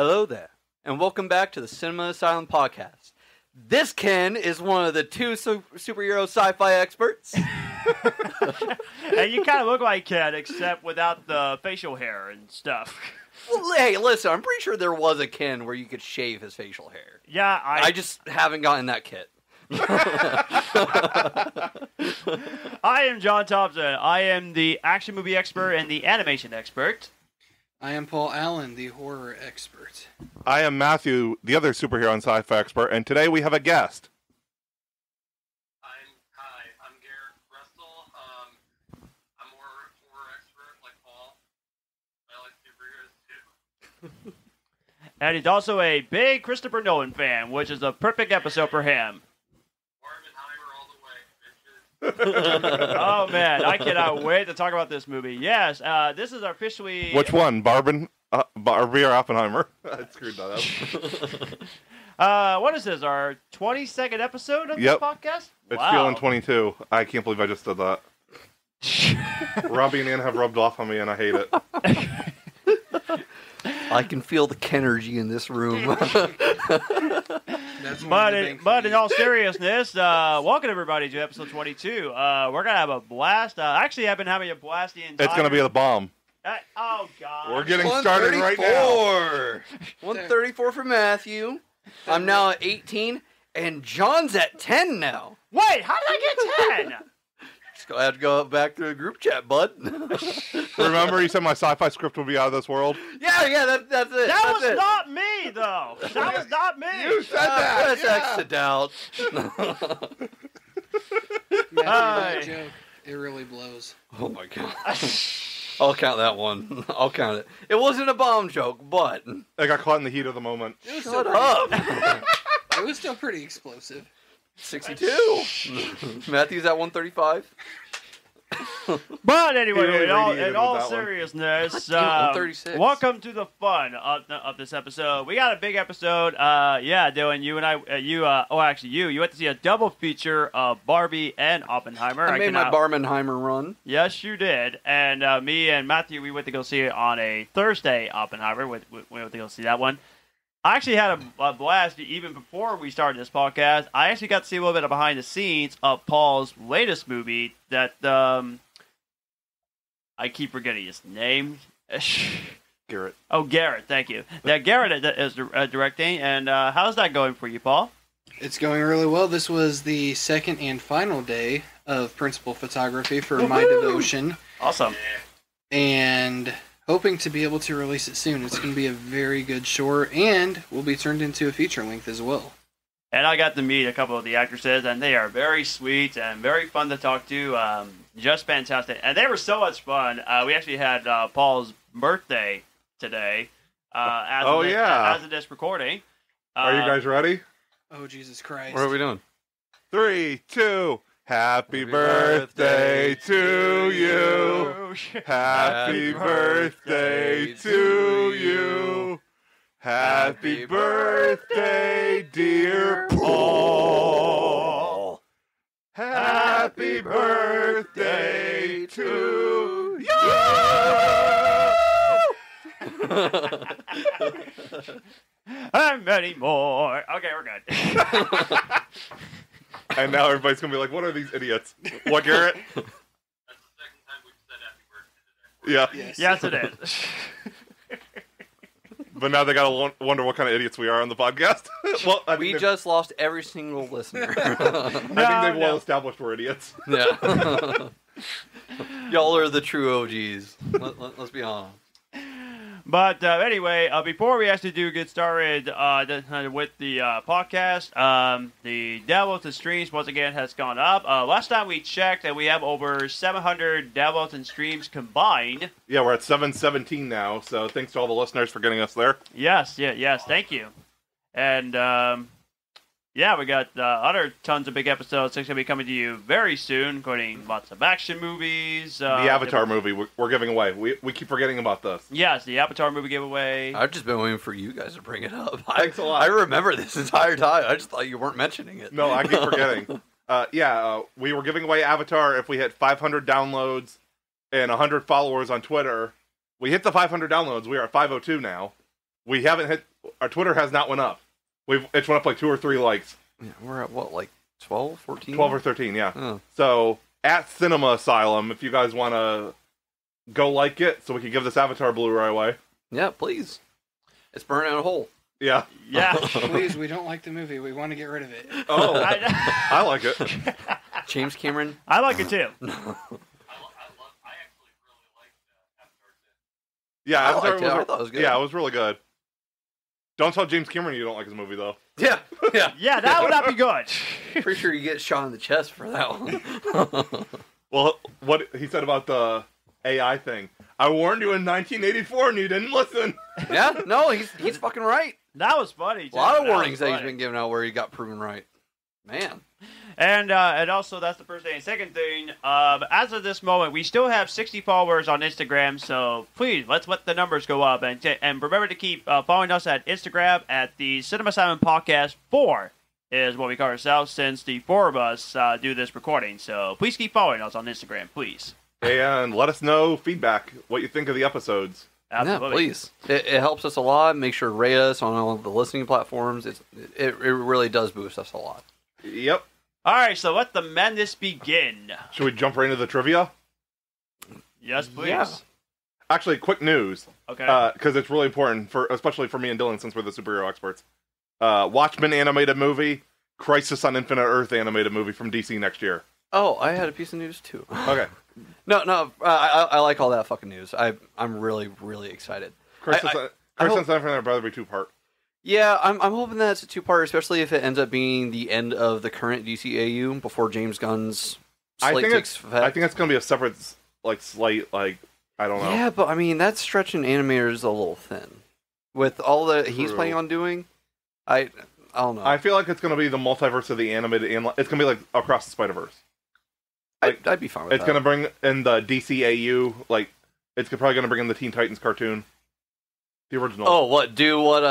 Hello there, and welcome back to the Cinema Asylum podcast. This Ken is one of the two superhero sci-fi experts. And you kind of look like Ken, except without the facial hair and stuff. Well, hey, listen, I'm pretty sure there was a Ken where you could shave his facial hair. Yeah, I just haven't gotten that kit. I am John Thompson. I am the action movie expert and the animation expert. I am Paul Allen, the horror expert. I am Matthew, the other superhero and sci-fi expert, and today we have a guest. I'm Garrett Russell. I'm more horror expert like Paul. I like superheroes too. And he's also a big Christopher Nolan fan, which is a perfect episode for him. Oppenheimer all the way, bitches. Oh, man, I cannot wait to talk about this movie. Yes, this is officially... Which one, Barbie or Oppenheimer? I screwed that up. What is this, our 22nd episode of Yep. this podcast? It's Wow. feeling 22. I can't believe I just did that. Robbie and Ann have rubbed off on me, and I hate it. I can feel the Kenergy in this room. But in all seriousness, welcome everybody to episode 22. We're going to have a blast. Actually, I've been having a blast the entire... It's going to be the bomb. Oh, God. We're getting started right now. 134 for Matthew. I'm now at 18, and John's at 10 now. Wait, how did I get 10? Just gonna have to go back to the group chat, bud. Remember you said my sci-fi script would be out of this world? Yeah, that's it. That that's was it. not me, though. That was not me. You said that! That's X'd out. Matthew, that joke, it really blows. Oh my god. I'll count that one. I'll count it. It wasn't a bomb joke, but... I got caught in the heat of the moment. It was Shut up! It was still pretty explosive. 62. Matthew's at 135. But anyway, He really in all radiated with that one. seriousness, 136. welcome to the fun of this episode. We got a big episode. Dylan, you and I, you went to see a double feature of Barbie and Oppenheimer. I made my Barbenheimer run. Yes, you did. And me and Matthew, we went to go see it on a Thursday, Oppenheimer. We went to go see that one. I actually had a blast even before we started this podcast. I actually got to see a little bit of behind the scenes of Paul's latest movie that I keep forgetting his name. Garrett. Oh, Garrett, thank you. That Garrett is directing, and how's that going for you, Paul? It's going really well. This was the second and final day of principal photography for My Devotion, Awesome. and hoping to be able to release it soon. It's going to be a very good short, and will be turned into a feature length as well. And I got to meet a couple of the actresses, and they are very sweet and very fun to talk to. Just fantastic. And they were so much fun. We actually had Paul's birthday today. As of this recording. Are you guys ready? Oh, Jesus Christ. What are we doing? 3, 2... Happy birthday to you. Happy birthday to you. Happy birthday, dear Paul. Happy birthday to you. And many more. Okay, we're good. And now everybody's going to be like, what are these idiots? What, Garrett? That's the second time we've said happy birthday today. Yeah. Yes. Yes, it is. But now they got to wonder what kind of idiots we are on the podcast. Well, I We think just lost every single listener. I think they've well established we're idiots. Yeah. Y'all are the true OGs. Let's be honest. But anyway, before we actually get started with the podcast, the downloads and streams once again has gone up. Last time we checked, and we have over 700 downloads and streams combined. Yeah, we're at 717 now, so thanks to all the listeners for getting us there. Yes, thank you. And we got other tons of big episodes that's going to be coming to you very soon, including lots of action movies. The Avatar movie we're giving away. We keep forgetting about this. Yes, the Avatar movie giveaway. I've just been waiting for you guys to bring it up. Thanks a lot. I remember this entire time. I just thought you weren't mentioning it. No, I keep forgetting. We were giving away Avatar if we hit 500 downloads and 100 followers on Twitter. We hit the 500 downloads. We are at 502 now. we haven't hit. Our Twitter has not went up. It's went up like 2 or 3 likes. Yeah, we're at what, like 12, 14? 12 or 13, yeah. Oh. So at Cinema Asylum, if you guys want to go like it, so we can give this Avatar Blu-ray away. Yeah, please. It's burning out a hole. Yeah. Yeah. Please, we don't like the movie. We want to get rid of it. Oh, I like it. James Cameron. I like it too. I actually really liked Avatar 2. Yeah, I Avatar liked it. I thought it was good. Yeah, it was really good. Don't tell James Cameron you don't like his movie, though. Yeah, yeah. Yeah, that would not be good. Pretty sure you get shot in the chest for that one. Well, what he said about the AI thing. I warned you in 1984 and you didn't listen. Yeah, no, he's fucking right. That was funny. A lot of That was warnings that he's funny. been giving out where he got proven right. Man. And also, that's the first thing. Second thing, as of this moment, we still have 60 followers on Instagram, so please, let's let the numbers go up. And remember to keep following us at Instagram at the Cinema Simon Podcast 4 is what we call ourselves, since the 4 of us do this recording. So please keep following us on Instagram, please. And let us know feedback, what you think of the episodes. Absolutely. Yeah, please. It helps us a lot. Make sure to rate us on all of the listening platforms. It really does boost us a lot. Yep. All right, so let the madness begin. Should we jump right into the trivia? Yes, please. Yeah. Actually, quick news, Okay. because it's really important, especially for me and Dylan, since we're the superhero experts. Watchmen animated movie, Crisis on Infinite Earth animated movie from DC next year. Oh, I had a piece of news too. Okay. No, I like all that fucking news. I'm really, really excited. Crisis I on hope- Infinite Earth would rather be 2-part. Yeah, I'm hoping that it's a 2-part, especially if it ends up being the end of the current DCAU before James Gunn's slate takes effect. I think it's going to be a separate, slate, I don't know. Yeah, but I mean, that's stretching animators a little thin. With all that he's True. planning on doing, I don't know. I feel like it's going to be the multiverse of the animated, it's going to be like Across the Spider-Verse. I'd be fine with It's that. going to bring in the DCAU, it's probably going to bring in the Teen Titans cartoon. The original. Oh, what? Do what?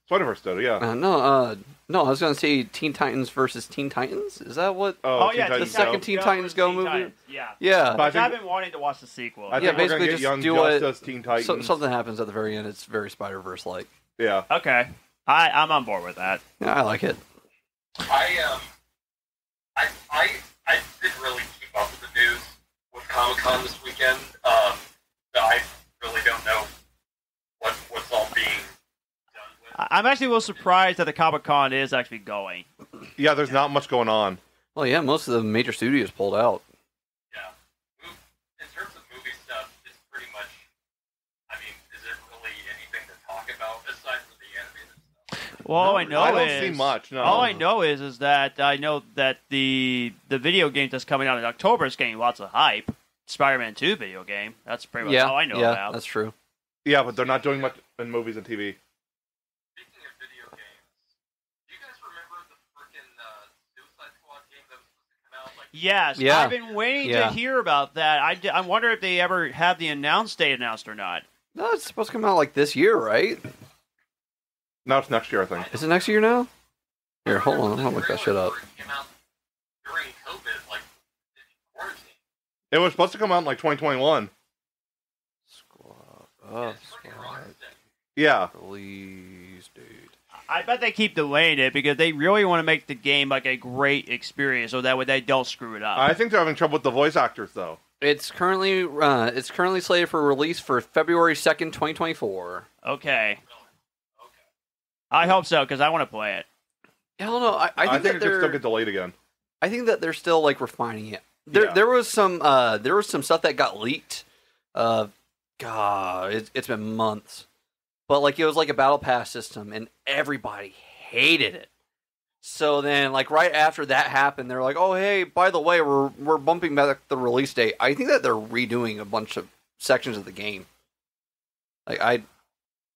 Spider-Verse did, yeah. No. I was gonna say Teen Titans versus Teen Titans. Is that what? Oh, Teen yeah, Titans the second Go. Teen Titans Go movie? Titans. Yeah. Yeah. But I Which I've think, been wanting to watch the sequel. I Yeah, think we're going to basically get just Young do what- Justice, Teen Titans. Something happens at the very end. It's very Spider-Verse like. Yeah. Okay. I'm on board with that. Yeah, I like it. I didn't really keep up with the news with Comic-Con this weekend. So I really don't know what's all being done with. I'm actually a little surprised that the Comic-Con is actually going. Yeah, there's not much going on. Well, yeah, most of the major studios pulled out. Yeah. In terms of movie stuff, it's pretty much. I mean, is there really anything to talk about aside from the animated stuff? Well, all I know I don't is see much, no. all I know is that I know that the video game that's coming out in October is getting lots of hype. Spider-Man 2 video game. That's pretty much all I know about. That's true. Yeah, but they're not doing much in movies and TV. Speaking of video games, do you guys remember the freaking Suicide Squad game that was supposed to come out? Yes, Yeah. I've been waiting to hear about that. I wonder if they ever have the date announced or not. No, it's supposed to come out like this year, right? Now it's next year, I think. Is it next year now? Here, hold on. I'm gonna look that shit up. It came out during COVID, like quarantine. It was supposed to come out in 2021. Squad. It's freaking Rockbuster. Yeah. Release date. I bet they keep delaying it because they really want to make the game like a great experience, so that way they don't screw it up. I think they're having trouble with the voice actors, though. It's currently slated for release for February 2nd, 2024. Okay. I hope so because I want to play it. Hell no, I I think think that it could still they're. get delayed again. I think that they're still refining it. Yeah. There was some stuff that got leaked. God, it's been months. But it was like a battle pass system, and everybody hated it. So then, right after that happened, they're like, "Oh, hey, by the way, we're bumping back the release date." I think that they're redoing a bunch of sections of the game.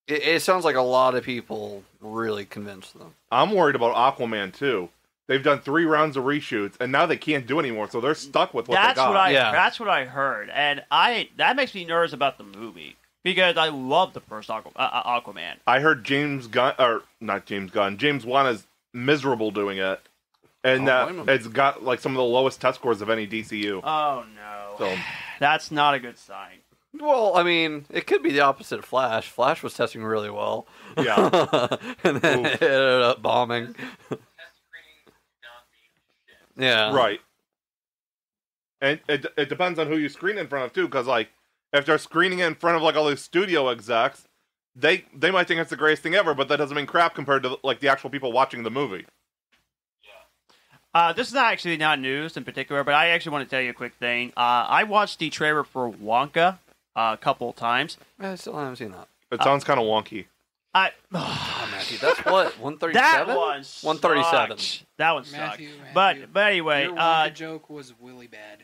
It sounds like a lot of people really convinced them. I'm worried about Aquaman, too. They've done 3 rounds of reshoots, and now they can't do anymore, so they're stuck with what they got. That's what I heard, and that makes me nervous about the movie because I love the first Aquaman. I heard James Wan is miserable doing it, and blame him. it's got some of the lowest test scores of any DCU. Oh no, So that's not a good sign. Well, I mean, it could be the opposite of Flash. Flash was testing really well. Yeah. And then it ended up bombing. Test screening not being shit. Yeah. Right. And it depends on who you screen in front of, too, because, like, if they're screening in front of, like, all these studio execs, they might think it's the greatest thing ever, but that doesn't mean crap compared to, like, the actual people watching the movie. This is actually not news in particular, but I actually want to tell you a quick thing. I watched the trailer for Wonka a couple of times. I still haven't seen that. It sounds kind of wonky. Oh, Matthew, that's what? 137? that one 137. sucked. That one sucked. Matthew. But anyway, Your Wonka joke was really bad.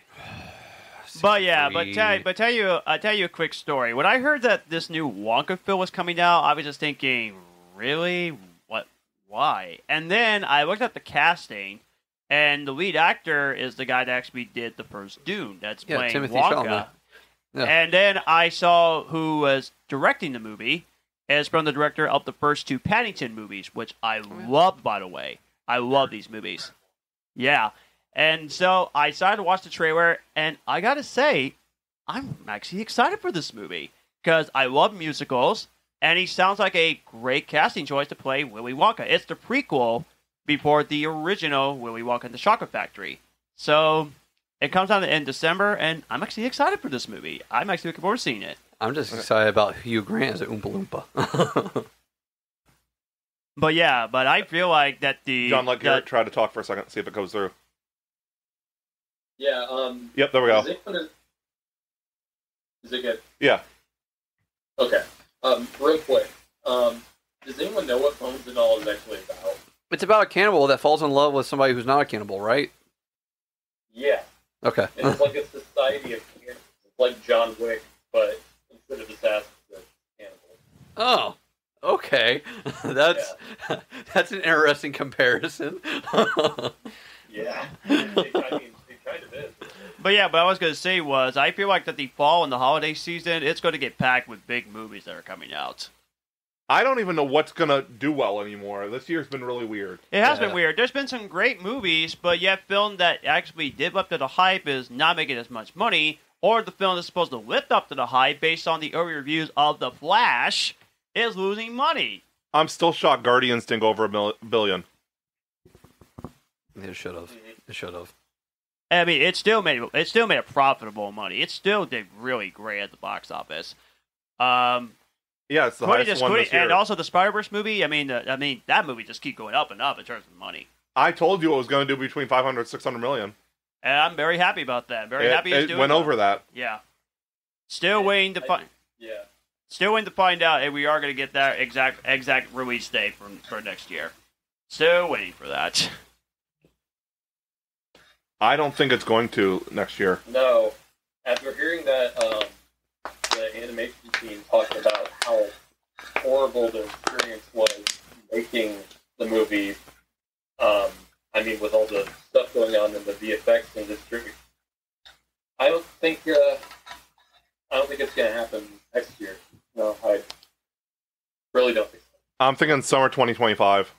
but tell you a quick story. When I heard that this new Wonka film was coming out, I was just thinking, really, what, why? And then I looked at the casting, and the lead actor is the guy that actually did the first Dune. That's playing Timothy Wonka. Chalamet. Yeah. And then I saw who was directing the movie. It's from the director of the first two Paddington movies, which I love, by the way. I love these movies. Yeah. And so I decided to watch the trailer, and I gotta say, I'm actually excited for this movie. Because I love musicals, and he sounds like a great casting choice to play Willy Wonka. It's the prequel before the original Willy Wonka and the Chocolate Factory. So it comes out in December, and I'm actually excited for this movie. I'm actually looking forward to seeing it. I'm just excited about Hugh Grant as an Oompa Loompa. But yeah, but I feel like that the... John, let Garrett try to talk for a second, see if it goes through. Yeah. Yep, there we go. Is it good? Yeah. Okay. Real quick. Does anyone know what Bones and All is actually about? It's about a cannibal that falls in love with somebody who's not a cannibal, right? Yeah. Okay. And it's like a society of cannibals. It's like John Wick, but instead of assassins, it's cannibals. Oh, okay. That's an interesting comparison. Yeah. It kind of is. But yeah, but I was going to say was, I feel like that the fall and the holiday season, it's going to get packed with big movies that are coming out. I don't even know what's going to do well anymore. This year's been really weird. It has been weird. There's been some great movies, but yet film that actually did lift up to the hype is not making as much money, or the film that's supposed to lift up to the hype based on the early reviews of The Flash is losing money. I'm still shocked Guardians didn't go over $1 billion. It should have. It should have. I mean, it still made a profitable money. It still did really great at the box office. Yeah, it's the highest one this year. And also the Spider-Verse movie. I mean, that movie just keep going up and up in terms of money. I told you it was going to do between 500 and 600 million. And I'm very happy about that. Very happy it's It doing went well. over that. Yeah. Still waiting to find. Yeah. Still waiting to find out if we are going to get that exact release date for next year. Still waiting for that. I don't think it's going to next year. No. After hearing that, the animation team talking about how horrible the experience was making the movie, I mean, with all the stuff going on in the VFX industry, I don't think it's going to happen next year. No, I really don't think so. I'm thinking summer 2025.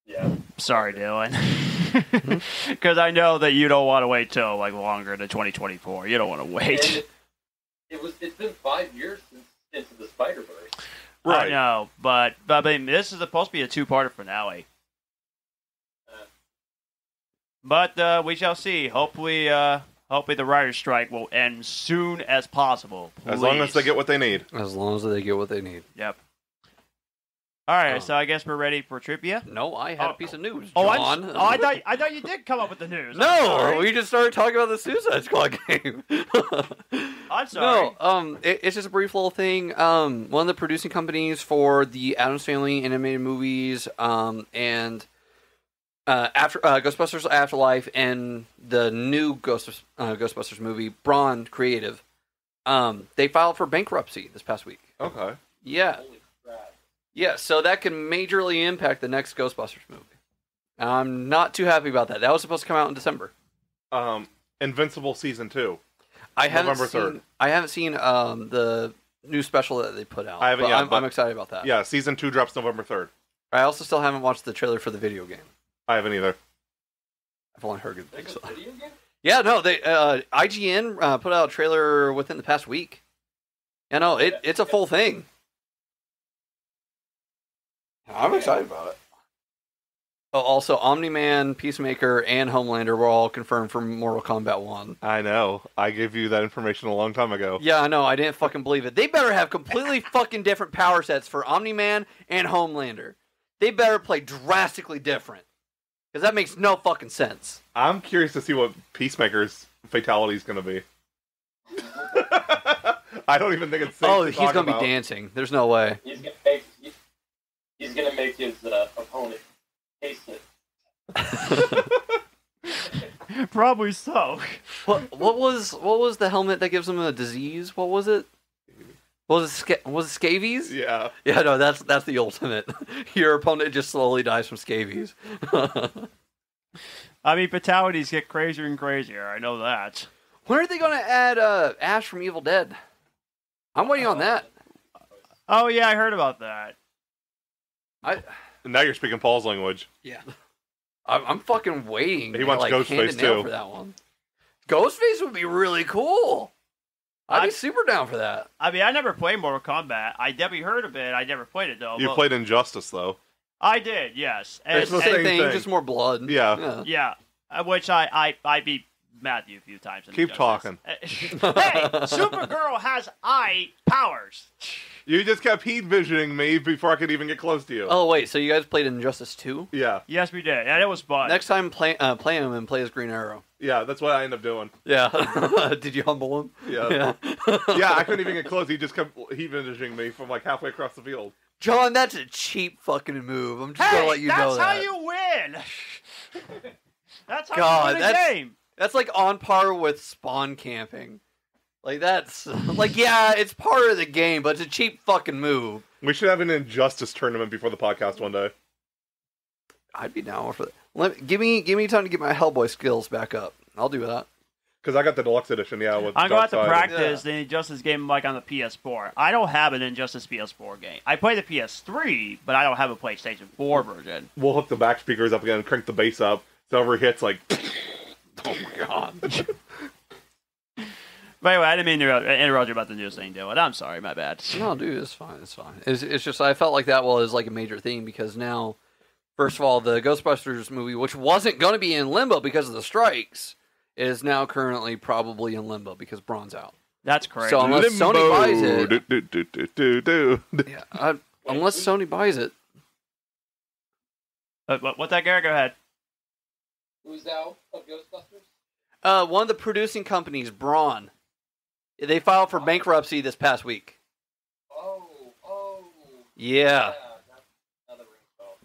Yeah. Sorry, Dylan. Because I know that you don't want to wait till like longer than 2024. You don't want to wait. It's been 5 years since Into the Spider-Verse. Right. I know, but I mean, this is supposed to be a two-parter finale. But we shall see. Hopefully the writer's strike will end soon as possible. As long as they get what they need. As long as they get what they need. Yep. All right, so I guess we're ready for trivia. No, I had a piece of news, Oh, John. I thought you did come up with the news. I'm No, sorry. we just started talking about the Suicide Squad game. I'm sorry. No, it's just a brief little thing. One of the producing companies for the Addams Family animated movies, and after Ghostbusters Afterlife and the new Ghostbusters movie, Brawn Creative, they filed for bankruptcy this past week. Okay. Yeah. Holy crap. Yeah, so that can majorly impact the next Ghostbusters movie. I'm not too happy about that. That was supposed to come out in December. Invincible Season 2. November 3rd. I haven't seen the new special that they put out. I haven't but yet, but- I'm excited about that. Yeah, Season 2 drops November 3rd. I also still haven't watched the trailer for the video game. I haven't either. I've only heard good There's things. a video game? Yeah, no, they IGN put out a trailer within the past week. Yeah, no, it's a full thing. I'm excited about it. Oh, also, Omni-Man, Peacemaker, and Homelander were all confirmed for Mortal Kombat 1. I know. I gave you that information a long time ago. Yeah, I know. I didn't fucking believe it. They better have completely fucking different power sets for Omni-Man and Homelander. They better play drastically different. Because that makes no fucking sense. I'm curious to see what Peacemaker's fatality is going to be. I don't even think it's safe to he's talk going to about. be dancing. There's no way. He's gonna make his opponent taste it. Probably so. What was the helmet that gives him a disease? What was it? Was it scabies? Yeah. Yeah, no, that's the ultimate. Your opponent just slowly dies from scabies. I mean, fatalities get crazier and crazier. I know that. When are they going to add Ash from Evil Dead? I'm waiting on that. Oh yeah, I heard about that. Now you're speaking Paul's language. Yeah. I'm fucking waiting. He wants like, Ghostface, hand and nail too. for that one. Ghostface would be really cool. I'd be super down for that. I mean, I never played Mortal Kombat. I definitely heard of it. I never played it though. You But played Injustice, though. I did, yes. It's the Same same thing, thing. just more blood. Yeah. Yeah, which I beat Matthew a few times. in Keep Injustice. talking. Hey, Supergirl has eye powers. You just kept heat visioning me before I could even get close to you. Oh, wait, so you guys played Injustice 2? Yeah. Yes, we did, and it was fun. Next time, play him and play as Green Arrow. Yeah, that's what I end up doing. Yeah. Did you humble him? Yeah. Yeah, I couldn't even get close. He just kept heat visioning me from like halfway across the field. John, that's a cheap fucking move. I'm just gonna let you know that. That's how you win. That's how God, you win a game. That's like on par with spawn camping. Like that's like yeah, it's part of the game, but it's a cheap fucking move. We should have an Injustice tournament before the podcast one day. I'd be down for that. Give me time to get my Hellboy skills back up. I'll do that. Because I got the deluxe edition, yeah. With I'm going to Darkseid. practice the Injustice game like on the PS4. I don't have an Injustice PS4 game. I play the PS3, but I don't have a PlayStation 4 version. We'll hook the back speakers up again and crank the bass up. So every hit's like... Oh my god. By the way, I didn't mean to interrupt you about the news thing, Dylan. I'm sorry, my bad. No, dude, it's fine. It's fine. It's just I felt like that was like a major theme because now, first of all, the Ghostbusters movie, which wasn't going to be in limbo because of the strikes, is now currently probably in limbo because Braun's out. That's crazy. So unless Sony buys it, Yeah. unless Sony buys it, What's that, Garrett? Go ahead. Who's out of Ghostbusters? one of the producing companies, Braun, they filed for bankruptcy this past week. Oh. Yeah. That's another ring bell.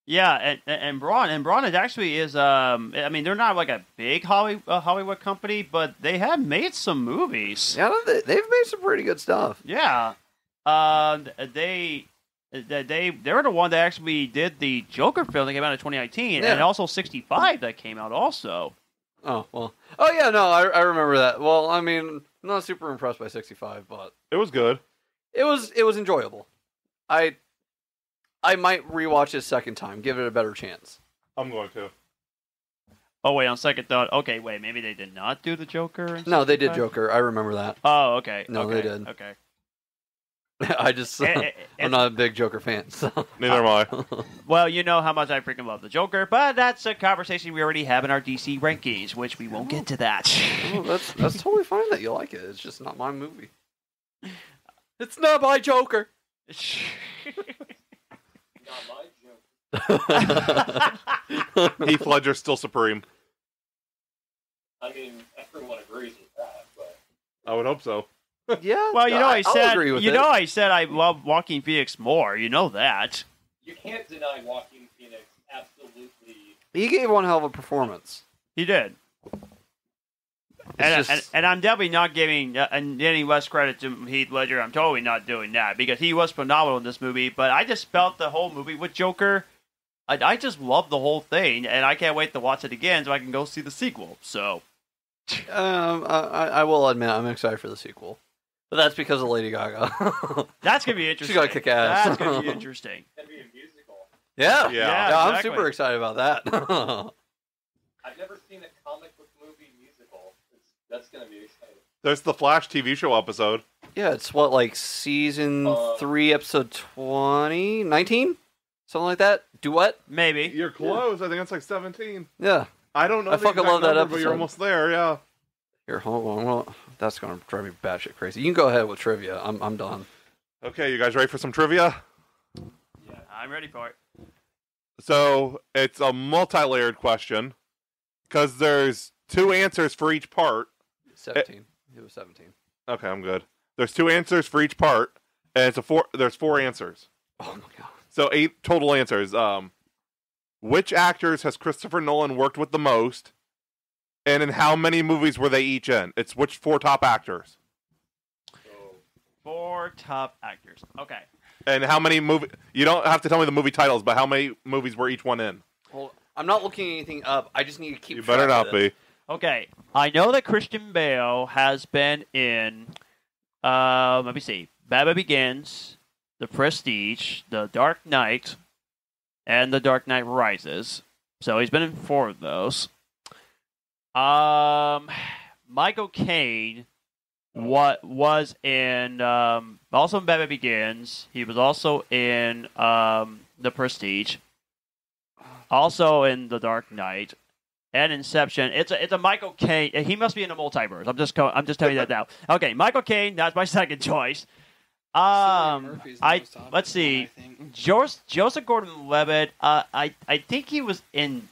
Yeah, and Braun it actually is. I mean, they're not like a big Hollywood company, but they have made some movies. Yeah, they've made some pretty good stuff. Yeah, they were the one that actually did the Joker film that came out in 2019, Yeah. and also 65 that came out also. Oh, well. Oh, yeah, no, I remember that. Well, I mean, I'm not super impressed by 65, but It was good. it was enjoyable. I might rewatch it a second time, give it a better chance. I'm going to. Oh wait, on second thought, okay, wait, maybe they did not do the Joker. In No, they did 65? Joker. I remember that. Oh, okay. No, okay, they did. Okay. I just, I'm not a big Joker fan, so. Neither am I. Well, you know how much I freaking love the Joker, but that's a conversation we already have in our DC rankings, which we won't get to that. Oh, that's totally fine that you like it. It's just not my movie. It's not my Joker. Not my joke. Heath Ledger's still supreme. I mean, everyone agrees with that, but I would hope so. Yeah. Well, you know, I'll I agree with said, it. I said I love Joaquin Phoenix more. You know that. you can't deny Joaquin Phoenix absolutely. He gave one hell of a performance. He did. It's just- And I'm definitely not giving any less credit to Heath Ledger. I'm totally not doing that because he was phenomenal in this movie. But I just felt the whole movie with Joker. I just loved the whole thing, and I can't wait to watch it again so I can go see the sequel. So, I will admit I'm excited for the sequel, but that's because of Lady Gaga. that's gonna be interesting. She's gonna kick ass. That's gonna be interesting. It's gonna be a musical. Yeah, Yeah. I'm exactly. super excited about that. I've never seen a comic book That's gonna be exciting. There's the Flash TV show episode. Yeah, it's what, like season 3, episode 20, 19? Something like that? Duet? Maybe. You're close. I think it's like 17. Yeah. I don't know. I the fucking exact love that number, but you're episode. almost there. Yeah. Here, hold on. Well, that's gonna drive me batshit crazy. You can go ahead with trivia. I'm done. Okay, you guys ready for some trivia? Yeah, I'm ready for it. So it's a multi-layered question because there's 2 answers for each part. 17. It was 17. Okay, I'm good. There's 2 answers for each part, and there's 4 answers. Oh my god. So 8 total answers. Which actors has Christopher Nolan worked with the most, and in how many movies were they each in? It's which 4 top actors, So 4 top actors. Okay. and how many movie? You don't have to tell me the movie titles, but how many movies were each one in? Hold, I'm not looking anything up. I just need to keep. You better track not of this. be. Okay. I know that Christian Bale has been in, let me see, Batman Begins, The Prestige, The Dark Knight, and The Dark Knight Rises. So he's been in 4 of those. Michael Caine was in also in Batman Begins. He was also in The Prestige. Also in The Dark Knight and Inception. It's a Michael Caine. He must be in the multiverse. I'm just telling you that now. Okay, Michael Caine. That's my second choice. Cillian Murphy's the most obvious Let's see. one, I think. Joseph Gordon-Levitt. I think he was in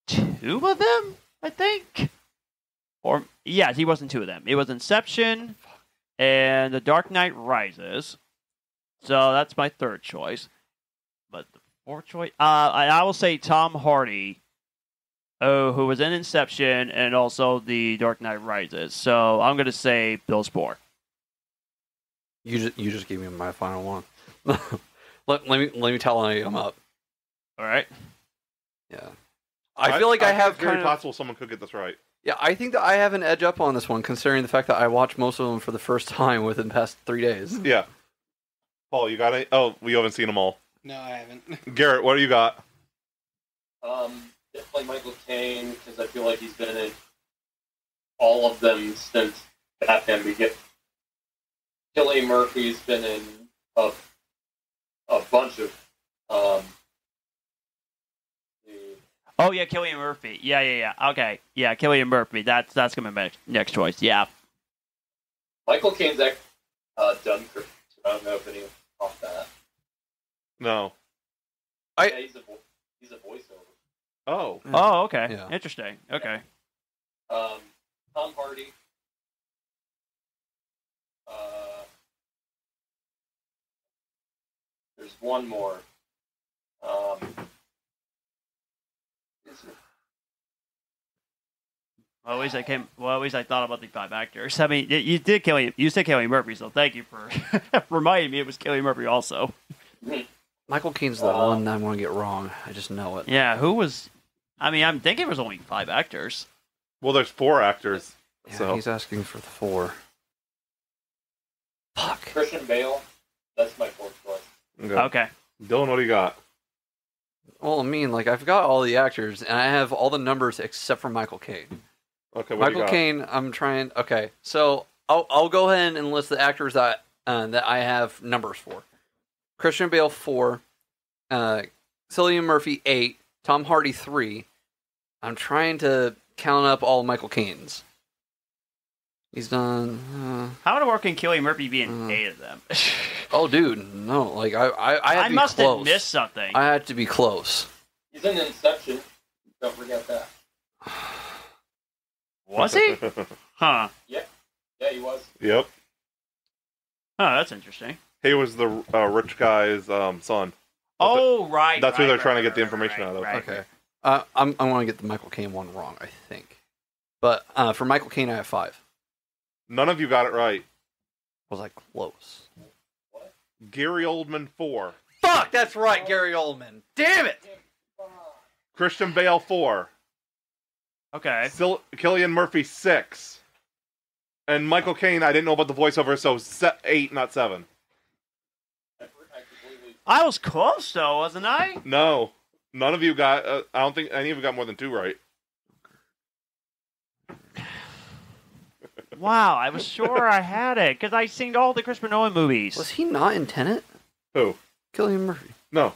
2 of them. I think. Or yeah, he was in 2 of them. It was Inception and The Dark Knight Rises. So that's my third choice. But the fourth choice, I will say Tom Hardy, who was in Inception and also The Dark Knight Rises. So I'm gonna say Bill Spore. You just gave me my final one. let me tell you I'm up. All right. Yeah. I feel like I think have it's very kind of. possible someone could get this right. Yeah, I think that I have an edge up on this one, considering the fact that I watched most of them for the first time within the past 3 days. Yeah. Paul, you got it? Oh, we haven't seen them all. No, I haven't. Garrett, what do you got? definitely Michael Caine because I feel like he's been in all of them since Batman began. Cillian Murphy's been in a bunch of Oh yeah, Cillian Murphy. Yeah. Okay, yeah, Cillian Murphy. That's gonna be my next choice. Yeah. Michael Caine's Dunkirk. I don't know if anyone off that. No. Yeah, he's a voiceover. Oh. Oh, okay. Yeah. Interesting. Okay. Tom Hardy. There's one more. Well, at least I thought about the 5 actors. I mean, you said Cillian Murphy, so thank you for reminding me it was Cillian Murphy also. Michael Caine's the one I'm going to get wrong. I just know it. Yeah, who was? I mean, I'm thinking it was only 5 actors. Well, there's 4 actors. Yeah, So he's asking for the 4. Fuck. Christian Bale. That's my fourth choice. okay. Okay. Dylan, what do you got? Well, I mean, like, I've got all the actors, and I have all the numbers except for Michael Caine. Okay, what do you Michael got? Caine, I'm trying. Okay, so I'll go ahead and list the actors that I have numbers for. Christian Bale 4, Cillian Murphy 8, Tom Hardy 3. I'm trying to count up all Michael Caine's. He's done. How would it work in Cillian Murphy being 8 of them? Oh, dude, no! Like I had to be must close. have missed something. I had to be close. He's in Inception. Don't forget that. Was he? Huh. Yeah, he was. Yep. Oh, that's interesting. He was the rich guy's son. Oh, right. That's who right, they're trying to right, get the right, information right, out of. right. Okay. I'm going to get the Michael Caine one wrong, I think. But for Michael Caine, I have 5. None of you got it right. Was I close? Gary Oldman 4. Fuck, that's right, Gary Oldman. Damn it! Christian Bale 4. Okay. Cillian Murphy 6. And Michael Caine, I didn't know about the voiceover, so 8, not 7. I completely. I was close, though, wasn't I? No. None of you got, I don't think any of you got more than 2 right. Wow, I was sure I had it because I seen all the Christopher Nolan movies. Was he not in Tenet? Who? Cillian Murphy. No.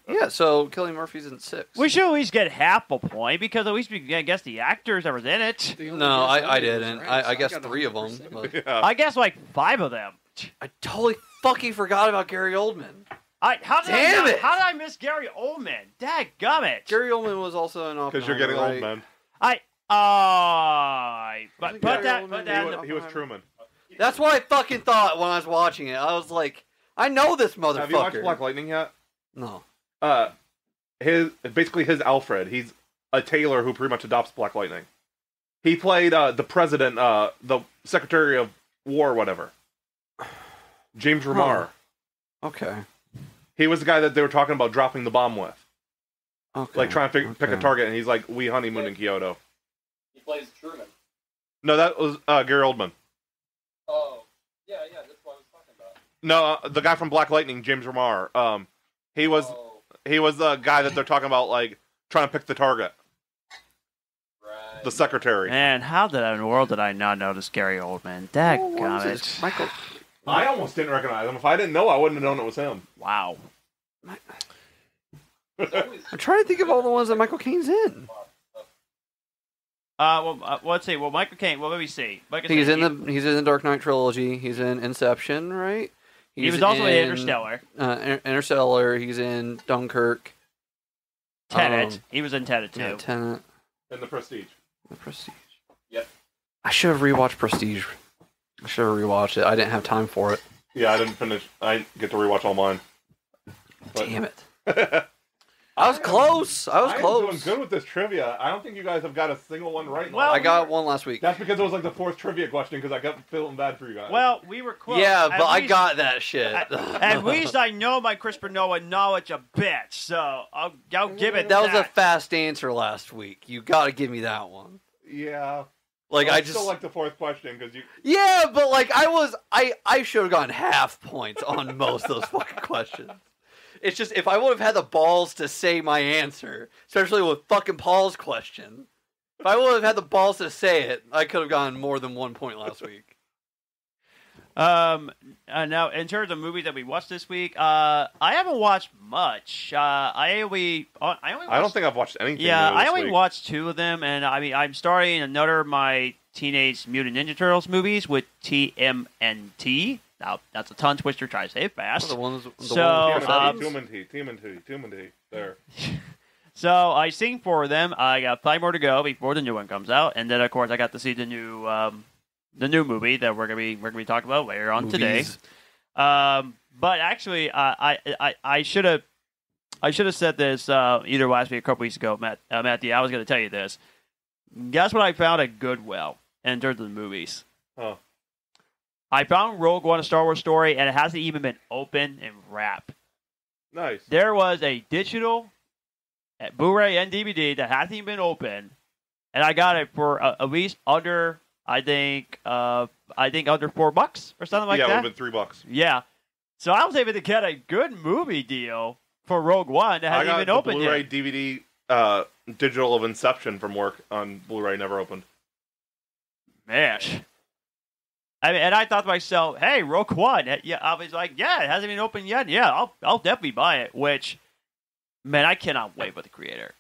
Yeah, so Cillian Murphy's in 6. We should at least get half a point because at least we can guess the actors that was in it. The only No, guess I did was didn't. right, so I guess got 3 of them. 100%. But Yeah. I guess like 5 of them. I totally fucking forgot about Gary Oldman. How did Damn it! How did I miss Gary Oldman? Dadgummit. Gary Oldman was also in Oppenheimer. Because you're getting right? old, man. But Wasn't put Gary that. Oldman Put in that. it? in the- He was Truman. That's what I fucking thought when I was watching it. I was like, I know this motherfucker. Have you watched Black Lightning yet? No. His Alfred. He's a tailor who pretty much adopts Black Lightning. He played the president, the Secretary of War, whatever. James Remar. Okay. He was the guy that they were talking about dropping the bomb with. Okay. Like trying to pick a Okay. target, and he's like, "We honeymoon in Kyoto." He plays Truman. No, that was Gary Oldman. Oh, yeah, that's what I was talking about. No, the guy from Black Lightning, James Remar. He was the guy that they're talking about, like trying to pick the target, Right. the secretary. Man, how did in the world did I not notice Gary Oldman? Dadgummit. Michael. I almost didn't recognize him. If I didn't know, I wouldn't have known it was him. Wow. I'm trying to think of all the ones that Michael Caine's in. Let's see. Well, Michael Caine. Well, let me see. Like I He's said, in the Dark Knight trilogy. He's in Inception, right? He was also in Interstellar. Interstellar. He's in Dunkirk. Tenet. He was in Tenet too. Yeah, Tenet. In The Prestige. The Prestige. Yep. I should have rewatched Prestige. I should have rewatched it. I didn't have time for it. Yeah, I didn't finish. I didn't get to rewatch all mine. But- Damn it. I was close. I was I am close. doing good with this trivia. I don't think you guys have got a single one right. Well, I got one last week. That's because it was like the 4th trivia question because I kept feeling bad for you guys. Well, we were close. Yeah, At but I least- got that shit. At least I know my Christopher Nolan knowledge a bit, so I'll give it that was a fast answer last week. You got to give me that one. yeah. Like I I just still like the 4th question because you. Yeah, but like I should have gotten half points on most of those fucking questions. It's just if I would have had the balls to say my answer, especially with fucking Paul's question, if I would have had the balls to say it, I could have gotten more than 1 point last week. Now, in terms of movies that we watched this week, I haven't watched much. I only watched, I don't think I've watched anything. Yeah, new I this only week. watched 2 of them, and I mean, I'm starting another of my Teenage Mutant Ninja Turtles movies with TMNT. Now, that's a tongue twister. Try to say it fast. The ones, So, TMNT. There. So I seen 4 of them. I got 5 more to go before the new one comes out, and then of course I got to see the new movie that we're gonna be talking about later on today. But actually, I should have said this either last week or a couple weeks ago, Matthew. I was going to tell you this. Guess what I found at Goodwill in terms of the movies? Huh. I found Rogue One, a Star Wars story, and it hasn't even been opened and wrapped. Nice. There was a digital, Blu-ray and DVD that hasn't even been opened, and I got it for at least under, I think under $4 or something like yeah, it that. would have been $3. Yeah. So I was able to get a good movie deal for Rogue One that I hasn't got even the opened Blu-ray yet. DVD digital of Inception from work on Blu-ray, never opened. Mash. I mean, and I thought to myself, hey, Rogue One. Yeah, I was like, yeah, it hasn't been opened yet. Yeah, I'll definitely buy it. Which, man, I cannot wait for the creator.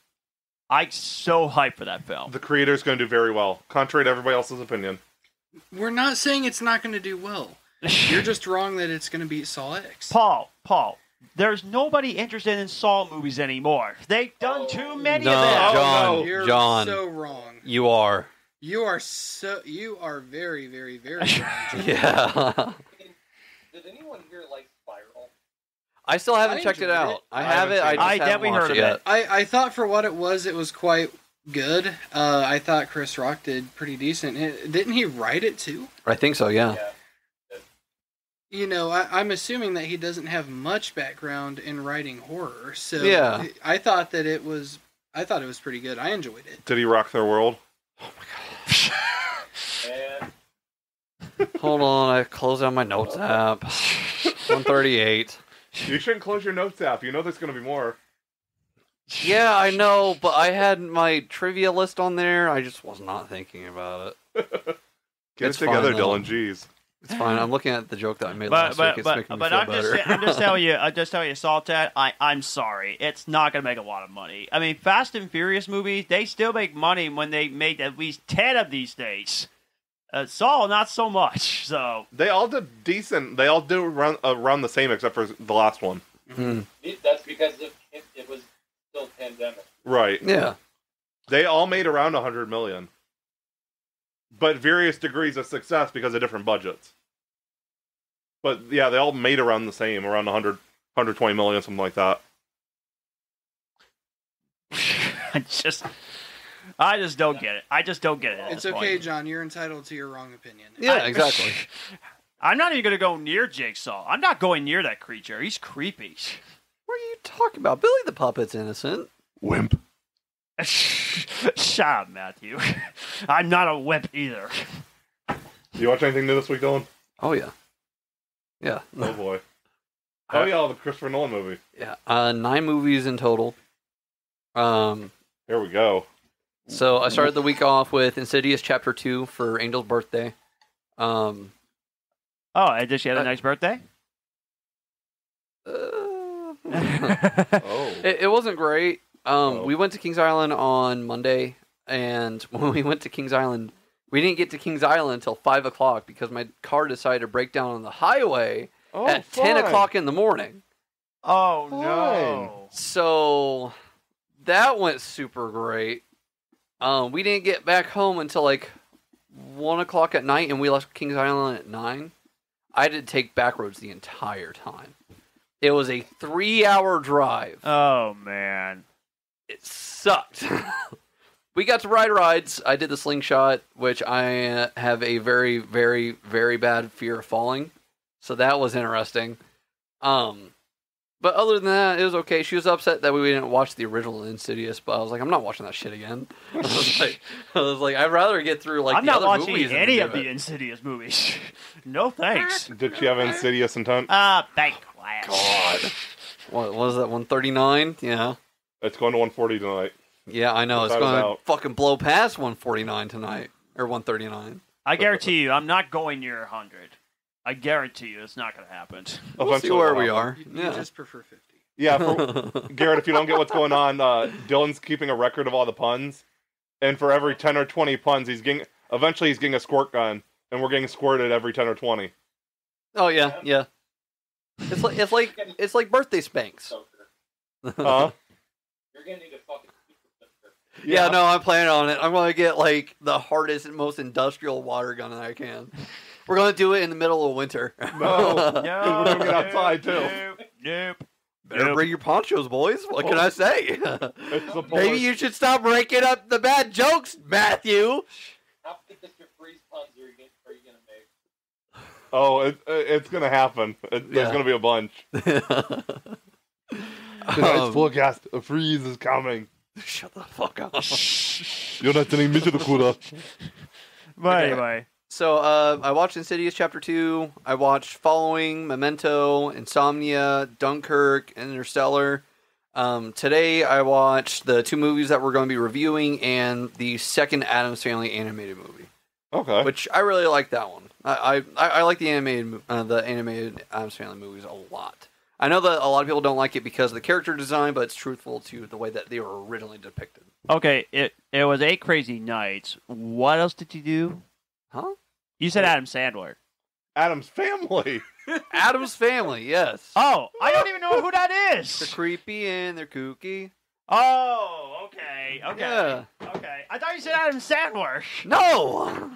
I'm so hyped for that film. The creator's going to do very well, contrary to everybody else's opinion. We're not saying it's not going to do well. You're just wrong that it's going to beat Saw X. Paul, there's nobody interested in Saw movies anymore. They've done too many No, of them. John, no. You're John, so wrong. you are. You are very, very, very wrong. John. Yeah. Did anyone here like Spiral? I still haven't I checked it enjoyed out. it. I I have haven't it. seen I it. just I haven't definitely watched heard of yet. it. I thought for what it was quite good. I thought Chris Rock did pretty decent. Didn't he write it too? I think so. Yeah. You know, I'm assuming that he doesn't have much background in writing horror. So Yeah. I thought it was pretty good. I enjoyed it. Did he rock their world? And Hold on. I closed out my notes app. 138. You shouldn't close your notes app. You know there's going to be more. Yeah, I know, but I had my trivia list on there. I just was not thinking about it. Get It's it together, fine, though. Dylan. Jeez. It's fine. I'm looking at the joke that I made But last week. It's making me feel I'm better. just telling you, Saltat. I'm sorry, it's not gonna make a lot of money. I mean, Fast and Furious movies, they still make money when they make at least 10 of these days. Saul, not so much. So They all did decent. They all do around the same, except for the last one. That's because it was still pandemic. Right. Yeah. They all made around 100 million. But various degrees of success because of different budgets. But yeah, they all made around the same, around 100, 120 million, something like that. I just don't get it. I just don't get it. At It's this okay, point. John. You're entitled to your wrong opinion. Yeah, exactly. I'm not even gonna go near Jigsaw. I'm not going near that creature. He's creepy. What are you talking about? Billy the Puppet's innocent. Wimp. Shut up, Matthew. I'm not a wimp either. You watch anything new this week, Dylan? Oh, yeah. Yeah. Oh boy. Oh yeah, the Christopher Nolan movie. Yeah. 9 movies in total. Here we go. So I started the week off with Insidious Chapter 2 for Angel's birthday. Oh, and did she have a nice birthday? Oh. It wasn't great. We went to Kings Island on Monday, and when we went to Kings Island, we didn't get to Kings Island until 5 o'clock because my car decided to break down on the highway at 10 o'clock in the morning. Oh, no. So that went super great. We didn't get back home until like 1 o'clock at night, and we left Kings Island at 9. I had to take back roads the entire time. It was a 3-hour drive. Oh, man. It sucked. We got to ride rides. I did the slingshot, which I have a very, very, very bad fear of falling. So that was interesting. But other than that, it was okay. She was upset that we didn't watch the original Insidious, but I was like, I'm not watching that shit again. I was like, I'd rather get through like I'm the not other watching movies any than of do the it. Insidious movies. No thanks. Did she have Insidious intent? Thank quiet. God. What was that, 139? Yeah. It's going to 140 tonight. Yeah, I know. It's Without a going to doubt. fucking blow past 149 tonight. Or 139. I guarantee you, I'm not going near 100. I guarantee you, it's not going to happen. We'll see Eventually where it'll we happen. are. You Yeah. just prefer 50. Yeah, Garrett, if you don't get what's going on, Dylan's keeping a record of all the puns, and for every 10 or 20 puns, eventually he's getting a squirt gun, and we're getting squirted every 10 or 20. Oh, yeah, yeah. It's like birthday spanks. Huh? You're gonna need a fucking super filter. Yeah, no, I'm planning on it. I'm going to get, like, the hardest and most industrial water gun that I can. We're going to do it in the middle of winter. No, because we're doing it outside, too. Nope. Better bring your ponchos, boys. What can I say? It's the Maybe you should stop breaking up the bad jokes, Matthew. How many Mr. Freeze puns are you gonna make? Oh, it's going to happen. There's Yeah. going to be a bunch. Tonight's forecast, a freeze is coming. Shut the fuck up. You're not telling me to the cooler. But Okay. anyway. So, I watched Insidious Chapter 2. I watched Following, Memento, Insomnia, Dunkirk, Interstellar. Today, I watched the 2 movies that we're going to be reviewing and the second Addams Family animated movie, Okay. which I really like that one. I like the animated Addams Family movies a lot. I know that a lot of people don't like it because of the character design, but it's truthful to the way that they were originally depicted. Okay, it was 8 Crazy Nights. What else did you do? Huh? You said Adam Sandler. Adam's Family. Addams Family, yes. Oh, I don't even know who that They're is. creepy and they're kooky. Oh, okay. Yeah. Okay. I thought you said Adam Sandler. No!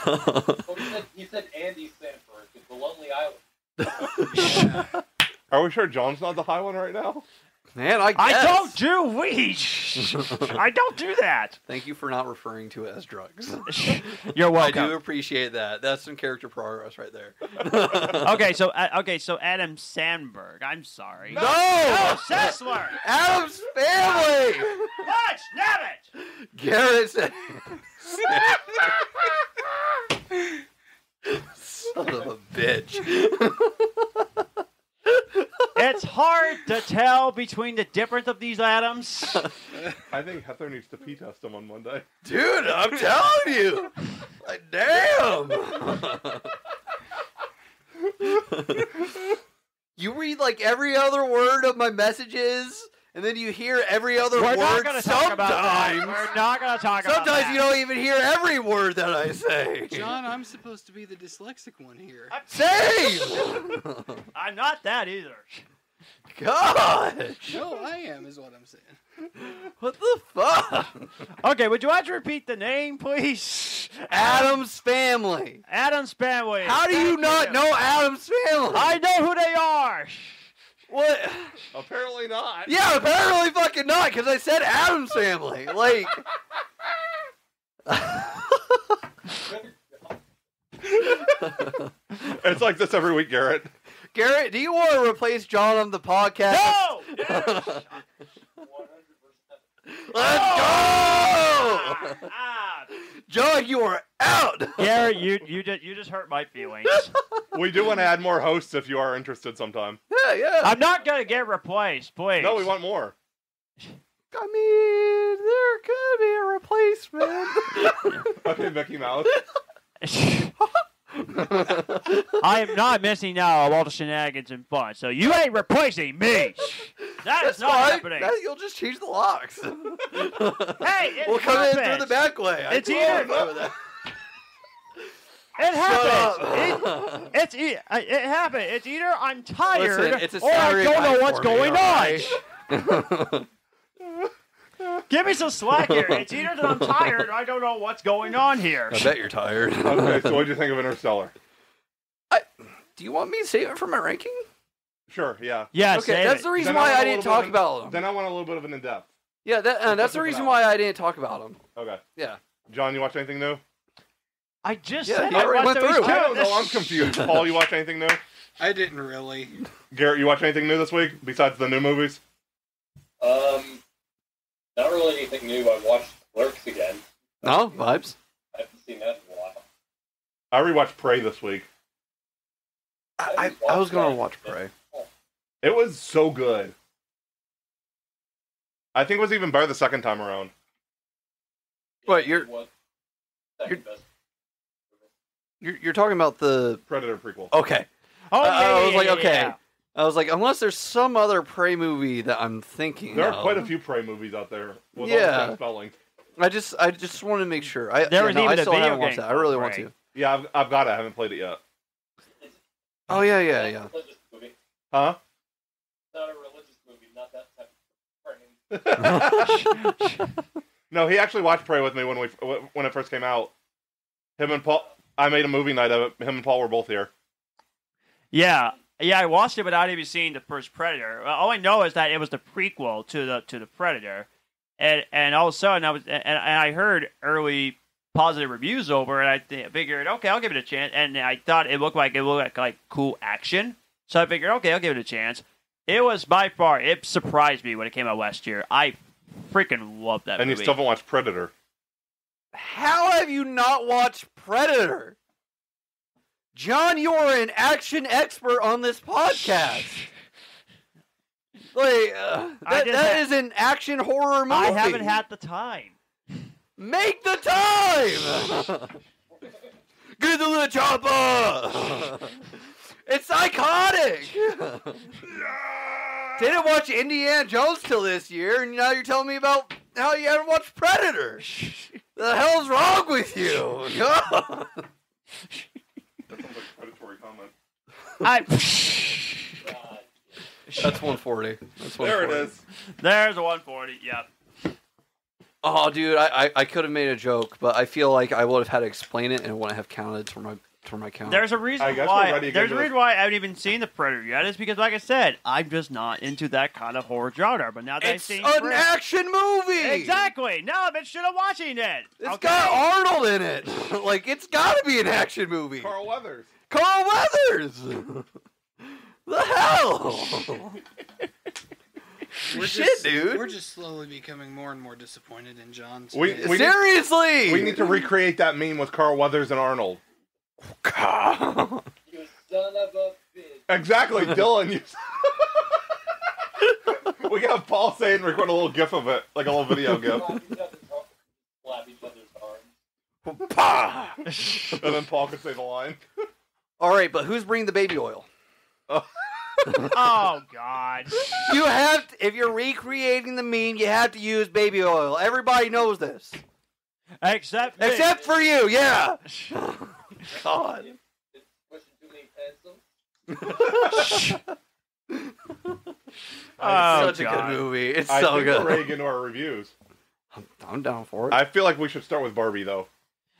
Well, he said Andy Samberg. It's the Lonely Island. Are we sure John's not the high one right now? Man, I guess. I don't do weed. I don't do that. Thank you for not referring to it as drugs. You're I welcome. do appreciate that. That's some character progress right there. Okay, so Adam Sandberg. I'm sorry. No! Sessler. Adam's Family! What? Damn it! Garrett said... Son of a bitch. It's hard to tell between the difference of these atoms. I think Heather needs to pee test him on Monday. Dude, I'm telling you. Like, damn. You read like every other word of my messages, and then you hear every other We're word not going to talk about that. sometimes. We're not going to talk about that. Sometimes you don't even hear every word that I say. John, I'm supposed to be the dyslexic one here. Same! I'm not that either. God! No, I am, is what I'm saying. What the fuck? Okay, would you like to repeat the name, please? Adam's Family. Adam's Family. How do you Thank not know Adam's Family? I know who they are. What? Apparently not. Yeah, apparently fucking not, because I said Adam's Family. Like... It's like this every week, Garrett. Garrett, do you want to replace John on the podcast? No! 100%. Let's go! Ah. John, you are out! Garrett, you just hurt my feelings. We do want to add more hosts if you are interested sometime. Yeah. I'm not going to get replaced, please. No, we want more. I mean, there could be a replacement. Okay, Mickey Mouse. I am not missing out on all the shenanigans and fun, so you ain't replacing me. That is That's not fine. happening. You'll just change the locks. Hey, it we'll come in happens. through the back way. It's I here. know that. It happens. Shut It happens. It's either I'm tired Listen, it's a or I Saturday don't know night what's for me, going all on. Give me some slack here. It's either that I'm tired or I don't know what's going on here. I bet you're tired. Okay, so what do you think of Interstellar? Do you want me to save it for my ranking? Sure, yeah. Yeah, Okay, save that's it. the reason Then I why want I a didn't little bit talk of about them. Then I want a little bit of an in-depth. Yeah, that's the Check it reason out. why I didn't talk about them. Okay. Yeah. John, you watch anything new? I just Yeah, said he I already watched went those through. I two. don't know, I'm confused. Paul, you watch anything new? I didn't really. Garrett, you watch anything new this week besides the new movies? Not really anything new. I watched Clerks again. No? Vibes? I haven't seen that in a while. I rewatched Prey this week. I was going to watch Prey. It was so good. I think it was even better the second time around. What, you're Second best. you're talking about the... Predator prequel. Okay. Oh, yeah, I was yeah, like, yeah, okay. yeah. I was like, unless there's some other Prey movie that I'm thinking There of. are quite a few Prey movies out there with all the Yeah. same spelling. I just want to make sure. There was even I a still video haven't watched game that. I really called want Prey. to. Yeah, I've got it. I haven't played it yet. Oh, yeah. Not a religious movie. Huh? Not a religious movie. Not that type of praying. No, he actually watched Prey with me when it first came out. Him and Paul. I made a movie night of it. Him and Paul were both here. Yeah, I watched it without even seeing the first Predator. All I know is that it was the prequel to the Predator, and all of a sudden I heard early positive reviews over, and I figured, okay, I'll give it a chance. And I thought it looked like cool action, so I figured, okay, I'll give it a chance. It was by far, it surprised me when it came out last year. I freaking loved that And movie. you still haven't watched Predator. How have you not watched Predator? John, you are an action expert on this podcast. Like, that is an action horror movie. I haven't had the time. Make the time! Get to the chopper! It's psychotic! Didn't watch Indiana Jones till this year, and now you're telling me about how you haven't watched Predator. The hell's wrong with you? God. That's a predatory comment. That's 140. That's 140. There it is. There's a 140. Yep. Oh, dude, I could have made a joke, but I feel like I would have had to explain it, and it wouldn't have counted for my count. There's a reason I guess why. we're ready to There's get a to reason why I haven't even seen the Predator yet. It's because, like I said, I'm just not into that kind of horror genre. But now that I've It's seen an Predator, action movie. exactly. Now I'm interested in watching it. It's okay? got Arnold in it. Like, it's got to be an action movie. Carl Weathers. Carl Weathers. The hell. Shit, dude. We're just slowly becoming more and more disappointed in John's. We Seriously. We need to recreate that meme with Carl Weathers and Arnold. You son of a bitch. Exactly, Dylan. You... We got Paul saying record a little gif of it, like a little video gif. Slap each other's arms. Pah! And then Paul could say the line. All right, but who's bringing the baby oil? Oh God! You have to, if you're recreating the meme, you have to use baby oil. Everybody knows this. Except me. Except for you, yeah. God. It's pushing too many pencils. Oh, Such a God. good movie. It's I so think good. we're ready to get into our reviews. I'm down for it. I feel like we should start with Barbie, though.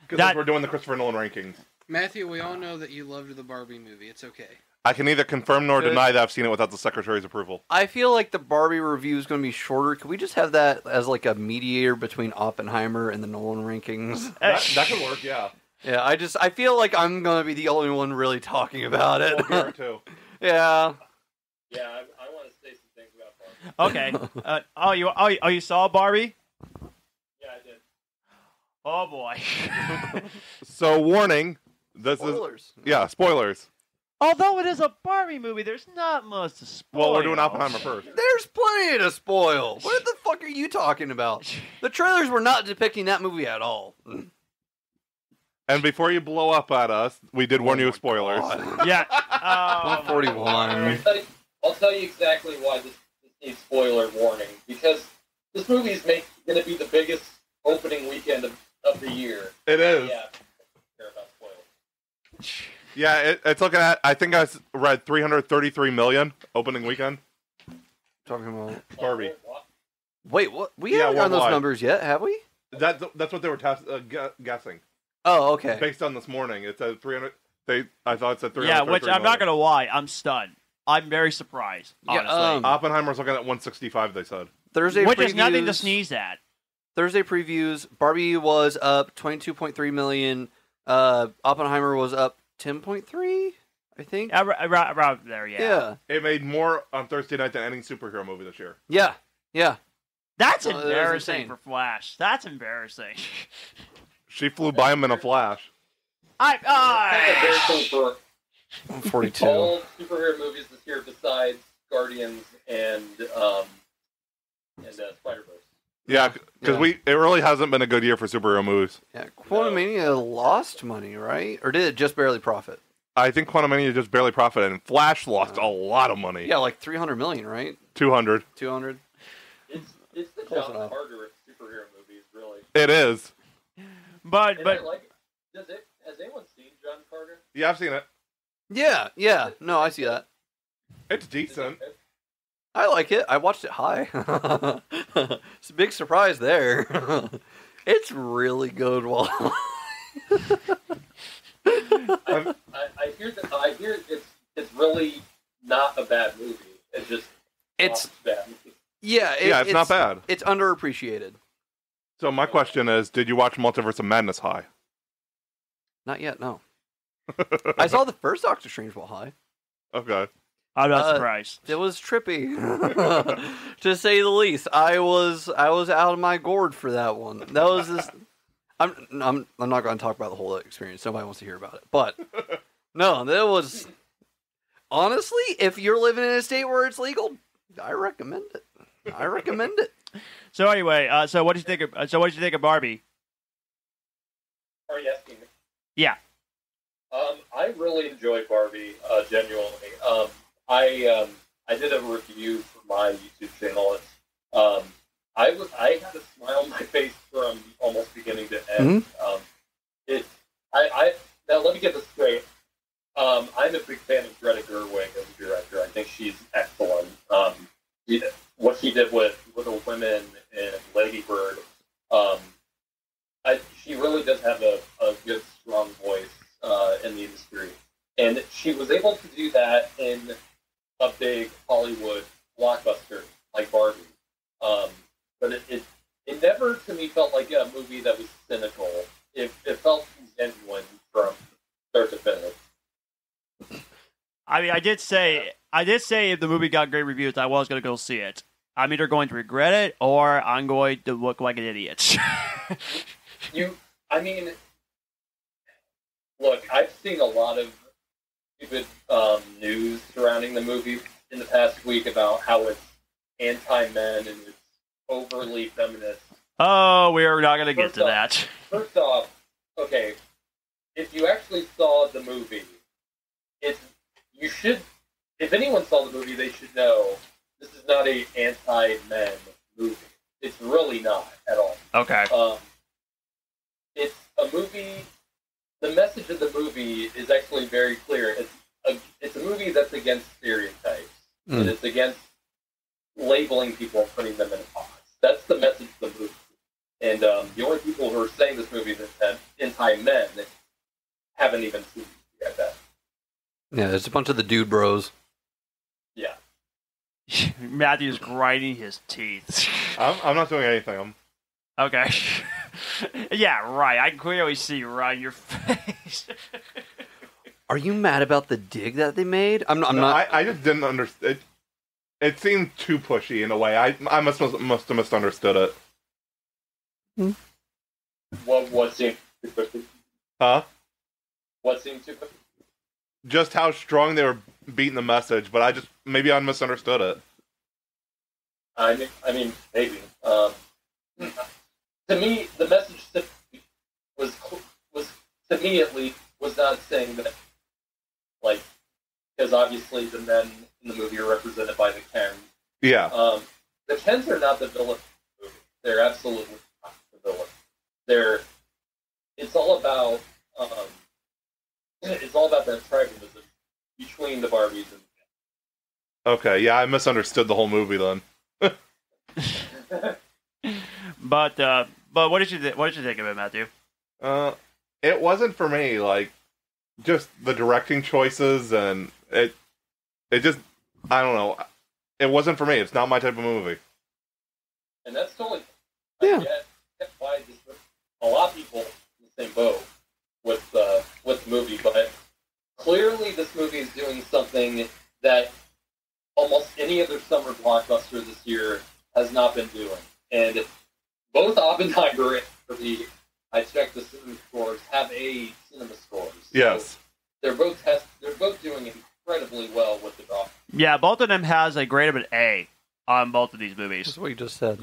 Because we're doing the Christopher Nolan rankings. Matthew, we all know that you loved the Barbie movie. It's okay. I can neither confirm nor deny that I've seen it without the Secretary's approval. I feel like the Barbie review is going to be shorter. Could we just have that as like a mediator between Oppenheimer and the Nolan rankings? That could work, yeah. Yeah, I feel like I'm going to be the only one really talking about it. Well, Garrett, too. Yeah. Yeah, I want to say some things about Barbie. Okay. You saw Barbie? Yeah, I did. Oh boy. So, warning. This Spoilers. is... Yeah, spoilers. Although it is a Barbie movie, there's not much to spoil. Well, we're doing Oppenheimer first. There's plenty to spoil. What the fuck are you talking about? The trailers were not depicting that movie at all. And before you blow up at us, we did warn you of spoilers. God. Yeah. 141. I'll tell you exactly why this needs spoiler warning. Because this movie is going to be the biggest opening weekend of the year. It is. Yeah. Care about spoilers. Yeah, it's looking at, I think I read 333 million opening weekend. Talking about Barbie. wait, what? We Yeah, haven't gotten those worldwide. numbers yet, have we? That's what they were guessing. Oh, okay. Based on this morning, it said 300. I thought it said 300. Yeah, which I'm not gonna lie, I'm stunned. I'm very surprised, Yeah, honestly. Oppenheimer's looking at 165. They said. Thursday which previews, is nothing to sneeze at. Thursday previews. Barbie was up 22.3 million. Oppenheimer was up 10.3. I think. Around there, yeah. Yeah. It made more on Thursday night than any superhero movie this year. Yeah. Yeah. That's That was embarrassing insane. for Flash. That's embarrassing. She flew by him in a flash. Embarrassing for 142. all superhero movies this year besides Guardians and Spider-Verse. Yeah, because Yeah. it really hasn't been a good year for superhero movies. Yeah. Quantumania lost money, right? Or did it just barely profit? I think Quantumania just barely profited, and Flash lost a lot of money. Yeah, like 300 million, right? 200. 200. It's the Close John enough. Carter of superhero movies, really. It is. But And I like it. Has anyone seen John Carter? Yeah, I've seen it. Yeah. Yeah. No, I see that. It's decent. I like it. I watched it high. It's a big surprise there. It's really good. Well, I hear it's really not a bad movie. It's just it's bad. yeah. It's not bad. It's underappreciated. So my question is, did you watch Multiverse of Madness high? Not yet. No. I saw the first Doctor Strange while high. Okay. I'm not surprised. It was trippy, to say the least. I was out of my gourd for that one. That was this. I'm not going to talk about the whole experience. Nobody wants to hear about it. But no, that was honestly, if you're living in a state where it's legal, I recommend it. I recommend it. So anyway, so what did you think of Barbie? Are you asking me? Yeah. I really enjoyed Barbie, genuinely. I did a review for my YouTube channel. I had a smile on my face from almost beginning to end. Now let me get this straight. I'm a big fan of Greta Gerwig as a director. I think she's excellent. What she did with Little Women and Lady Bird, she really does have a good, strong voice in the industry. And she was able to do that in a big Hollywood blockbuster like Barbie. But it never, to me, felt like a movie that was cynical. It felt genuine from start to finish. I mean, I did say if the movie got great reviews, I was going to go see it. I'm either going to regret it or I'm going to look like an idiot. Look, I've seen a lot of stupid news surrounding the movie in the past week about how it's anti-men and it's overly feminist. Oh, we're not going to get to that. First off, okay, if you actually saw the movie, you should. If anyone saw the movie, they should know this is not a anti-men movie. It's really not at all. Okay. It's a movie. The message of the movie is actually very clear. It's a movie that's against stereotypes. And it's against labeling people and putting them in a box. That's the message of the movie. And the only people who are saying this movie is anti-men haven't even seen it yet. Yeah, there's a bunch of the dude bros. Yeah. Matthew's grinding his teeth. I'm not doing anything. Okay. Yeah, right. I can clearly see right in your face. Are you mad about the dig that they made? I'm not. I just didn't understand. It seemed too pushy in a way. I must have misunderstood it. What seemed too pushy? Huh? What seemed too pushy? Just how strong they were beating the message, but I misunderstood it. I mean, maybe. To me, the message was to me at least was not saying that, like, because obviously the men in the movie are represented by the Kens. Yeah. The Kens are not the villain of the movie. They're absolutely not the villain. It's all about that tribalism between the Barbies and the Okay, yeah, I misunderstood the whole movie then. But what did you think of it, Matthew? It wasn't for me. Like, just the directing choices and it just, I don't know. It wasn't for me. It's not my type of movie. And that's totally. Yeah. I get why a lot of people in the same boat with the movie, but clearly this movie is doing something that almost any other summer blockbuster this year has not been doing. And both Oppenheimer and Barbie, I checked the cinema scores, have A cinema scores. Yes. So they're both doing incredibly well with the drop. Yeah, both of them has a grade of an A on both of these movies. That's what you just said.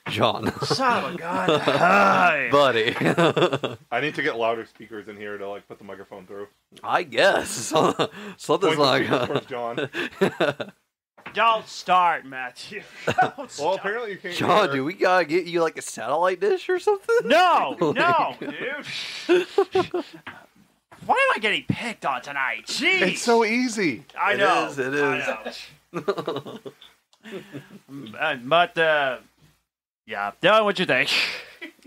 John. Son of a gun. Hi. Buddy. I need to get louder speakers in here to, like, put the microphone through. I guess. Something's Point the like... speakers towards John. Don't start, Matthew. Don't Well, start. apparently you can't John, hear. do we gotta get you like a satellite dish or something? No, dude. Why am I getting picked on tonight? Jeez. It's so easy. I It know. is, it is. I know. But yeah, Dylan, what you think?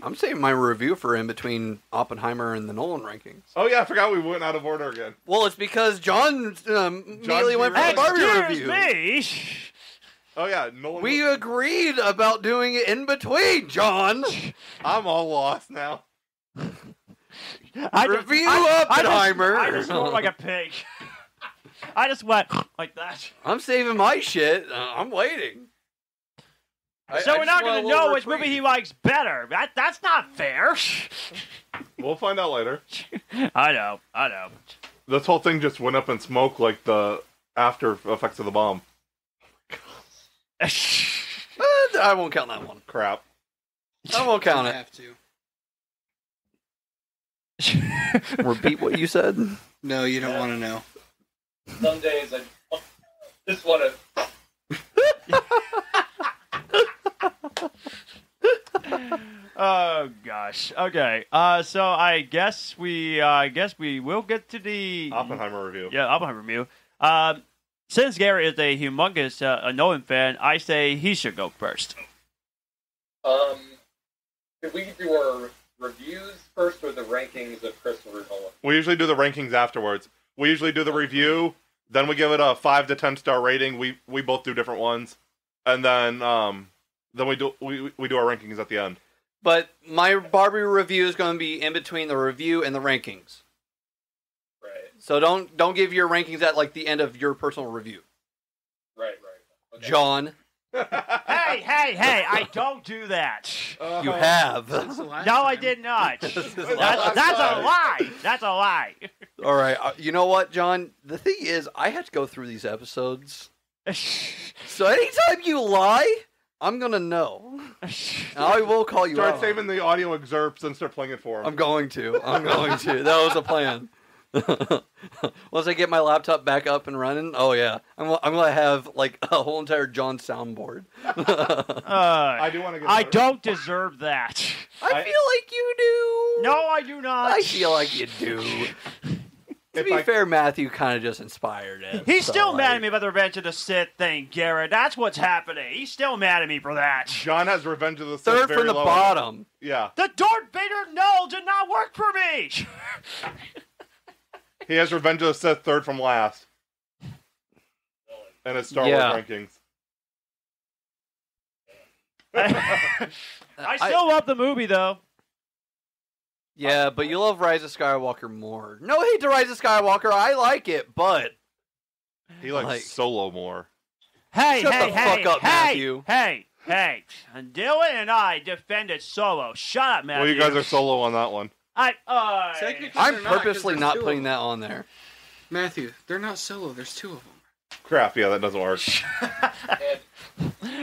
I'm saving my review for in between Oppenheimer and the Nolan rankings. Oh yeah, I forgot we went out of order again. Well, it's because John immediately went for the Barbie Excuse review. me. Oh yeah, Nolan. We agreed about doing it in between, John. I'm all lost now. Review Oppenheimer. I just went like a pig. I just went like that. I'm saving my shit. I'm waiting. So we're just not want a going to little know which movie he likes better. That's not fair. We'll find out later. I know. This whole thing just went up in smoke like the after effects of the bomb. I won't count that one. Crap. I won't count I it. have to. Repeat what you said. No, you don't want to know. Some days I just want to. Oh gosh. Okay. So I guess we will get to the Oppenheimer review. Yeah, Oppenheimer review. Since Garrett is a humongous Nolan fan, I say he should go first. Could we do our reviews first or the rankings of Christopher Nolan? We usually do the rankings afterwards. We usually do the review, then we give it a 5 to 10 star rating. We both do different ones, and then we do our rankings at the end. But my Barbie review is going to be in between the review and the rankings. Right. So don't give your rankings at like the end of your personal review. Right. Okay. John. Hey! I don't do that. You have. Since the last No, I time. did not. This is That's last a lie. That's a lie. All right. You know what, John? The thing is, I had to go through these episodes. So anytime you lie, I'm going to know. And I will call you Start out. saving the audio excerpts and start playing it for him. I'm going to. That was a plan. Once I get my laptop back up and running, oh yeah, I'm gonna have like a whole entire John soundboard. I do want to get. I don't deserve that. I feel like you do. No, I do not. I feel like you do. To be fair, Matthew kind of just inspired it. He's so, still like, mad at me about the Revenge of the Sith thing, Garrett. That's what's happening. He's still mad at me for that. John has Revenge of the Sith Third very from the low. bottom. Yeah, The Darth Vader null did not work for me. he has Revenge of the Sith third from last, and his Star Yeah. Wars rankings. I still love the movie, though. Yeah, but you love Rise of Skywalker more. No hate to Rise of Skywalker. I like it, but He likes Like- Solo more. Hey, Shut hey, the hey, fuck up, hey, Matthew. hey. And Dylan and I defended Solo. Shut up, Matthew. Well, you guys are Solo on that one. Technically, I'm they're not, 'cause purposely there's not two of putting them. that on there. Matthew, they're not solo. There's two of them. Crap, yeah, that doesn't work. And,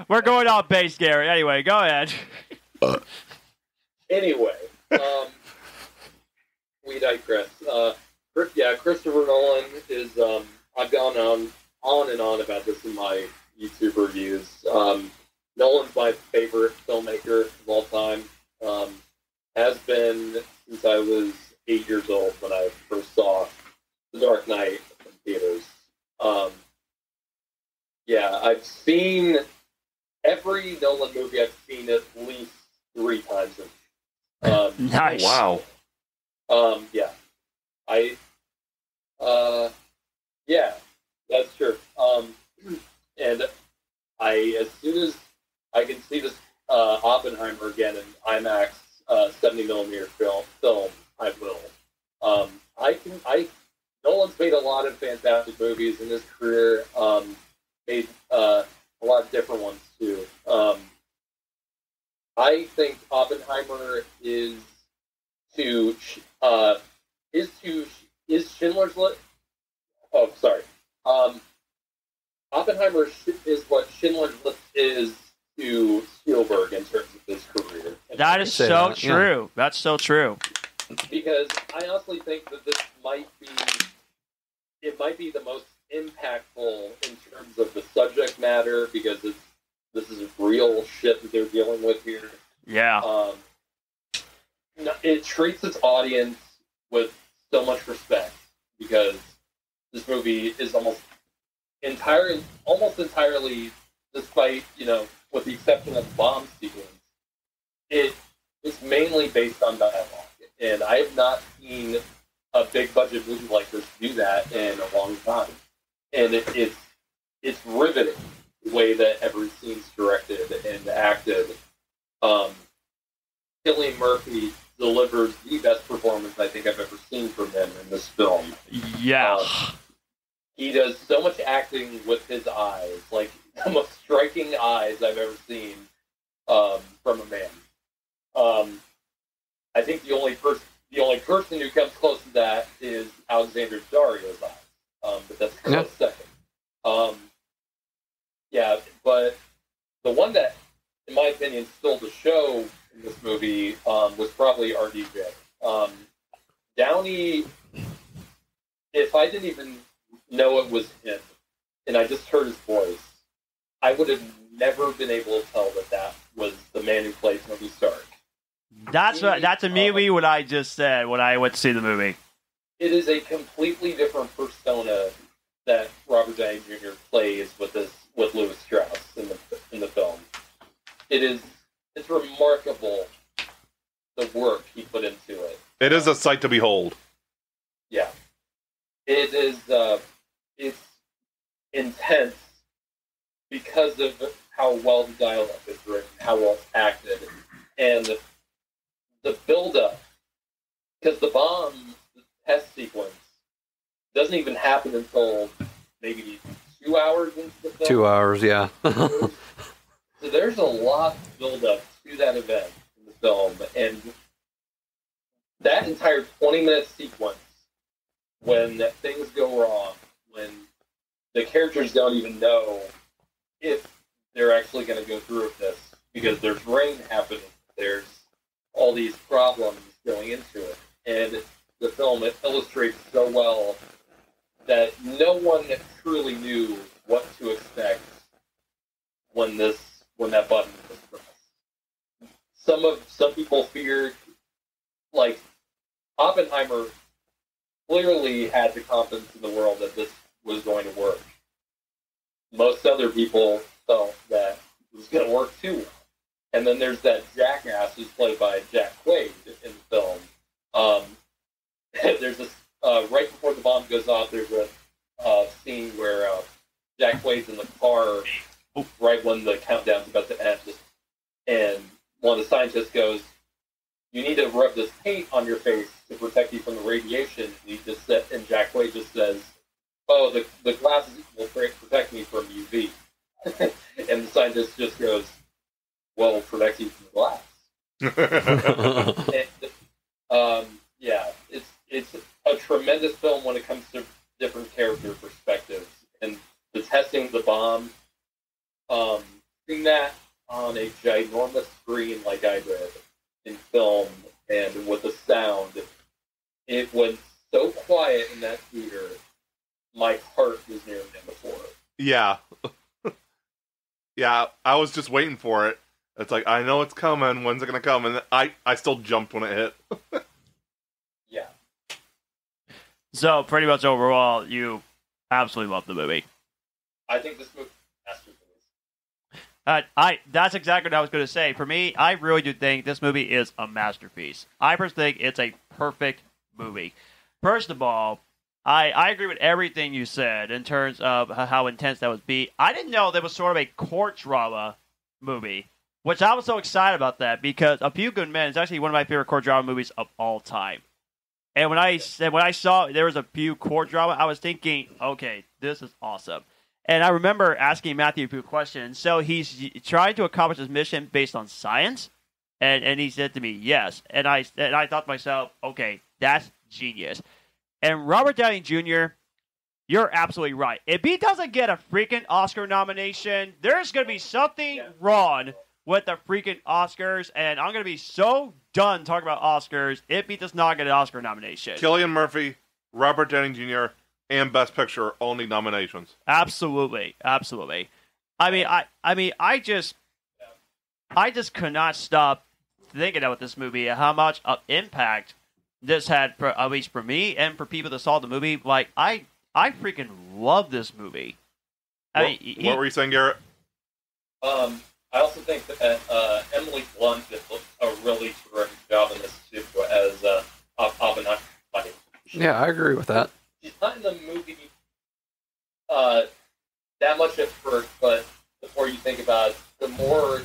We're going off base, Garrett. Anyway, go ahead. anyway, we digress. Christopher Nolan is. I've gone on and on about this in my YouTube reviews. Nolan's my favorite filmmaker of all time. Has been since I was 8 years old when I first saw The Dark Knight in theaters. I've seen every Nolan movie. I've seen at least 3 times. Nice. Wow. Yeah. Yeah, that's true. And as soon as I can see this Oppenheimer again in IMAX 70mm film, I will. Nolan's made a lot of fantastic movies in his career. Made a lot of different ones too. I think Oppenheimer is Schindler's List. Oh, sorry. Oppenheimer is what Schindler's List is to Spielberg in terms of his career. That is Say so that, true. That's so true. Because I honestly think that this might be the most impactful in terms of the subject matter, because this is real shit that they're dealing with here. Yeah. It treats its audience with so much respect, because this movie is almost entirely, despite, with the exception of the bomb sequence, it's mainly based on dialogue. And I have not seen a big budget movie like this do that in a long time. And it's riveting the way that every scene's directed and acted. Cillian Murphy delivers the best performance I think I've ever seen from him in this film. Yeah. He does so much acting with his eyes, like the most striking eyes I've ever seen from a man. I think the only person who comes close to that is Alexander Dario's eyes, but that's a close second. But the one that, in my opinion, stole the show in this movie was probably RDJ. Downey, if I didn't even know it was him, and I just heard his voice, I would have never been able to tell that was the man who plays Tony Stark. That's immediately what I just said when I went to see the movie. It is a completely different persona that Robert Downey Jr. plays with Louis Strauss in the film. It's remarkable the work he put into it. It is a sight to behold. Yeah, it is. It's intense because of how well the dialogue is written, how well it's acted, and the build-up. Because the bomb test sequence doesn't even happen until maybe 2 hours into the film. 2 hours, yeah. So there's a lot of build-up to that event in the film, and that entire 20-minute sequence, when things go wrong, when the characters don't even know if they're actually going to go through with this, because there's rain happening, there's all these problems going into it, and the film, it illustrates so well that no one truly knew what to expect when that button was pressed. Some people feared, like, Oppenheimer clearly had the confidence in the world that this was going to work. Most other people felt that it was going to work too well. And then there's that jackass who's played by Jack Quaid in the film. There's this, right before the bomb goes off, there's a scene where Jack Quaid's in the car right when the countdown's about to end. And one of the scientists goes, "You need to rub this paint on your face to protect you from the radiation." And Jack Quaid just says, "Oh, the glasses will protect me from UV." And the scientist just goes, "Well, protect you from the glass." And, yeah, it's a tremendous film when it comes to different character perspectives. And the testing of the bomb, seeing that on a ginormous screen like I did in film and with the sound, it was so quiet in that theater, my heart was nearly in the floor. Yeah. Yeah, I was just waiting for it. It's like, I know it's coming. When's it going to come? And I still jumped when it hit. Yeah. So, pretty much overall, you absolutely love the movie. I think this movie is a masterpiece. That's exactly what I was going to say. For me, I really do think this movie is a masterpiece. I personally think it's a perfect movie. First of all, I agree with everything you said in terms of how intense that would be. I didn't know there was sort of a court drama movie, which I was so excited about that because A Few Good Men is actually one of my favorite court drama movies of all time. And when I saw there was a few court drama, I was thinking, okay, this is awesome. And I remember asking Matthew a few questions. So he's trying to accomplish his mission based on science, and he said to me, yes. And I thought to myself, okay, that's genius. And Robert Downey Jr., you're absolutely right. If he doesn't get a freaking Oscar nomination, there's going to be something wrong with the freaking Oscars, and I'm going to be so done talking about Oscars if he does not get an Oscar nomination. Cillian Murphy, Robert Downey Jr., and Best Picture all need nominations. Absolutely. I just could not stop thinking about this movie and how much of impact this had, at least for me and for people that saw the movie. Like, I freaking love this movie. What were you saying, Garrett? I also think that Emily Blunt did a really terrific job in this too, as Oppenheimer. Yeah, I agree with that. She's not in the movie that much at first, but the more you think about it, the more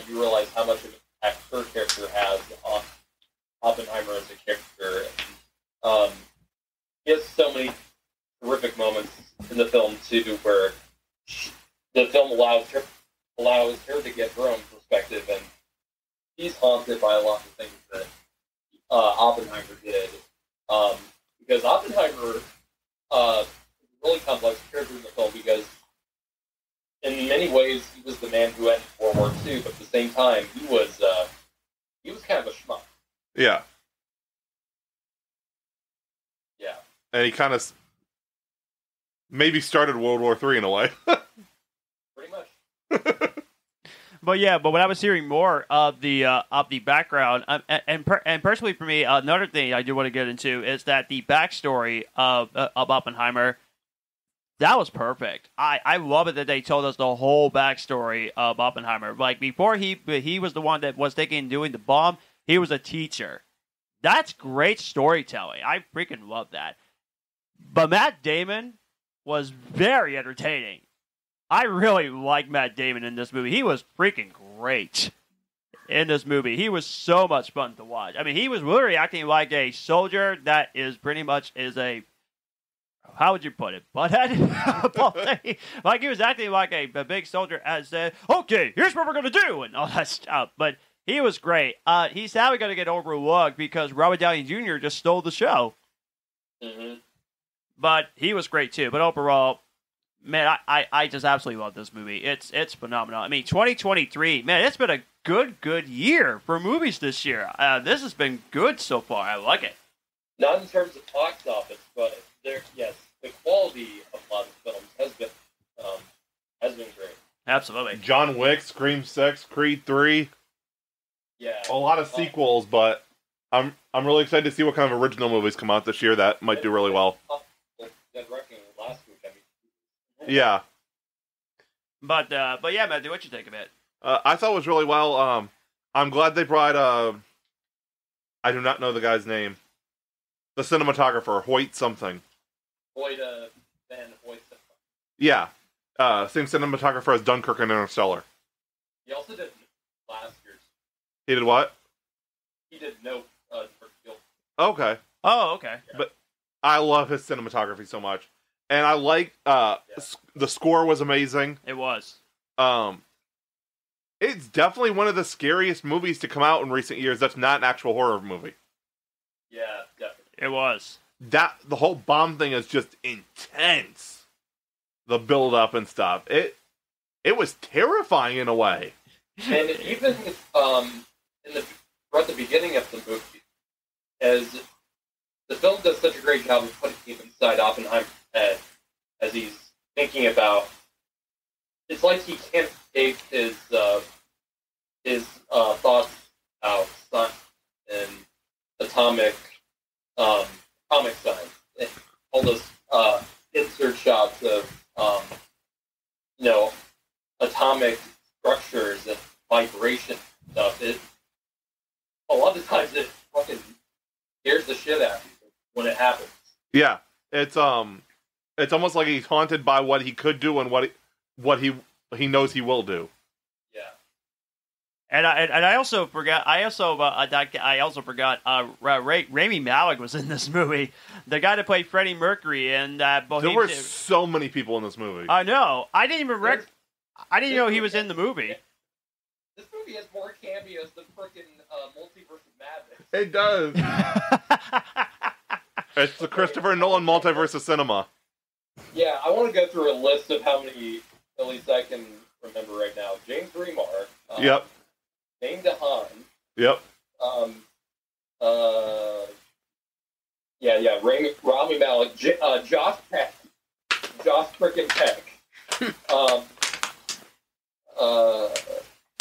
you realize how much of an impact her character has on Oppenheimer as a character. He has so many terrific moments in the film too, where the film allows her to get her own perspective, and he's haunted by a lot of things that Oppenheimer did. Because Oppenheimer is a really complex character in the film, because in many ways he was the man who ended World War II, but at the same time he was kind of a schmuck. Yeah. Yeah. And he kind of maybe started World War III in a way. Pretty much. But when I was hearing more of the background, and personally for me, another thing I do want to get into is that the backstory of Oppenheimer, that was perfect. I love it that they told us the whole backstory of Oppenheimer. Like, before he was the one that was doing the bomb, he was a teacher. That's great storytelling. I freaking love that. But Matt Damon was very entertaining. I really like Matt Damon in this movie. He was freaking great in this movie. He was so much fun to watch. I mean, he was literally acting like a soldier that is pretty much is a how would you put it? Butthead? Like he was acting like a big soldier and said, okay, here's what we're going to do, and all that stuff. But he was great. He's sadly going to get overlooked because Robert Downey Jr. just stole the show. Mm-hmm. But he was great too. But overall, man, I just absolutely love this movie. It's phenomenal. I mean, 2023, man, it's been a good year for movies this year. This has been good so far. I like it. Not in terms of box office, but yes, the quality of a lot of films has been great. Absolutely. John Wick, Scream 6, Creed 3. Yeah. A lot of sequels, but I'm really excited to see what kind of original movies come out this year that might do really well. Dead Reckoning last week, I mean. Yeah. But yeah, Matthew, what you think of it? I thought it was really well. I'm glad they brought I do not know the guy's name. The cinematographer, Hoyt something. Hoyt Van Hoyt. Yeah. Same cinematographer as Dunkirk and Interstellar. He also did last year's. He did what? He did no Okay. Oh, okay. But I love his cinematography so much. And I like the score was amazing. It was. It's definitely one of the scariest movies to come out in recent years that's not an actual horror movie. Yeah, definitely. It was. The whole bomb thing is just intense. The build up and stuff. It was terrifying in a way. And even at the beginning of the movie, as the film does such a great job of putting him inside Oppenheimer's head as he's thinking about. It's like he can't escape his thoughts about science and atomic science. And all those insert shots of atomic structures and vibration stuff. A lot of times it fucking scares the shit out of you when it happens. Yeah, it's almost like he's haunted by what he could do and what he knows he will do. Yeah. And I also forgot. Rami Malek was in this movie. The guy that played Freddie Mercury and there were so many people in this movie. I know. I didn't even know he was in the movie. This movie has more cameos than frickin' Multiverse of Madness. It does. It's the Christopher Nolan multiverse of cinema. Yeah, I want to go through a list of how many, at least I can remember right now. James Remar. Yep. Dane DeHaan. Yep. Rami Malek. Josh Peck. Josh frickin' Peck.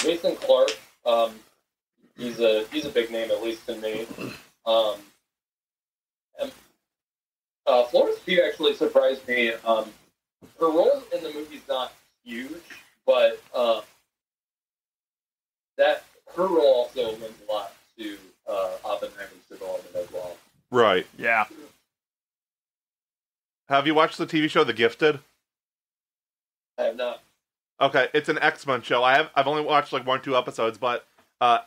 Jason Clarke. He's a big name, at least to me. Florence Pugh actually surprised me. Her role in the movie's not huge, but that her role also lends a lot to Oppenheimer's development as well. Right. Yeah. Have you watched the TV show The Gifted? I have not. Okay, it's an X-Men show. I've only watched like 1 or 2 episodes, but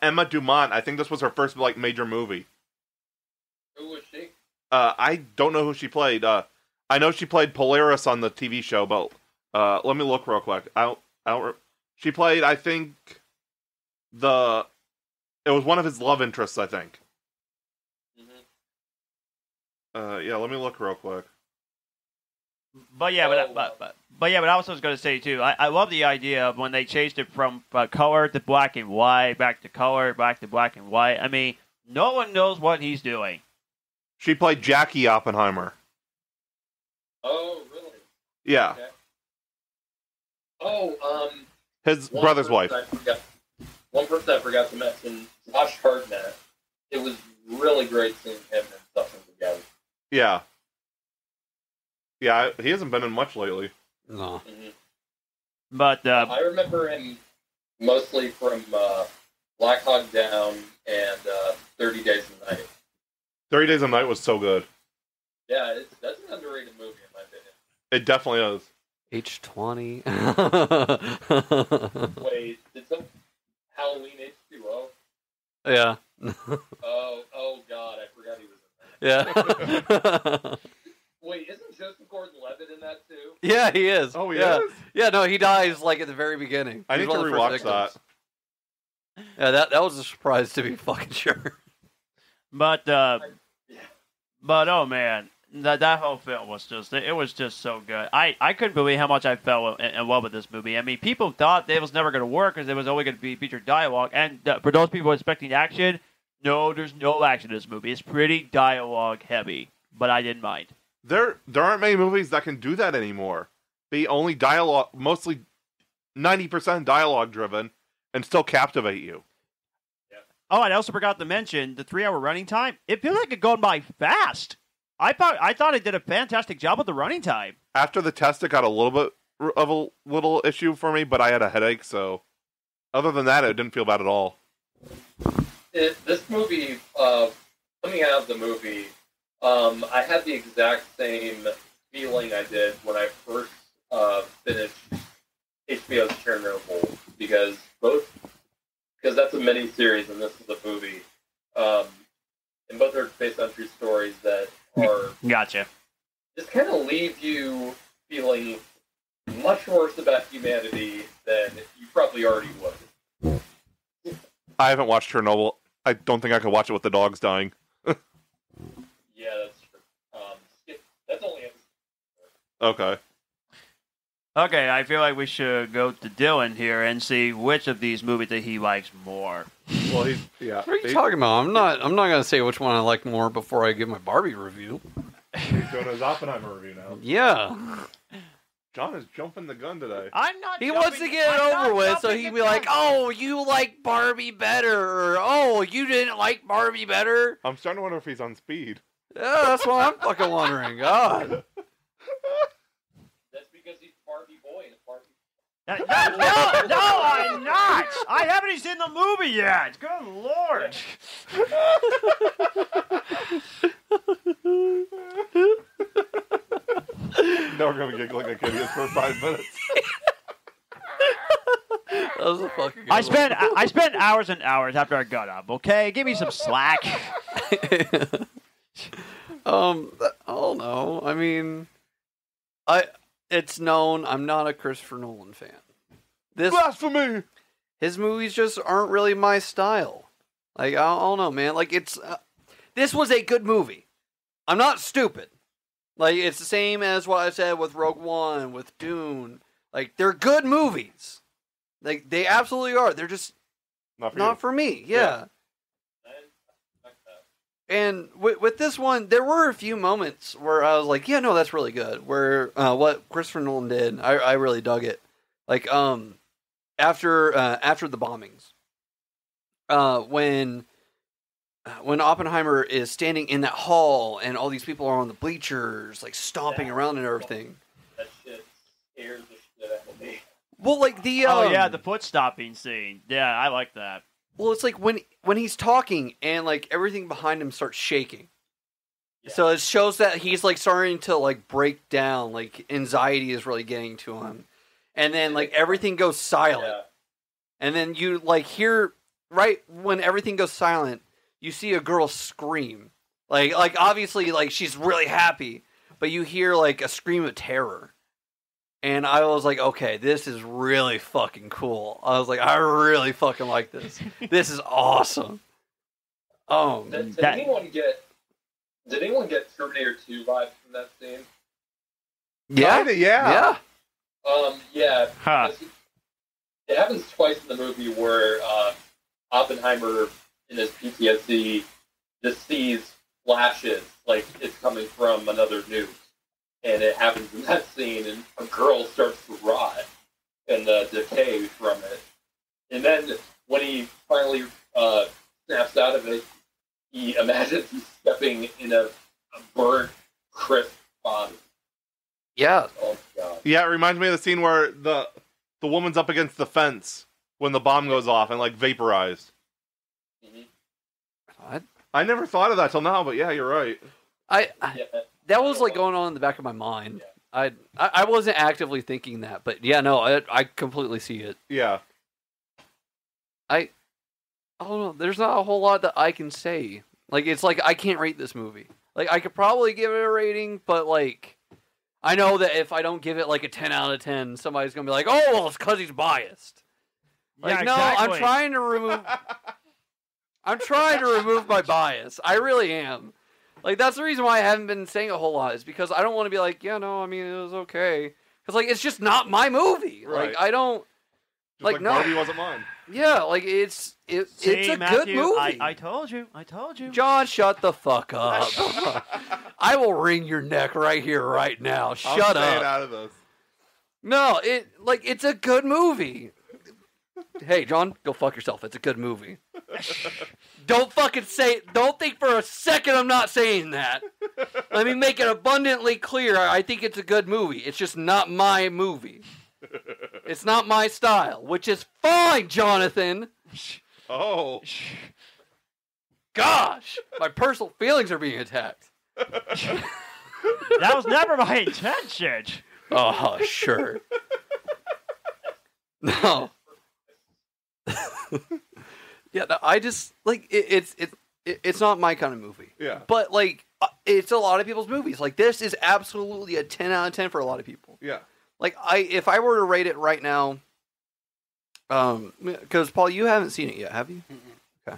Emma Dumont, I think this was her first like major movie. Who was she? I don't know who she played. I know she played Polaris on the TV show, but let me look real quick. She played, I think, it was one of his love interests, I think. Mm-hmm. Yeah, let me look real quick. But yeah, but I was going to say too. I love the idea of when they changed it from color to black and white, back to color, back to black and white. I mean, no one knows what he's doing. She played Jackie Oppenheimer. Oh, really? Yeah. Okay. Oh, his brother's wife. One person I forgot to mention, Josh Hartnett. It was really great seeing him and stuff together. Yeah. Yeah, he hasn't been in much lately. No. Mm-hmm. But I remember him mostly from Black Hawk Down and 30 Days a Night. 30 Days a Night was so good. Yeah, that's an underrated movie in my opinion. It definitely is. H20. Wait, did some Halloween H2O? Yeah. Oh God, I forgot he was in that. Yeah. Wait, isn't Joseph Yeah, he is. Oh, he yeah. is? Yeah, no, he dies like at the very beginning. I He's need to one of the first rewatch that. victims. Yeah, that was a surprise to be fucking sure. But oh man, that whole film was just so good. I couldn't believe how much I fell in love with this movie. I mean, people thought it was never going to work because it was only going to be featured dialogue. And for those people expecting action, no, there's no action in this movie. It's pretty dialogue heavy, but I didn't mind. There aren't many movies that can do that anymore. Be only dialogue, mostly 90% dialogue driven, and still captivate you. Oh, and I also forgot to mention the 3-hour running time. It feels like it's going by fast. I thought it did a fantastic job with the running time. After the test, it got a little bit of a little issue for me, but I had a headache, so other than that, it didn't feel bad at all. This movie, coming out of the movie, I had the exact same feeling I did when I first finished HBO's Chernobyl, because that's a mini-series and this is a movie, and both are based on true stories that are Gotcha. just kind of leave you feeling much worse about humanity than you probably already would. I haven't watched Chernobyl. I don't think I could watch it with the dogs dying. Yeah, that's true. That's only Okay. Okay, I feel like we should go to Dylan here and see which of these movies that he likes more. Well, What are you talking about? I'm not gonna say which one I like more before I give my Barbie review. He's doing his Oppenheimer review now. Yeah. John is jumping the gun today. I'm not. He wants to get it over with, so he'd be like, "Oh, you like Barbie better," or "Oh, you didn't like Barbie better." I'm starting to wonder if he's on speed. Yeah, that's what I'm fucking wondering. God. That's because he's Barbie boy and Barbie. No, I'm not. I haven't even seen the movie yet. Good lord. Now we're gonna giggle like idiots for 5 minutes. That was a fucking good I spent hours and hours after I got up. Okay, give me some slack. I don't know. I mean, it's known I'm not a Christopher Nolan fan. Blasphemy! His movies just aren't really my style. Like, I don't know, man. Like, this was a good movie. I'm not stupid. Like, it's the same as what I said with Rogue One, with Dune. Like, they're good movies. Like, they absolutely are. They're just not for me. Yeah. And with this one, there were a few moments where I was like, yeah, no, that's really good. Where what Christopher Nolan did, I really dug it. Like, after the bombings, when Oppenheimer is standing in that hall and all these people are on the bleachers, like stomping around and everything. That shit scares the shit out of me. Well, like the the foot stopping scene. Yeah, I like that. Well, it's like when he's talking and like everything behind him starts shaking. Yeah. So it shows that he's like starting to like break down, like anxiety is really getting to him. And then like everything goes silent. Yeah. And then you like hear right when everything goes silent, you see a girl scream. Like obviously like she's really happy, but you hear like a scream of terror. And I was like, okay, this is really fucking cool. I was like, I really fucking like this. This is awesome. Did anyone get Terminator 2 vibes from that scene? Yeah. Kinda, yeah. Yeah. Huh. It happens twice in the movie where Oppenheimer, in his PTSD, just sees flashes like it's coming from another nuke. And it happens in that scene, and a girl starts to rot and decay from it. And then when he finally snaps out of it, he imagines he's stepping in a burnt, crisp body. Yeah. Oh, God. Yeah, it reminds me of the scene where the woman's up against the fence when the bomb goes off and like vaporized. Mm-hmm. I never thought of that till now, but yeah, you're right. That was like going on in the back of my mind. I wasn't actively thinking that, but yeah, no, I completely see it. Yeah. I don't know. There's not a whole lot that I can say. Like, it's like I can't rate this movie. Like, I could probably give it a rating, but like, I know that if I don't give it like a 10 out of 10, somebody's gonna be like, "Oh, well, it's because he's biased." Like, Yeah, no, exactly. I'm trying to remove my bias. I really am. Like, that's the reason why I haven't been saying a whole lot, is because I don't want to be like, yeah, no, I mean, it was okay. Because, like, it's just not my movie. Right. Like, I don't... Just like, no. Barbie wasn't mine. Yeah, like, it's a good Matthew, movie. I told you. John, shut the fuck up. I will wring your neck right here, right now. Shut I'm up. staying out of this. No, it's a good movie. Hey, John, go fuck yourself. It's a good movie. Don't fucking don't think for a second I'm not saying that. Let me make it abundantly clear. I think it's a good movie. It's just not my movie. It's not my style, which is fine, Jonathan. Oh. Gosh, my personal feelings are being attacked. That was never my intention. Oh, sure. No. Yeah, no, I just like it's not my kind of movie. Yeah. But like it's a lot of people's movies. Like this is absolutely a 10 out of 10 for a lot of people. Yeah. Like if I were to rate it right now, because Paul, you haven't seen it yet, have you? Mm-mm.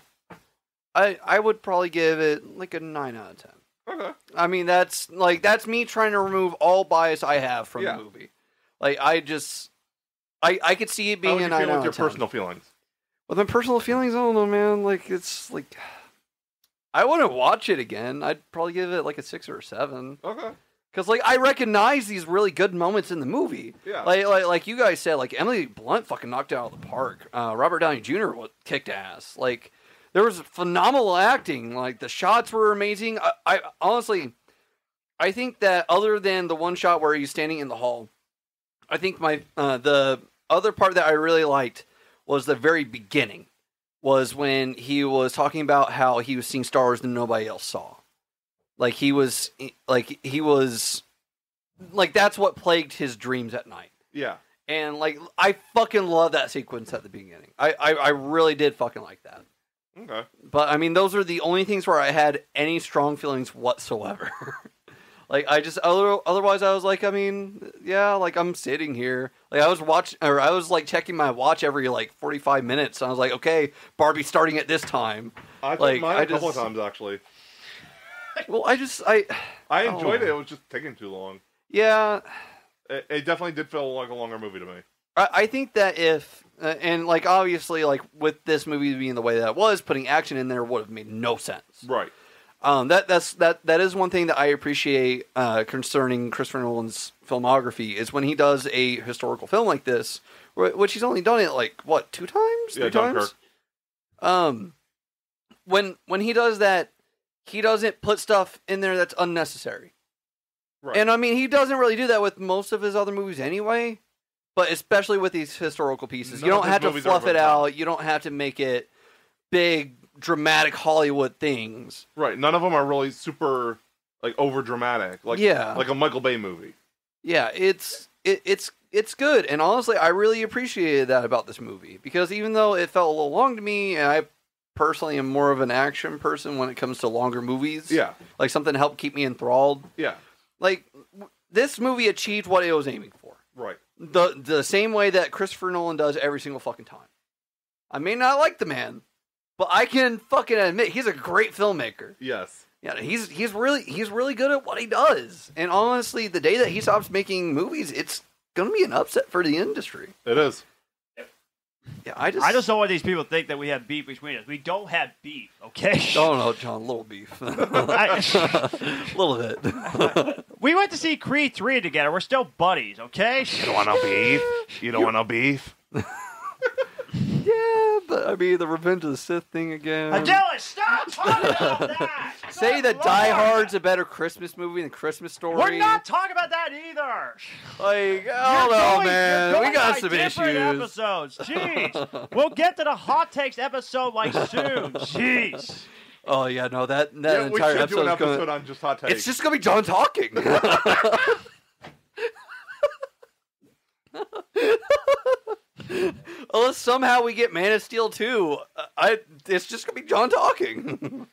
Okay. I would probably give it like a 9 out of 10. Okay. I mean that's me trying to remove all bias I have from the movie. Like I could see it being How a would you 9 feel out with your of 10. personal feelings? With my personal feelings, I don't know, man. Like it's like I wouldn't watch it again. I'd probably give it like a 6 or a 7. Okay. Because like I recognize these really good moments in the movie. Yeah. Like you guys said, like Emily Blunt fucking knocked it out of the park. Robert Downey Jr. kicked ass. Like there was phenomenal acting. Like the shots were amazing. I honestly, I think that other than the one shot where he's standing in the hall, I think the other part that I really liked was the very beginning. Was when he was talking about how he was seeing stars that nobody else saw. Like he was that's what plagued his dreams at night. Yeah. And like I fucking love that sequence at the beginning. I really did fucking like that. Okay. But I mean those are the only things where I had any strong feelings whatsoever. Like I just otherwise I was like, I mean, yeah, like I'm sitting here. Like I was like checking my watch every like 45 minutes. And I was like, okay, Barbie's starting at this time. I Like, took mine I a couple of just- times actually. Well, I enjoyed it. It was just taking too long. Yeah, It definitely did feel like a longer movie to me. I think that if and like obviously like with this movie being the way that it was, putting action in there would have made no sense. Right. That is one thing that I appreciate concerning Christopher Nolan's filmography is when he does a historical film like this, which he's only done it like what 2 times, 3 times. When he does that, he doesn't put stuff in there that's unnecessary. Right. And I mean, he doesn't really do that with most of his other movies anyway. But especially with these historical pieces, you don't have to fluff it out. You don't have to make it big, dramatic Hollywood things. Right. None of them are really super like over dramatic. Like like a Michael Bay movie. Yeah, it's good, and honestly, I really appreciated that about this movie because even though it felt a little long to me, and I personally am more of an action person when it comes to longer movies. Yeah. Like something to help keep me enthralled. Yeah. Like this movie achieved what it was aiming for. Right. The same way that Christopher Nolan does every single fucking time. I may not like the man, but I can fucking admit he's a great filmmaker. Yes. Yeah, he's really good at what he does. And honestly, the day that he stops making movies, it's gonna be an upset for the industry. It is. Yeah, I just don't want these people to think that we have beef between us. We don't have beef, okay? Oh no, John, a little beef. A little bit. We went to see Creed 3 together. We're still buddies, okay? You don't want no beef? You don't want no beef? Yeah, but I mean, the Revenge of the Sith thing again. Dylan, stop talking about that! Say Good that Lord! Die Hard's a better Christmas movie than Christmas Story. We're not talking about that either. Like, I don't know, man. You're We going got by some different issues. Episodes. Jeez. We'll get to the hot takes episode like soon. Jeez. Oh yeah, no, that Yeah, we entire should do an episode's episode gonna. on just hot takes. It's just gonna be John talking. Unless somehow we get Man of Steel 2, it's just gonna be John talking.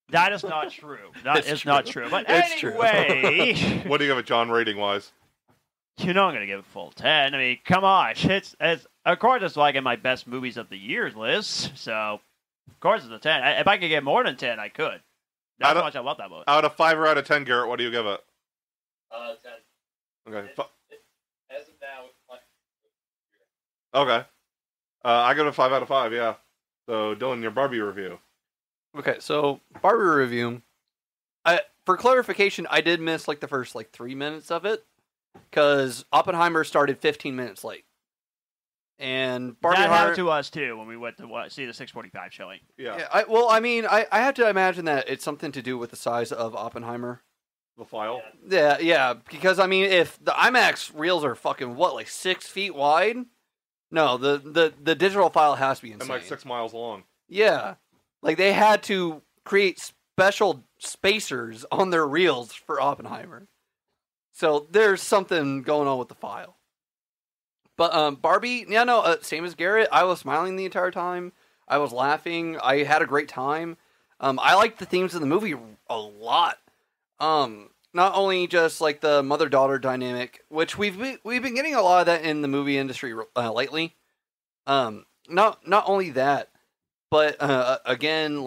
That is not true. That It's is true. not true. But It's true. anyway. What do you give it, John, rating wise? I'm going to give it a full 10. I mean, come on. It's of course, it's like in my best movies of the year list. So, of course, it's a 10. If I could get more than 10, I could. That's how much I love that movie. Out of 5 or out of 10, Garrett, what do you give it? 10. Okay. As of now, it's like... Okay. I give it a 5 out of 5, yeah. So, Dylan, your Barbie review. Okay, so Barbie review. For clarification, I did miss like the first 3 minutes of it because Oppenheimer started 15 minutes late, and Barbie that happened to us too when we went to see the 6:45 showing. Yeah. I have to imagine that it's something to do with the size of Oppenheimer. The file? Yeah, because I mean, if the IMAX reels are fucking 6 feet wide, no, the digital file has to be insane. And 6 miles long. Yeah, like they had to create special spacers on their reels for Oppenheimer. So there's something going on with the file. But Barbie, same as Garrett. I was smiling the entire time. I was laughing. I had a great time. I liked the themes of the movie a lot. Not only just like the mother-daughter dynamic, which we've been getting a lot of that in the movie industry lately. Not only that, but again,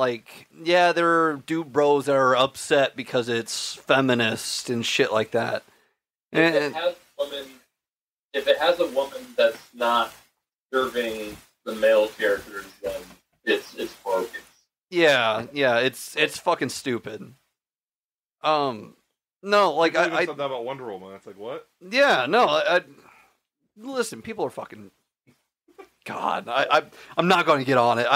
there are dude bros that are upset because it's feminist and shit like that. If it has a woman that's not serving the male characters, then it's broken. Yeah, it's fucking stupid. No, like I said that about Wonder Woman. It's like, what? Yeah, no. Listen, people are fucking. God, I'm not going to get on it.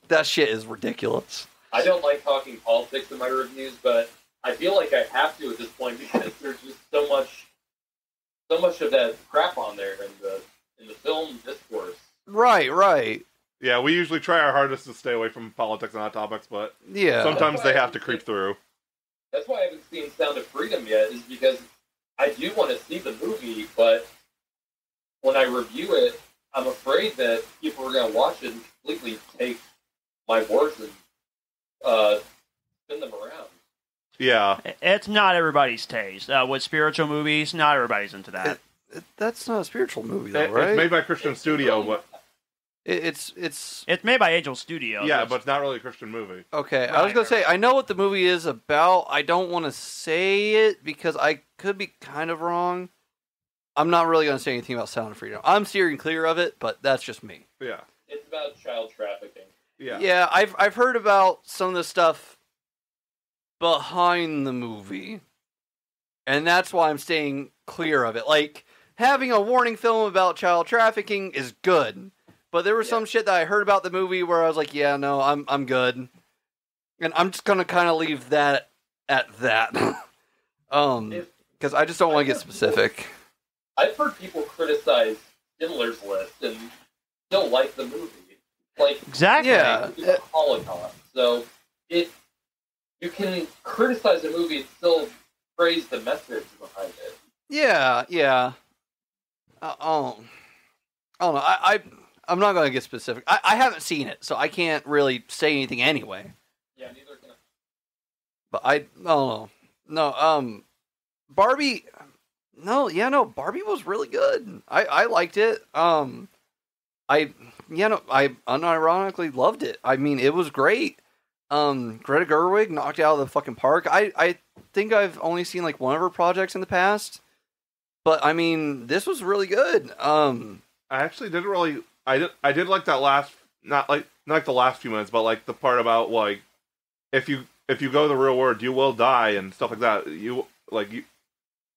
That shit is ridiculous. I don't like talking politics in my reviews, but I feel like I have to at this point because there's just so much of that crap on there in the film discourse. Right. Yeah, we usually try our hardest to stay away from politics and hot topics, but yeah, sometimes they have to creep through. That's why I haven't seen Sound of Freedom yet, is because I do want to see the movie, but when I review it, I'm afraid that people are going to watch it and completely take my words and spin them around. Yeah. It's not everybody's taste. With spiritual movies, not everybody's into that. That's not a spiritual movie, though, right? It's made by Christian Studio, but... It's made by Angel Studio. Yeah, but it's not really a Christian movie. Okay, I was going to say, I know what the movie is about. I don't want to say it because I could be kind of wrong. I'm not really going to say anything about Sound of Freedom. I'm steering clear of it, but that's just me. Yeah. It's about child trafficking. Yeah. Yeah, I've heard about some of the stuff behind the movie, and that's why I'm staying clear of it. Like, having a warning film about child trafficking is good, but there was some shit that I heard about the movie where I was like, yeah, no, I'm good. And I'm just going to kind of leave that at that. Because I just don't want to get specific. I've heard people criticize Schindler's List and still like the movie. Like, exactly. Yeah. It's a Holocaust. So you can criticize a movie and still praise the message behind it. Yeah. I don't know. I'm not going to get specific. I haven't seen it, so I can't really say anything anyway. Yeah, neither can I. But I don't know. No, Barbie. No, Barbie was really good. I liked it. I unironically loved it. I mean, it was great. Greta Gerwig knocked it out of the fucking park. I think I've only seen like one of her projects in the past, but I mean, this was really good. I actually didn't really. I did like that last, not the last few minutes, but like the part about like if you go to the real world, you will die and stuff like that.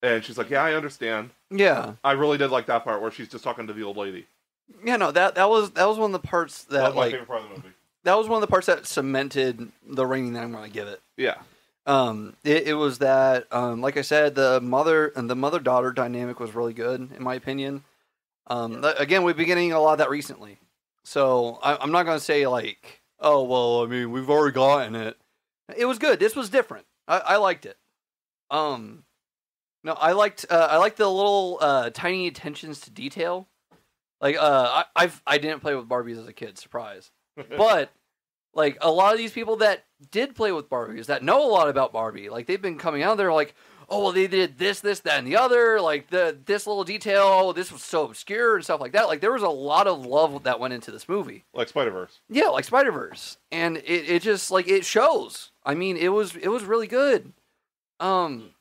And she's like, yeah, I understand. Yeah, I really did like that part where she's just talking to the old lady. Yeah, no, that was one of the parts that was my favorite part of the movie. That was one of the parts that cemented the rating that I'm going to give it. Yeah. It was that, like I said, the mother-daughter dynamic was really good, in my opinion. Again, we've been getting a lot of that recently. So, I'm not going to say, like, oh, well, I mean, we've already gotten it. It was good. This was different. I liked it. No, I liked the little, tiny attentions to detail. Like, I didn't play with Barbies as a kid, surprise. But, like, a lot of these people that did play with Barbies, that know a lot about Barbie, like, they've been coming out there like, oh, well, they did this, that, and the other. Like, this little detail, oh, this was so obscure and stuff like that. Like, there was a lot of love that went into this movie. Like Spider-Verse. Yeah, like Spider-Verse. And it just, like, it shows. I mean, it was really good. Margot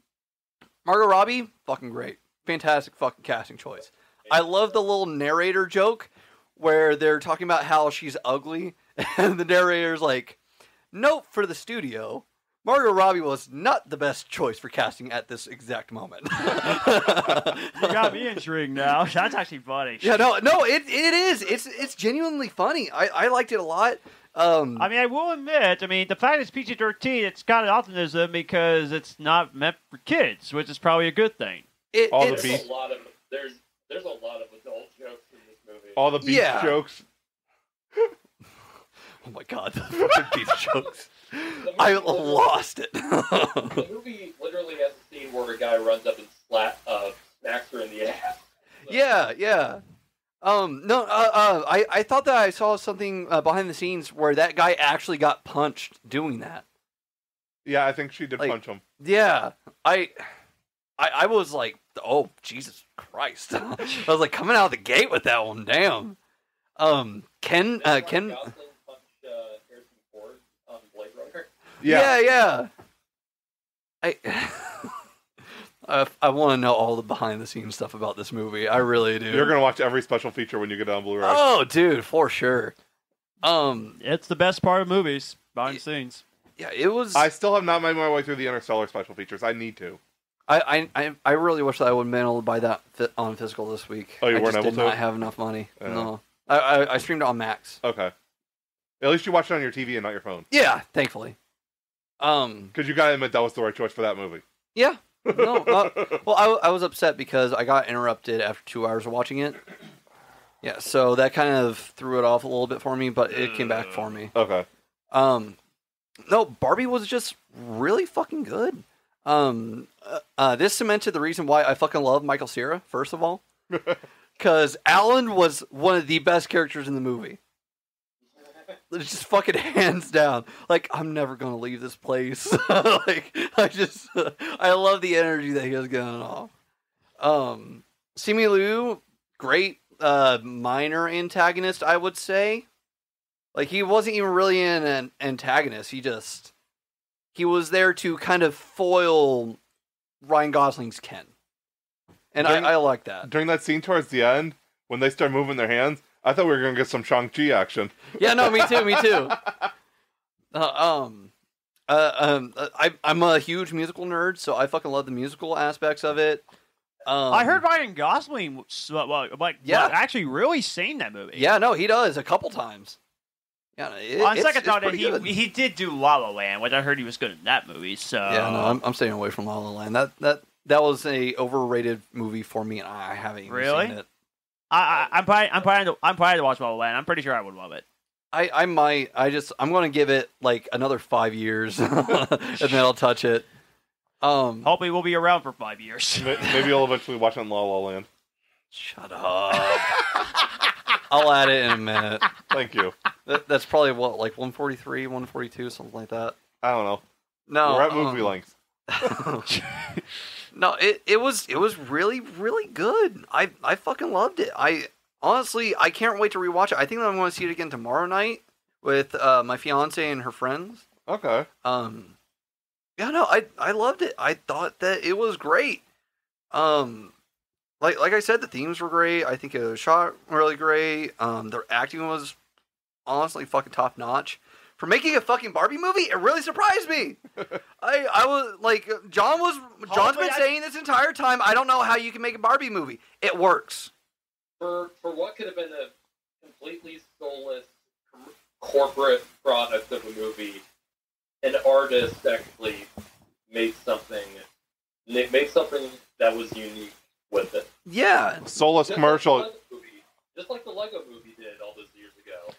Robbie, fucking great. Fantastic fucking casting choice. I love the little narrator joke where they're talking about how she's ugly, and the narrator's like, note for the studio, Margot Robbie was not the best choice for casting at this exact moment. You got me intrigued now. That's actually funny. Yeah, no, it is. It's genuinely funny. I liked it a lot. I mean, I will admit, the fact it's PG-13, it's got an optimism because it's not meant for kids, which is probably a good thing. There's a lot of adult jokes in this movie. All the beef jokes. Oh my god, the fucking beef jokes. I lost it. The movie literally has a scene where a guy runs up and smacks her in the ass. Yeah. I thought that I saw something behind the scenes where that guy actually got punched doing that. Yeah, I think she did punch him. Yeah, I was like, oh Jesus Christ! I was like coming out of the gate with that one. Damn. Ken. Harrison Ford on Blade Runner. Yeah. I want to know all the behind the scenes stuff about this movie. I really do. You're gonna watch every special feature when you get it on Blu-ray. Oh, dude, for sure. It's the best part of movies, behind the scenes. Yeah, it was. I still have not made my way through the Interstellar special features. I need to. I really wish that I would have been able to buy that on physical this week. Oh, you weren't able to? I did not have enough money. Yeah. No. I streamed it on Max. Okay. At least you watched it on your TV and not your phone. Yeah, thankfully. Because you gotta admit that was the right choice for that movie. Yeah. No. Well, I was upset because I got interrupted after 2 hours of watching it. Yeah, so that kind of threw it off a little bit for me, but it came back for me. Okay. No, Barbie was just really fucking good. This cemented the reason why I fucking love Michael Cera, first of all. Because Alan was one of the best characters in the movie. It's just fucking hands down. Like, I'm never going to leave this place. Like, I love the energy that he was going off. Simu Liu, great minor antagonist, I would say. Like, he wasn't even really an antagonist. He was there to kind of foil Ryan Gosling's Ken. And I like that. During that scene towards the end, when they start moving their hands, I thought we were going to get some Shang-Chi action. Yeah, no, me too. I'm a huge musical nerd, so I fucking love the musical aspects of it. I heard Ryan Gosling actually really sing that movie. Yeah, no, he does a couple times. Yeah, on second thought, he did do La La Land, which I heard he was good in that movie. So yeah, no, I'm staying away from La La Land. That was a overrated movie for me, and I haven't even seen it. I'm planning to watch La La Land. I'm pretty sure I would love it. I might. I'm going to give it like another 5 years, and then I'll touch it. Hopefully, we'll be around for 5 years. Maybe you'll eventually watch it in La La Land. Shut up. I'll add it in a minute. Thank you. That's probably what, like 143, 142, something like that. I don't know. No, we're at movie length. No, it was really, really good. I fucking loved it. I can't wait to rewatch it. I think I'm going to see it again tomorrow night with my fiance and her friends. Okay. Yeah, no, I loved it. I thought that it was great. Like I said, the themes were great. I think it was shot really great. Their acting was honestly fucking top notch. For making a fucking Barbie movie, it really surprised me. I was like, John's been saying this entire time, I don't know how you can make a Barbie movie. It works. For what could have been a completely soulless corporate product of a movie, an artist actually made something that was unique with it. Yeah. Soulless commercial. Just like the Lego movie did all those years ago.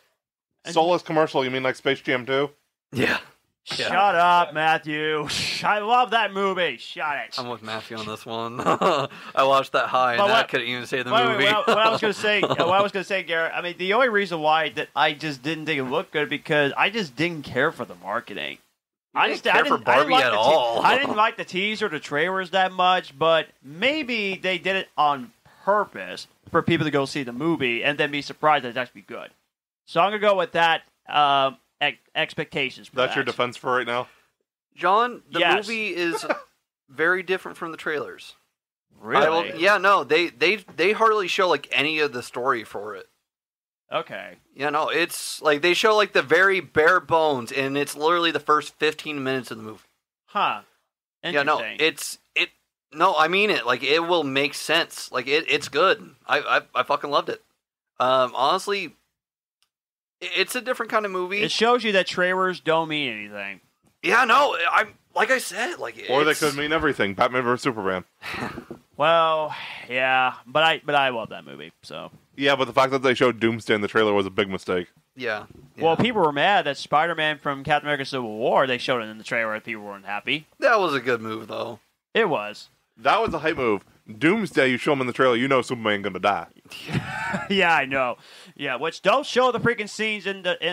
Soulless commercial, you mean like Space Jam 2? Yeah. Shut up, Matthew. I love that movie. Shut it. I'm with Matthew on this one. I watched that high, and I couldn't even say the movie. What I was going to say, Garrett, I mean, the only reason why that I just didn't think it looked good because I just didn't care for the marketing. I didn't care for Barbie like at all. I didn't like the teaser, the trailers that much, but maybe they did it on purpose for people to go see the movie and then be surprised that it's actually good. So I'm gonna go with that expectations. For That's that. your defense for right now? John, the Yes. movie is very different from the trailers. Really? They hardly show like any of the story for it. Okay. Yeah, no, it's like they show like the very bare bones, and it's literally the first 15 minutes of the movie. Huh. Yeah, no, Interesting. No, I mean it. Like it will make sense. Like it's good. I fucking loved it. Honestly, it's a different kind of movie. It shows you that trailers don't mean anything. Yeah, no, I'm like I said, like Or they it's- could mean everything. Batman vs Superman. Well, yeah, but I love that movie. So. Yeah, but the fact that they showed Doomsday in the trailer was a big mistake. Yeah. Well, people were mad that Spider-Man from Captain America: Civil War, they showed it in the trailer, and people weren't happy. That was a good move, though. It was. That was a hype move. Doomsday, you show him in the trailer, you know Superman gonna die. Yeah, I know. Yeah, which don't show the freaking scenes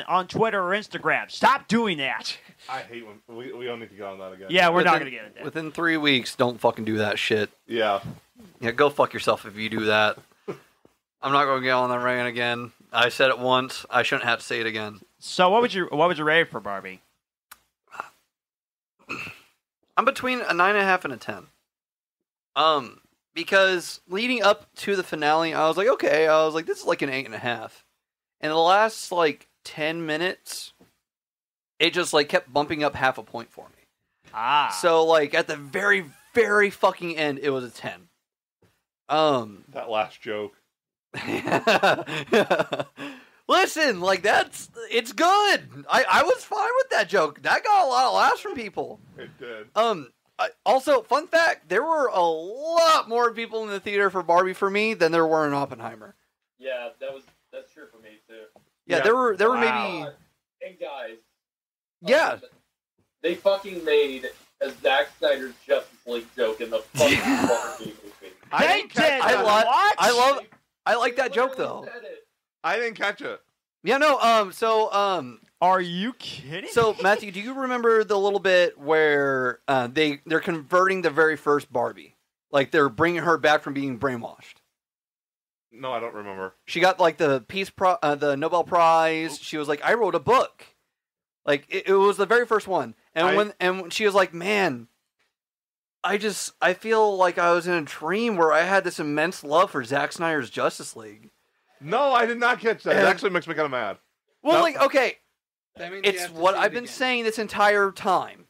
on Twitter or Instagram. Stop doing that. I hate when we don't need to get on that again. Yeah, we're not going to get into it. Within 3 weeks, don't fucking do that shit. Yeah. Yeah, go fuck yourself if you do that. I'm not going to get on that rant again. I said it once. I shouldn't have to say it again. So, what would you rate for Barbie? I'm between a 9.5 and a 10. Because leading up to the finale, I was like, okay. I was like, this is like an 8.5. And the last like 10 minutes, it just like kept bumping up half a point for me. Ah. So like at the very, very fucking end, it was a 10. That last joke. Listen, like it's good. I was fine with that joke. That got a lot of laughs from people. It did. Also, fun fact: there were a lot more people in the theater for Barbie for me than there were in Oppenheimer. Yeah, that's true for me too. Yeah, Yeah. there were Wow. maybe And guys, yeah. they fucking made a Zack Snyder's Justice League joke in the fucking Barbie movie. They did. What? I like that They joke literally though. said it. I didn't catch it. Yeah, no. So Are you kidding? So Matthew, do you remember the little bit where they're converting the very first Barbie? Like they're bringing her back from being brainwashed. No, I don't remember. She got like the the Nobel Prize. She was like, I wrote a book. Like it was the very first one, and when she was like, man, I feel like I was in a dream where I had this immense love for Zack Snyder's Justice League. No, I did not catch that. It And- actually makes me kind of mad. Well, No. like okay, That means you it's have to what see I've it been again. saying this entire time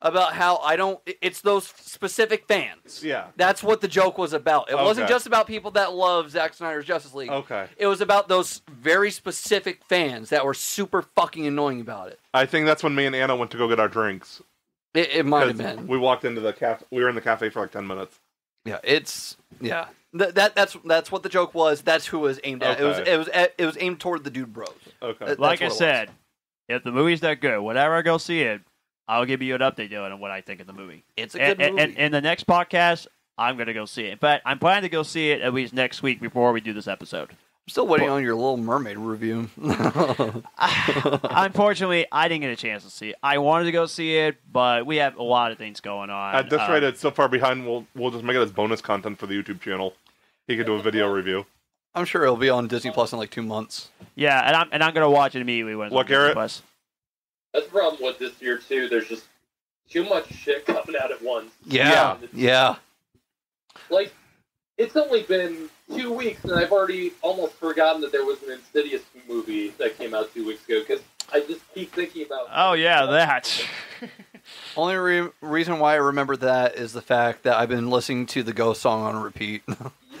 about how I don't. It's those specific fans. Yeah. That's what the joke was about. It wasn't Okay. just about people that love Zack Snyder's Justice League. Okay. It was about those very specific fans that were super fucking annoying about it. I think that's when me and Anna went to go get our drinks. It might have 'Cause been. We walked into the cafe. We were in the cafe for like 10 minutes. Yeah, it's yeah. That's what the joke was. That's who it was aimed at. Okay. It was aimed toward the dude bros. Okay. That's like I what it was. said, if the movie's that good, whenever I go see it, I'll give you an update on what I think of the movie. It's a good movie. And in the next podcast, I'm going to go see it. But I'm planning to go see it at least next week before we do this episode. I'm still waiting on your Little Mermaid review. Unfortunately, I didn't get a chance to see it. I wanted to go see it, but we have a lot of things going on. At this rate, it's so far behind. We'll just make it as bonus content for the YouTube channel. He could do a video review. I'm sure it'll be on Disney Plus in like 2 months. Yeah, and I'm going to watch it immediately when it's What, on Disney Garrett? Plus. That's the problem with this year too. There's just too much shit coming out at once. Yeah. Like, it's only been 2 weeks, and I've already almost forgotten that there was an Insidious movie that came out 2 weeks ago, because I just keep thinking about... Oh, yeah, that. Only reason why I remember that is the fact that I've been listening to the Ghost song on repeat.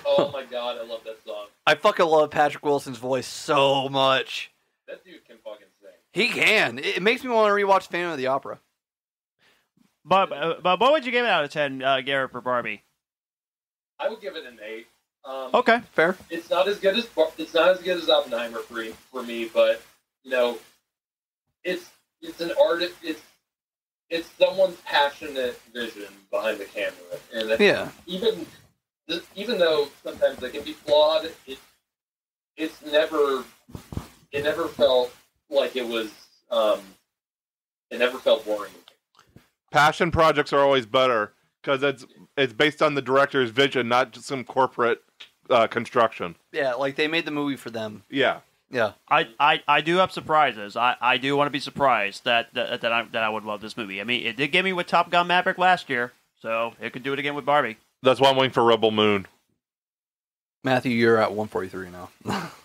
Oh my god, I love that song. I fucking love Patrick Wilson's voice so much. That dude can fucking sing. He can. It makes me want to rewatch Phantom of the Opera. But what would you give it out of 10, Garrett, for Barbie? I would give it an 8. Okay. Fair. It's not as good as Oppenheimer for me, but you know, it's an art. It's someone's passionate vision behind the camera, and Yeah. even though sometimes they can be flawed, it never felt like it was. It never felt boring. passion projects are always better because it's based on the director's vision, not just some corporate construction. Yeah, like they made the movie for them. Yeah. Yeah. I do have surprises. I do want to be surprised that I would love this movie. I mean, it did get me with Top Gun Maverick last year, so it could do it again with Barbie. That's why I'm waiting for Rebel Moon. Matthew, you're at 143 now.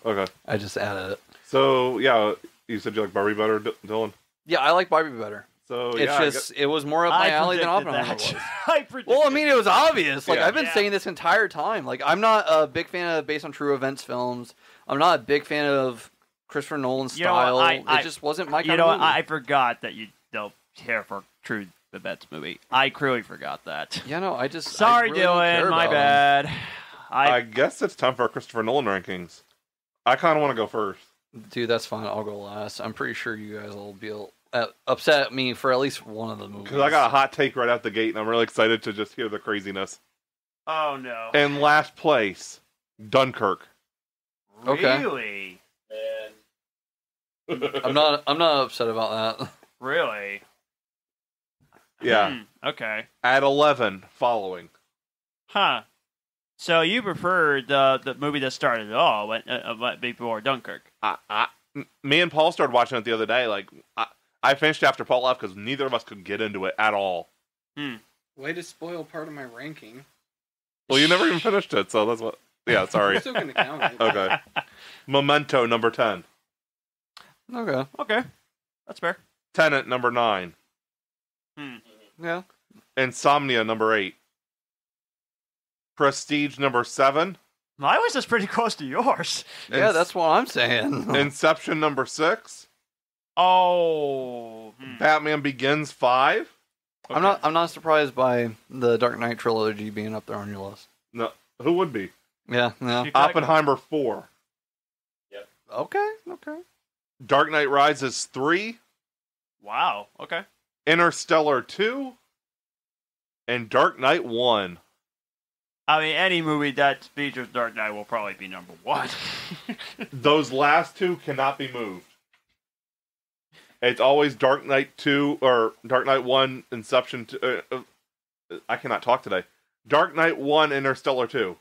Okay. I just added it. So, yeah, you said you like Barbie better, Dylan? Yeah, I like Barbie better. So, It's yeah. just, it was more up my alley than Oppenheimer was. I predicted Well, I mean, it was obvious. Like, Yeah. I've been saying this entire time. Like, I'm not a big fan of based on true events films. I'm not a big fan of Christopher Nolan's You know what, style. It just wasn't my kind You know of what? movie. I forgot that you don't care for true events movie. I clearly forgot that. Yeah, no, I just... Sorry, I really don't care Dylan. My about bad. I guess it's time for our Christopher Nolan rankings. I kind of want to go first. him. Dude, that's fine. I'll go last. I'm pretty sure you guys will be upset at me for at least one of the movies. Because I got a hot take right out the gate, and I'm really excited to just hear the craziness. Oh no. In last place, Dunkirk. Okay. Really? And I'm not upset about that. Really? Yeah. Okay. At 11, following. Huh. So you prefer the movie that started it all before Dunkirk? Me and Paul started watching it the other day. Like, I finished after Paul left because neither of us could get into it at all. Way to spoil part of my ranking. Well, you never even finished it, so that's what... Yeah, I'm sorry. still going to count it. Okay. Memento, number 10. Okay. Okay. That's fair. Tenet, number 9. Yeah. Insomnia, number 8. Prestige, number 7. My list is pretty close to yours. Yeah, that's what I'm saying. Inception, number 6. Oh. Batman Begins, 5. I'm not surprised by the Dark Knight trilogy being up there on your list. No, who would be? Yeah, yeah. You feel like- Oppenheimer, 4. Okay. Dark Knight Rises, 3. Wow. Okay. Interstellar, 2. And Dark Knight, 1. I mean, any movie that features Dark Knight will probably be number 1. Those last two cannot be moved. It's always Dark Knight 2 or Dark Knight 1, Inception 2. I cannot talk today. Dark Knight 1, Interstellar 2.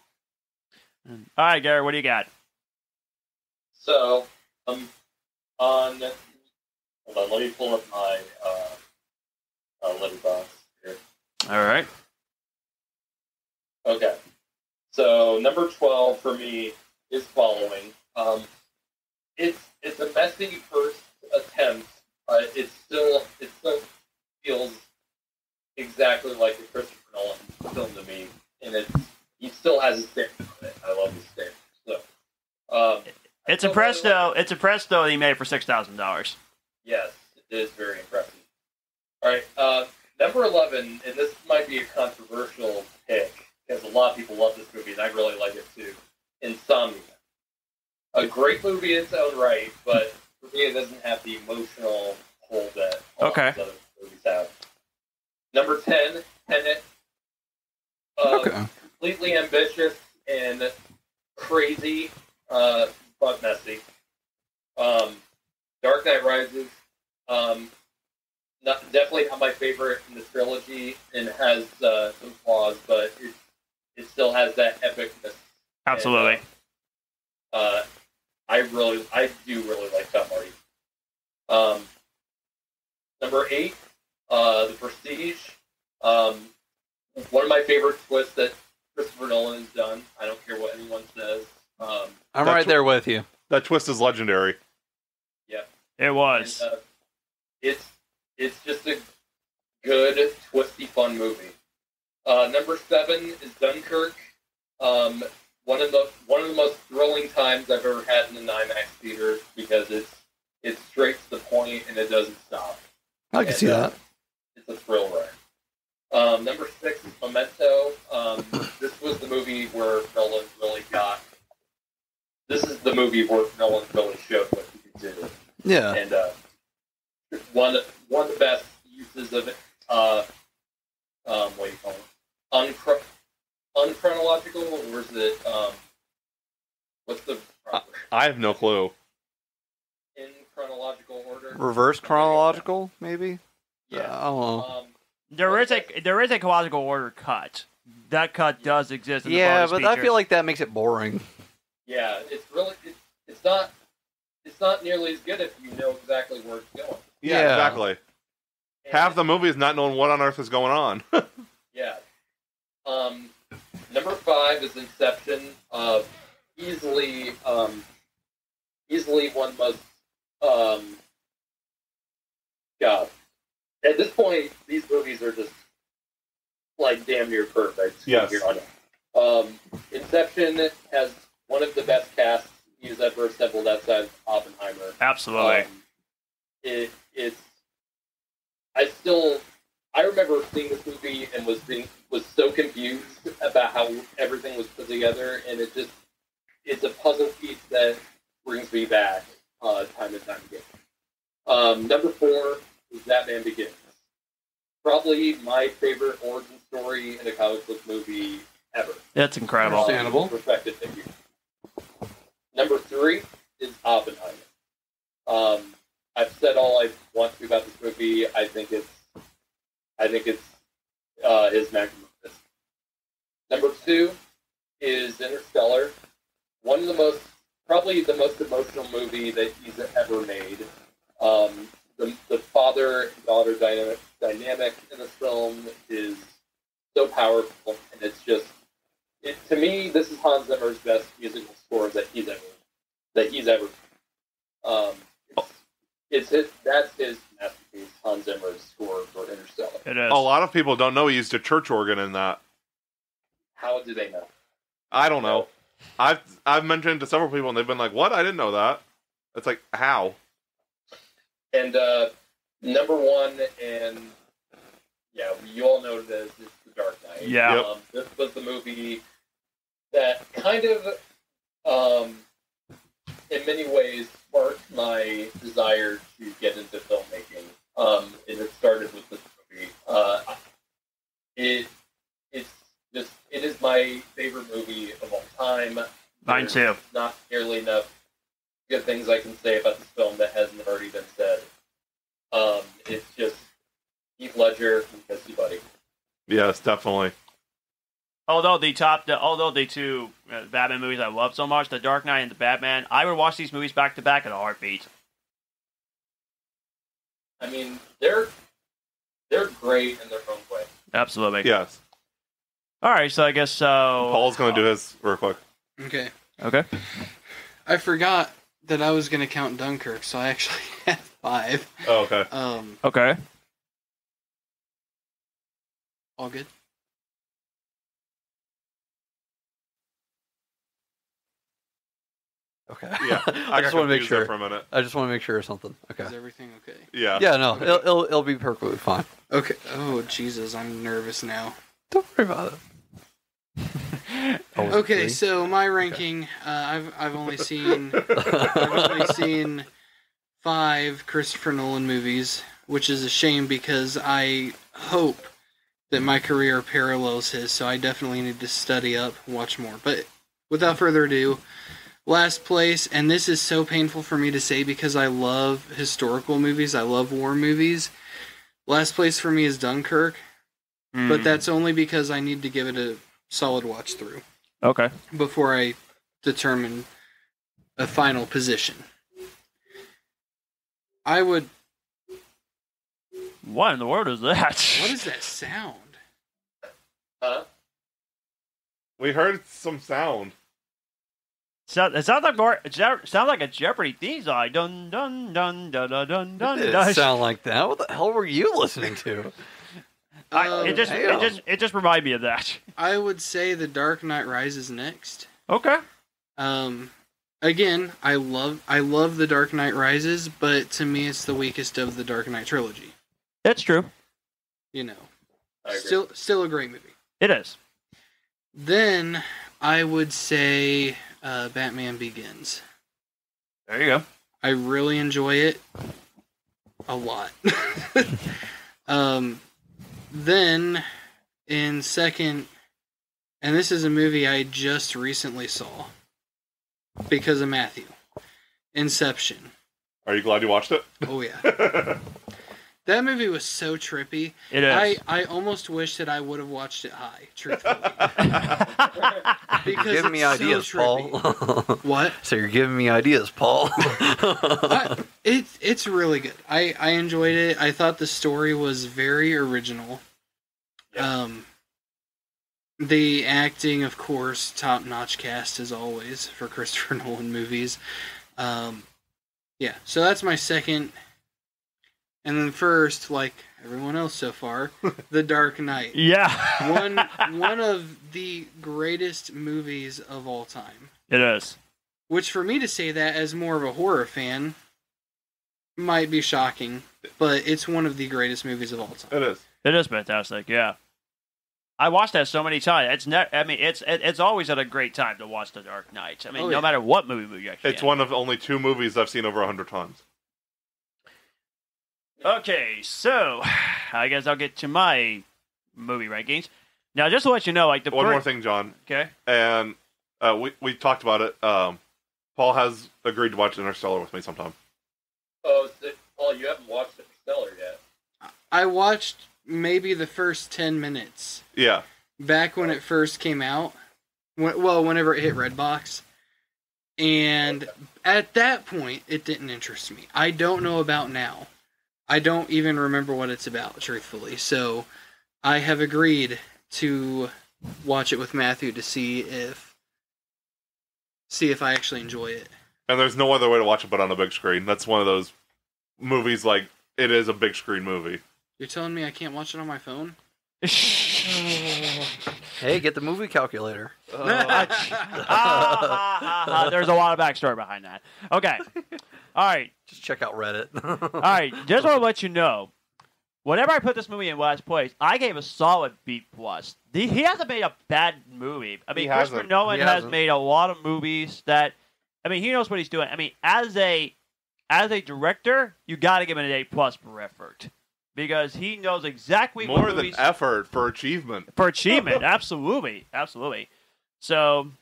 All right, Garrett, what do you got? so, on. Hold on, let me pull up my letterbox here. All right. Okay. So number 12 for me is following. It's a messy first attempt, but it still feels exactly like a Christopher Nolan film to me, and he still has a stamp on it. I love his stamp. So It's impressed though. It's impressed though that he made it for $6,000. yes, it is very impressive. All right, number 11, and this might be a controversial pick because a lot of people love this movie, and I really like it too. Insomnia. A great movie in its own right, but for me, it doesn't have the emotional hold that all Okay. these other movies have. Number 10, Tenet. Okay. Completely ambitious and crazy, but messy. Dark Knight Rises. Definitely not my favorite in the trilogy, and has some flaws, but it still has that epicness. Absolutely. And, I do really like that Marty. Number 8, The Prestige. One of my favorite twists that Christopher Nolan has done. I don't care what anyone says. I'm right there with you. That twist is legendary. It was. And, it's just a good, twisty, fun movie. Number 7 is Dunkirk. One of the most thrilling times I've ever had in an IMAX theater because it's straight to the point and it doesn't stop. I can see that. It's a thrill ride. Number 6 is Memento. This was the movie where Nolan really got. This is the movie where Nolan really showed what he could do. Yeah. And one of the best uses of it. What do you call it? Unchronological, or is it? What's the proper? I have no clue. In chronological order. Reverse chronological, maybe? Yeah. I don't know. There is a chronological order cut. That cut does exist. In Yeah, the but I feel like that makes it boring. Yeah, it's not nearly as good if you know exactly where it's going. Yeah, exactly. And Half the movie is not knowing what on earth is going on. Yeah. Number 5 is Inception. Easily one most. God. At this point, these movies are just like damn near perfect. Yes. Inception has one of the best casts he's ever assembled outside of Oppenheimer. Absolutely. I remember seeing this movie and was so confused about how everything was put together, and it's a puzzle piece that brings me back time and time again. Number 4 is Batman Begins. Probably my favorite origin story in a comic book movie ever. That's incredible. Understandable. Perfected figure. Number 3 is Oppenheimer. I've said all I want to about this movie. I think it's his magnum opus. Number 2 is Interstellar. Probably the most emotional movie that he's ever made. The father-daughter dynamic in this film is so powerful, and it's just, to me, this is Hans Zimmer's best musical score that he's ever. That's his masterpiece, Hans Zimmer's score for Interstellar. It is. A lot of people don't know he used a church organ in that. How do they know? I don't know. I've mentioned it to several people, and they've been like, "What? I didn't know that." It's like, how? And number 1, and yeah, you all know this, is The Dark Knight. Yeah. Yep. This was the movie that kind of, in many ways, sparked my desire to get into filmmaking. And it started with this movie. It is my favorite movie of all time. Mine too. There's not nearly enough good things I can say about this film that hasn't already been said. It's just Heath Ledger and Kissy Buddy. Yes, definitely. Although the two Batman movies I love so much, The Dark Knight and The Batman, I would watch these movies back to back in a heartbeat. I mean, they're great in their own way. Absolutely. Yes. All right, so I guess so. Paul's going to do his real quick. Okay. Okay. I forgot that I was going to count Dunkirk, so I actually have 5. Oh, okay. Okay. All good? Okay. Yeah. I just want to make confused there sure. for a minute. I just want to make sure of something. Okay. Is everything okay? Yeah. Yeah, no, it'll be perfectly fine. Okay. Oh, Jesus, I'm nervous now. Don't worry about it. Okay, so my ranking, I've only seen 5 Christopher Nolan movies, which is a shame because I hope that my career parallels his, so I definitely need to study up, watch more. But without further ado, last place, and this is so painful for me to say because I love historical movies, I love war movies. Last place for me is Dunkirk, but that's only because I need to give it a solid watch through. Okay. Before I determine a final position. I would... What in the world is that? What is that sound? Huh? We heard some sound. It sounds like a Jeopardy theme song. Dun dun dun dun dun dun dun. It didn't sound like that. What the hell were you listening to? It just reminded me of that. I would say The Dark Knight Rises next. Okay. Again, I love The Dark Knight Rises, but to me it's the weakest of the Dark Knight trilogy. That's true. You know. I agree. Still a great movie. It is. Then I would say Batman Begins. There you go. I really enjoy it a lot. Then in second, and this is a movie I just recently saw because of Matthew. Inception. Are you glad you watched it? Oh yeah. That movie was so trippy. It is. I almost wish that I would have watched it high, truthfully. Because You're giving me it's ideas, so Paul. trippy. What? So you're giving me ideas, Paul. It's really good. I enjoyed it. I thought the story was very original. Yeah. The acting, of course, top-notch cast as always for Christopher Nolan movies. Yeah, so that's my second. And then first, like everyone else so far, The Dark Knight. Yeah. One of the greatest movies of all time. It is. Which for me to say that as more of a horror fan might be shocking, but it's one of the greatest movies of all time. It is. It is fantastic. Yeah. I watched that so many times. It's always at a great time to watch The Dark Knight. I mean, Oh, no yeah. matter what movie you actually. It's one of only 2 movies I've seen over 100 times. Okay, so I guess I'll get to my movie rankings. Now, just to let you know, like the One more thing, John, Okay. and we talked about it. Paul has agreed to watch Interstellar with me sometime. Oh, Paul, you haven't watched Interstellar yet. I watched maybe the first 10 minutes Yeah. back when it first came out. Whenever it hit Redbox. And at that point, it didn't interest me. I don't know about now. I don't even remember what it's about, truthfully. So I have agreed to watch it with Matthew to see if I actually enjoy it. And there's no other way to watch it but on a big screen. That's one of those movies, like, it is a big screen movie. You're telling me I can't watch it on my phone? Hey, get the movie calculator. There's a lot of backstory behind that. Okay. All right. Just check out Reddit. All right. Just want to let you know, whenever I put this movie in last place, I gave a solid B+. He hasn't made a bad movie. I mean, He Christopher hasn't. Nolan He has hasn't. made a lot of movies that, I mean, he knows what he's doing. I mean, as a director, you got to give him an A+ for effort. Because he knows exactly what More than movies... effort for achievement. For achievement, absolutely. Absolutely. So,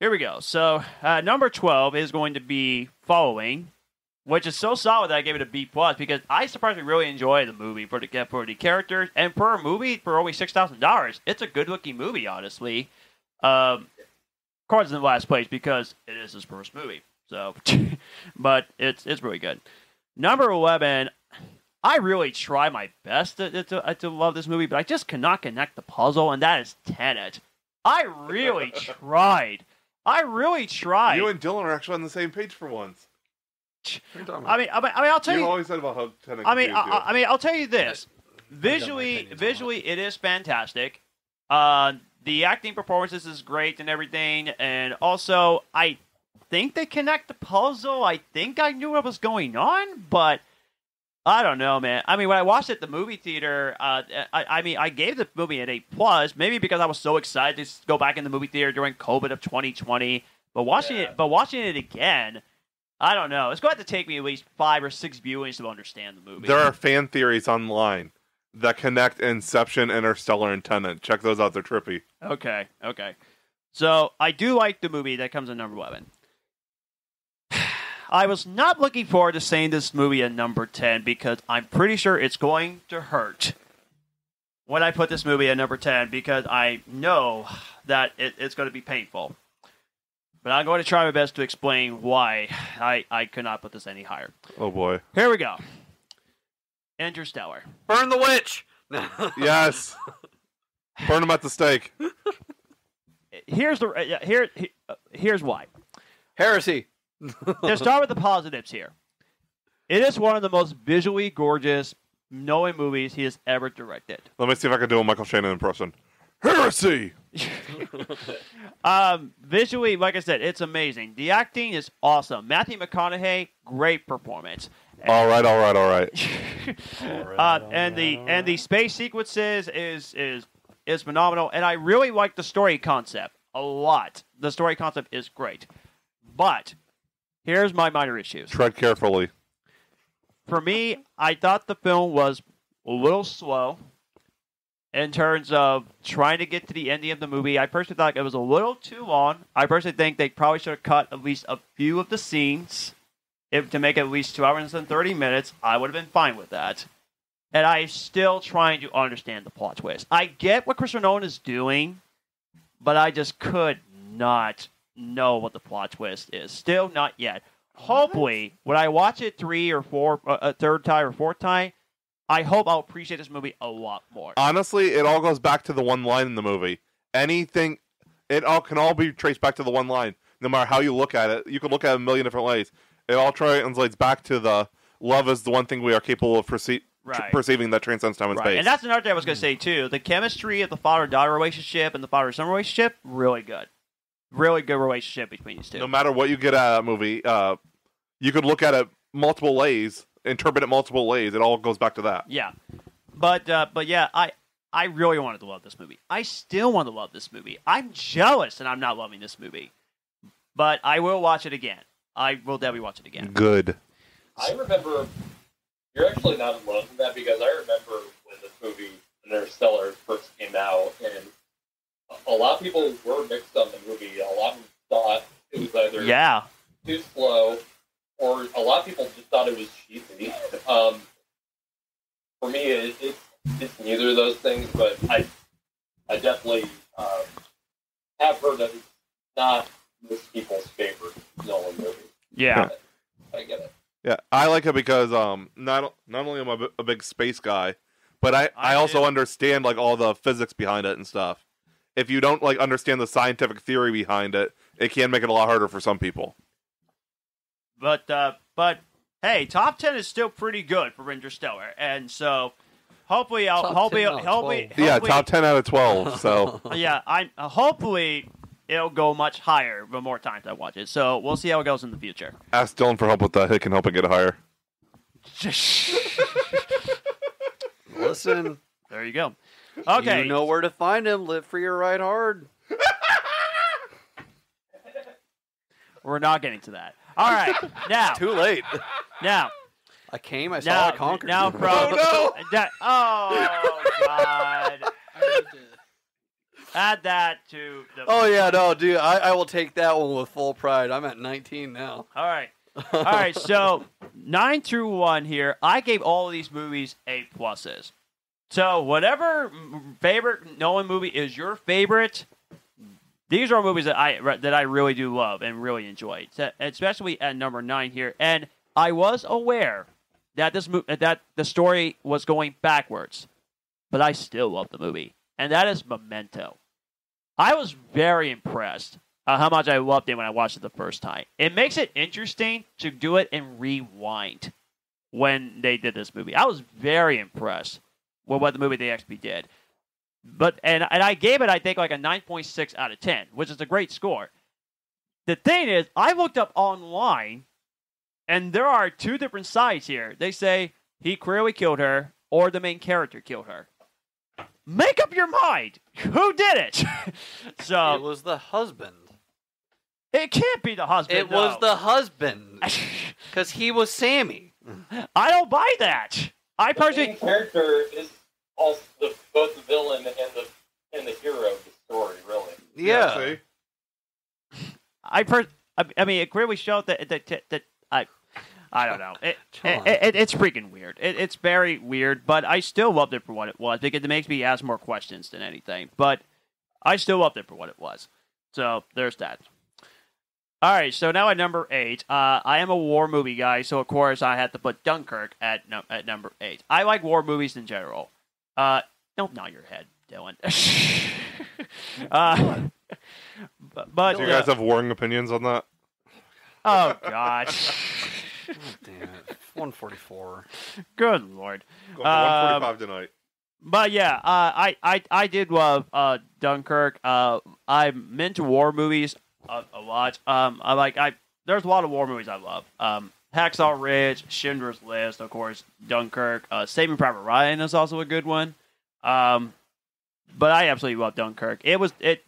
here we go. So, number 12 is going to be Following, which is so solid that I gave it a B+, because I surprisingly really enjoy the movie for the characters, and for a movie for only $6,000, it's a good-looking movie, honestly. Of course, it's in last place because it is his first movie. So, but it's really good. Number 11... I really try my best to love this movie, but I just cannot connect the puzzle, and that is Tenet. I really tried. You and Dylan are actually on the same page for once. I mean, I'll tell You you. always said about how Tenet I mean, confused you. I mean, I'll tell you this. I've got my Visually, opinions on it is fantastic. The acting performances is great and everything, and also I think they connect the puzzle. I think I knew what was going on, but I don't know, man. I mean, when I watched it at the movie theater, I gave the movie an A+, maybe because I was so excited to go back in the movie theater during COVID of 2020. But watching it again, I don't know. It's going to have to take me at least 5 or 6 viewings to understand the movie. There are fan theories online that connect Inception, Interstellar, and Tenet. Check those out. They're trippy. Okay. So I do like the movie that comes in number 11. I was not looking forward to saying this movie at number 10 because I'm pretty sure it's going to hurt when I put this movie at number 10 because I know that it's going to be painful. But I'm going to try my best to explain why I could not put this any higher. Oh, boy. Here we go. Interstellar. Burn the witch! Yes. Burn them at the stake. Here's why. Heresy! To start with the positives here. It is one of the most visually gorgeous Nolan movies he has ever directed. Let me see if I can do a Michael Shannon impression. Heresy! Visually, like I said, it's amazing. The acting is awesome. Matthew McConaughey, great performance. All right. And the space sequences is phenomenal, and I really like the story concept a lot. The story concept is great, but here's my minor issues. Tread carefully. For me, I thought the film was a little slow in terms of trying to get to the ending of the movie. I personally thought it was a little too long. I personally think they probably should have cut at least a few of the scenes to make it at least 2 hours and 30 minutes. I would have been fine with that. and I'm still trying to understand the plot twist. I get what Christopher Nolan is doing, but I just could not know what the plot twist is. Still not yet. Hopefully, when I watch it a third time or fourth time, I hope I'll appreciate this movie a lot more. Honestly, it all goes back to the one line in the movie. Anything, it all can all be traced back to the one line. No matter how you look at it, you can look at it a million different ways. It all translates back to the love is the one thing we are capable of perceiving that transcends time and space. And that's another thing I was going to say, too. The chemistry of the father-daughter relationship and the father-son relationship, really good. Really good relationship between these two. No matter what you get out of that movie, you could look at it multiple ways, interpret it multiple ways. It all goes back to that. Yeah. But yeah, I really wanted to love this movie. I still want to love this movie. I'm jealous and I'm not loving this movie. But I will watch it again. I will definitely watch it again. Good. I remember, you're actually not alone in that, because I remember when this movie, Interstellar, first came out, and a lot of people were mixed on the movie. A lot of them thought it was either too slow, or a lot of people just thought it was cheesy. For me, it's neither of those things, but I definitely have heard that it's not most people's favorite Nolan movie. Yeah. I get it. Yeah, I like it because not only am I a big space guy, but I also understand like all the physics behind it and stuff. If you don't like understand the scientific theory behind it, it can make it a lot harder for some people. But hey, top 10 is still pretty good for Interstellar, and so hopefully top 10 out of 12. So yeah, hopefully it'll go much higher the more times I watch it. So we'll see how it goes in the future. Ask Dylan for help with that. He can help it get higher. Listen, there you go. Okay, you know where to find him. Live for your ride hard. We're not getting to that. All right, now Too late. Now I came. I saw. I conquered. Now, you. bro. Oh no! Oh God. Add that to the. Oh yeah, no, dude. I will take that one with full pride. I'm at 19 now. All right. So 9 through 1 here. I gave all of these movies A pluses. So whatever favorite Nolan movie is your favorite, these are movies that I really do love and really enjoy, especially at number 9 here. And I was aware that that the story was going backwards, but I still love the movie, and that is Memento. I was very impressed how much I loved it when I watched it the first time. It makes it interesting to do it in rewind when they did this movie. I was very impressed with what the movie they actually did. And I gave it, I think, like a 9.6 out of 10, which is a great score. The thing is, I looked up online, and there are 2 different sides here. They say he clearly killed her, or the main character killed her. Make up your mind. Who did it? So It was the husband. It can't be the husband. It was the husband. Because he was Sammy. I don't buy that. I The personally. main character is also both the villain and the hero of the story, really. Yeah. See? I mean, it clearly showed that I don't know. It's freaking weird. It's very weird, but I still loved it for what it was because it makes me ask more questions than anything. But I still loved it for what it was. So there's that. All right, so now at number 8, I am a war movie guy, so of course I had to put Dunkirk at number 8. I like war movies in general. Don't nod your head, Dylan. But Do you guys have warring opinions on that? oh God, Oh, damn it. 144. good Lord. Go for 145 tonight. But yeah, I did love Dunkirk. I'm into war movies a lot. There's a lot of war movies I love. Hacksaw Ridge, Schindler's List, of course, Dunkirk. Saving Private Ryan is also a good one. But I absolutely love Dunkirk. It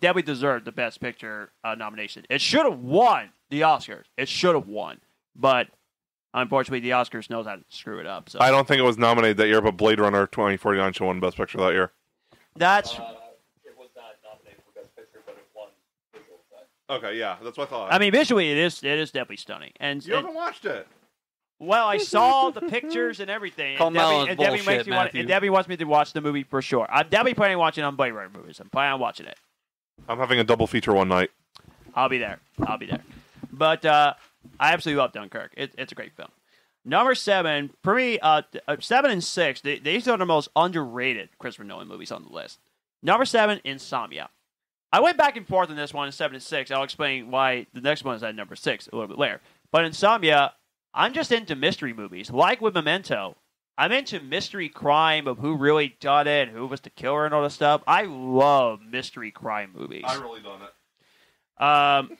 definitely deserved the Best Picture nomination. It should have won the Oscars. It should have won, but unfortunately, the Oscars knows how to screw it up. So I don't think it was nominated that year, but Blade Runner 2049 should win Best Picture that year. that's. It was not nominated for Best Picture, but it won visual effects. Okay, yeah, that's what I thought. I mean, visually, it is definitely stunning. And you haven't watched it. Well, I saw the pictures and everything. Calm down, it's bullshit, Matthew. And Debbie wants me to watch the movie for sure. I'm definitely planning on watching on Blade Runner movies. I'm planning on watching it. I'm having a double feature one night. I'll be there. But I absolutely love Dunkirk. It's a great film. Number 7, for me, 7 and 6, these are the most underrated Christopher Nolan movies on the list. Number 7, Insomnia. I went back and forth on this one, 7 and 6. I'll explain why the next one is at number 6 a little bit later. But Insomnia, I'm just into mystery movies. Like with Memento, I'm into mystery crime of who really done it, who was the killer, and all this stuff. I love mystery crime movies. I really done it.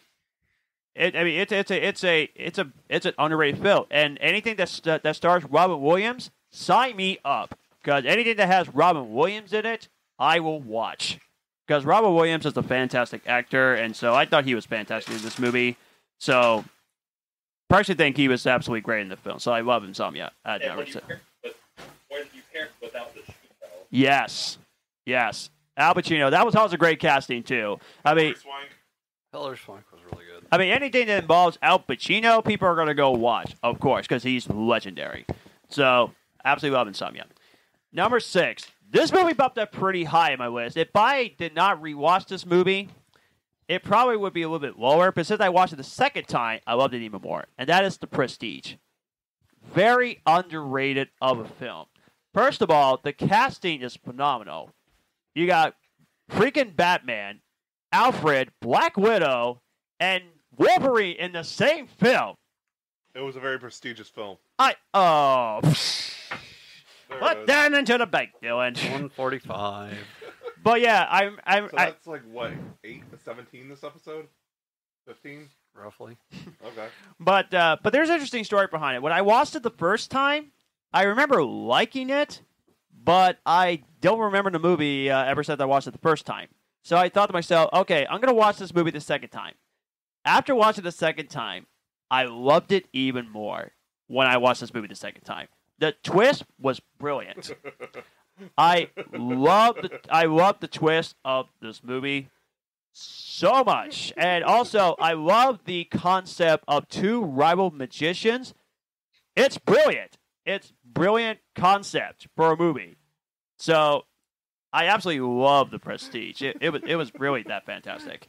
It's an underrated film, and anything that stars Robin Williams, sign me up. Because anything that has Robin Williams in it, I will watch. Because Robin Williams is a fantastic actor, and so I thought he was fantastic in this movie. So, personally, think he was absolutely great in the film. So I love Insomnia. When you pair without the show. Yes. Al Pacino. That was also a great casting too. I mean, Hilary Swank was really good. I mean, anything that involves Al Pacino, people are going to go watch, of course, because he's legendary. So, absolutely love Insomnia. Number 6. This movie bumped up pretty high on my list. If I did not rewatch this movie, it probably would be a little bit lower. But since I watched it the second time, I loved it even more. And that is The Prestige. Very underrated of a film. First of all, the casting is phenomenal. You got freaking Batman, Alfred, Black Widow, and Wolverine in the same film. It was a very prestigious film. Put that into the bank, Dylan. 145. But yeah, So that's like what, 17 this episode? 15? Roughly. Okay. But there's an interesting story behind it. When I watched it the first time, I remember liking it, but I don't remember the movie ever since I watched it the first time. So I thought to myself, okay, I'm going to watch this movie the second time. After watching it the second time, I loved it even more when I watched this movie the second time. The twist was brilliant. I love the twist of this movie so much. And also, I love the concept of two rival magicians. It's brilliant. It's brilliant concept for a movie. So, I absolutely love The Prestige. It was really that fantastic.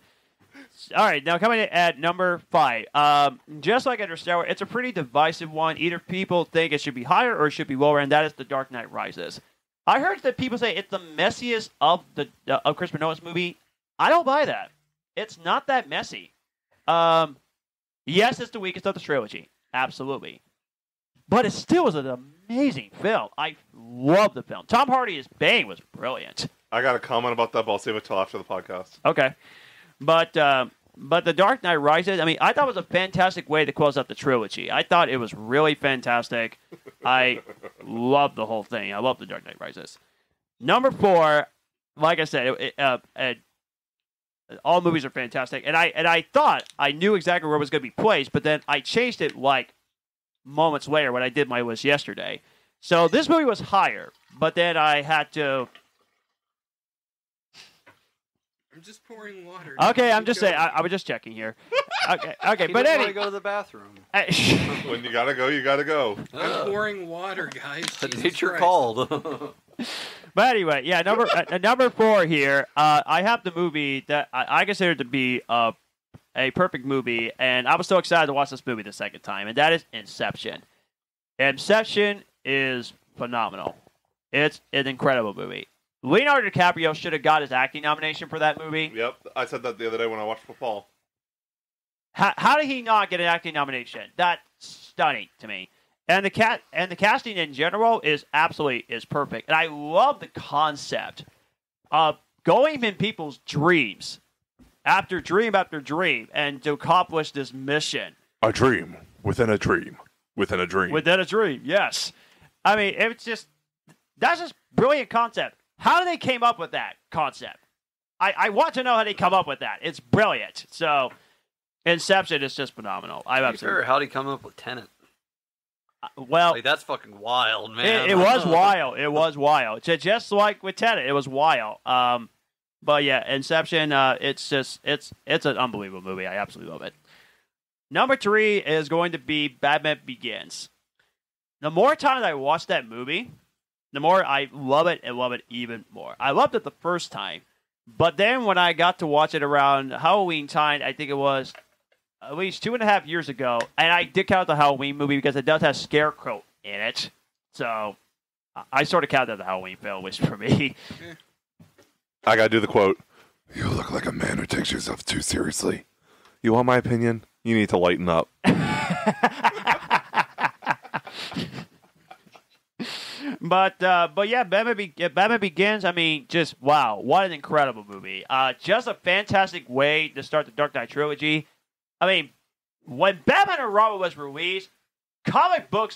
All right, now coming in at number 5. Just like Interstellar, it's a pretty divisive one. Either people think it should be higher or it should be lower, and that is The Dark Knight Rises. I heard that people say it's the messiest of Christopher Nolan's movie. I don't buy that. It's not that messy. Yes, it's the weakest of the trilogy. Absolutely. But it still is an amazing film. I love the film. Tom Hardy as Bane was brilliant. I got a comment about that, but I'll save it till after the podcast. Okay. But The Dark Knight Rises, I mean, I thought it was a fantastic way to close out the trilogy. I thought it was really fantastic. I loved the whole thing. I love The Dark Knight Rises. Number 4, like I said, all movies are fantastic. And I thought I knew exactly where it was going to be placed, but then I changed it like moments later when I did my list yesterday. So this movie was higher, but then I had to... I'm just pouring water. Okay, I'm just saying. I was just checking here. Okay, He but doesn't want anyway, to go to the bathroom. When you gotta go, you gotta go. I'm pouring water, guys. Jesus Nature Christ. called. but anyway, yeah. Number 4 here. I have the movie that I consider to be a perfect movie, and I was so excited to watch this movie the second time, and that is Inception. Inception is phenomenal. It's an incredible movie. Leonardo DiCaprio should have got his acting nomination for that movie. Yep, I said that the other day when I watched football. How did he not get an acting nomination? That's stunning to me. And the casting in general is perfect. And I love the concept of going in people's dreams after dream after dream and to accomplish this mission. A dream within a dream within a dream. Within a dream, yes. I mean, that's just brilliant concept. How did they came up with that concept? I want to know how they come up with that. It's brilliant. So, Inception is just phenomenal. How did he come up with Tenet? Well, Like, that's fucking wild, man. it was wild. It was wild. Just like with Tenet, it was wild. But yeah, Inception. It's an unbelievable movie. I absolutely love it. Number 3 is going to be Batman Begins. the more times I watch that movie, the more I love it and love it even more. I loved it the first time, but then when I got to watch it around Halloween time, I think it was at least 2.5 years ago, and I did count the Halloween movie because it does have Scarecrow in it, so I sort of counted the Halloween film, which for me. I gotta do the quote. You look like a man who takes yourself too seriously. You want my opinion? You need to lighten up. But yeah, Batman Begins. I mean, just wow, what an incredible movie! Just a fantastic way to start the Dark Knight trilogy. I mean, when Batman and Robin was released, comic book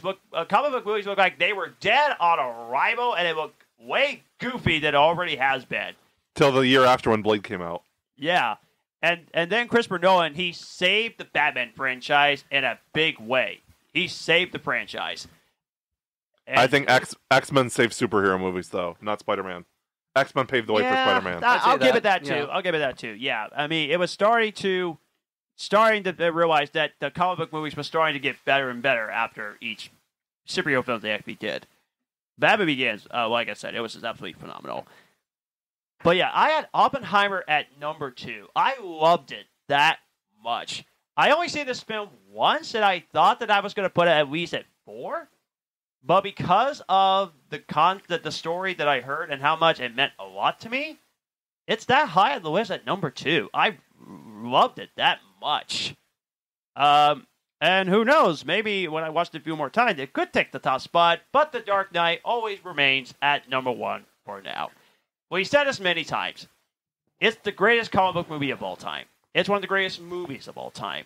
movies looked like they were dead on arrival, and it looked way goofy than it already has been. Till the year after when Blade came out. Yeah, and then Christopher Nolan, he saved the Batman franchise in a big way. He saved the franchise. And I think X-Men saved superhero movies, though, not Spider-Man. X-Men paved the way for Spider-Man. I'll give it that too. Yeah. I'll give it that too. Yeah, I mean, it was starting to realize that the comic book movies were starting to get better and better after each superhero film they actually did. Batman Begins, like I said, it was just absolutely phenomenal. But yeah, I had Oppenheimer at number 2. I loved it that much. I only seen this film once, and I thought that I was going to put it at least at 4. But because of the story that I heard and how much it meant a lot to me, it's that high on the list at number 2. I loved it that much. And who knows, maybe when I watched it a few more times, it could take the top spot, but The Dark Knight always remains at number 1 for now. We've said this many times. It's the greatest comic book movie of all time. It's one of the greatest movies of all time.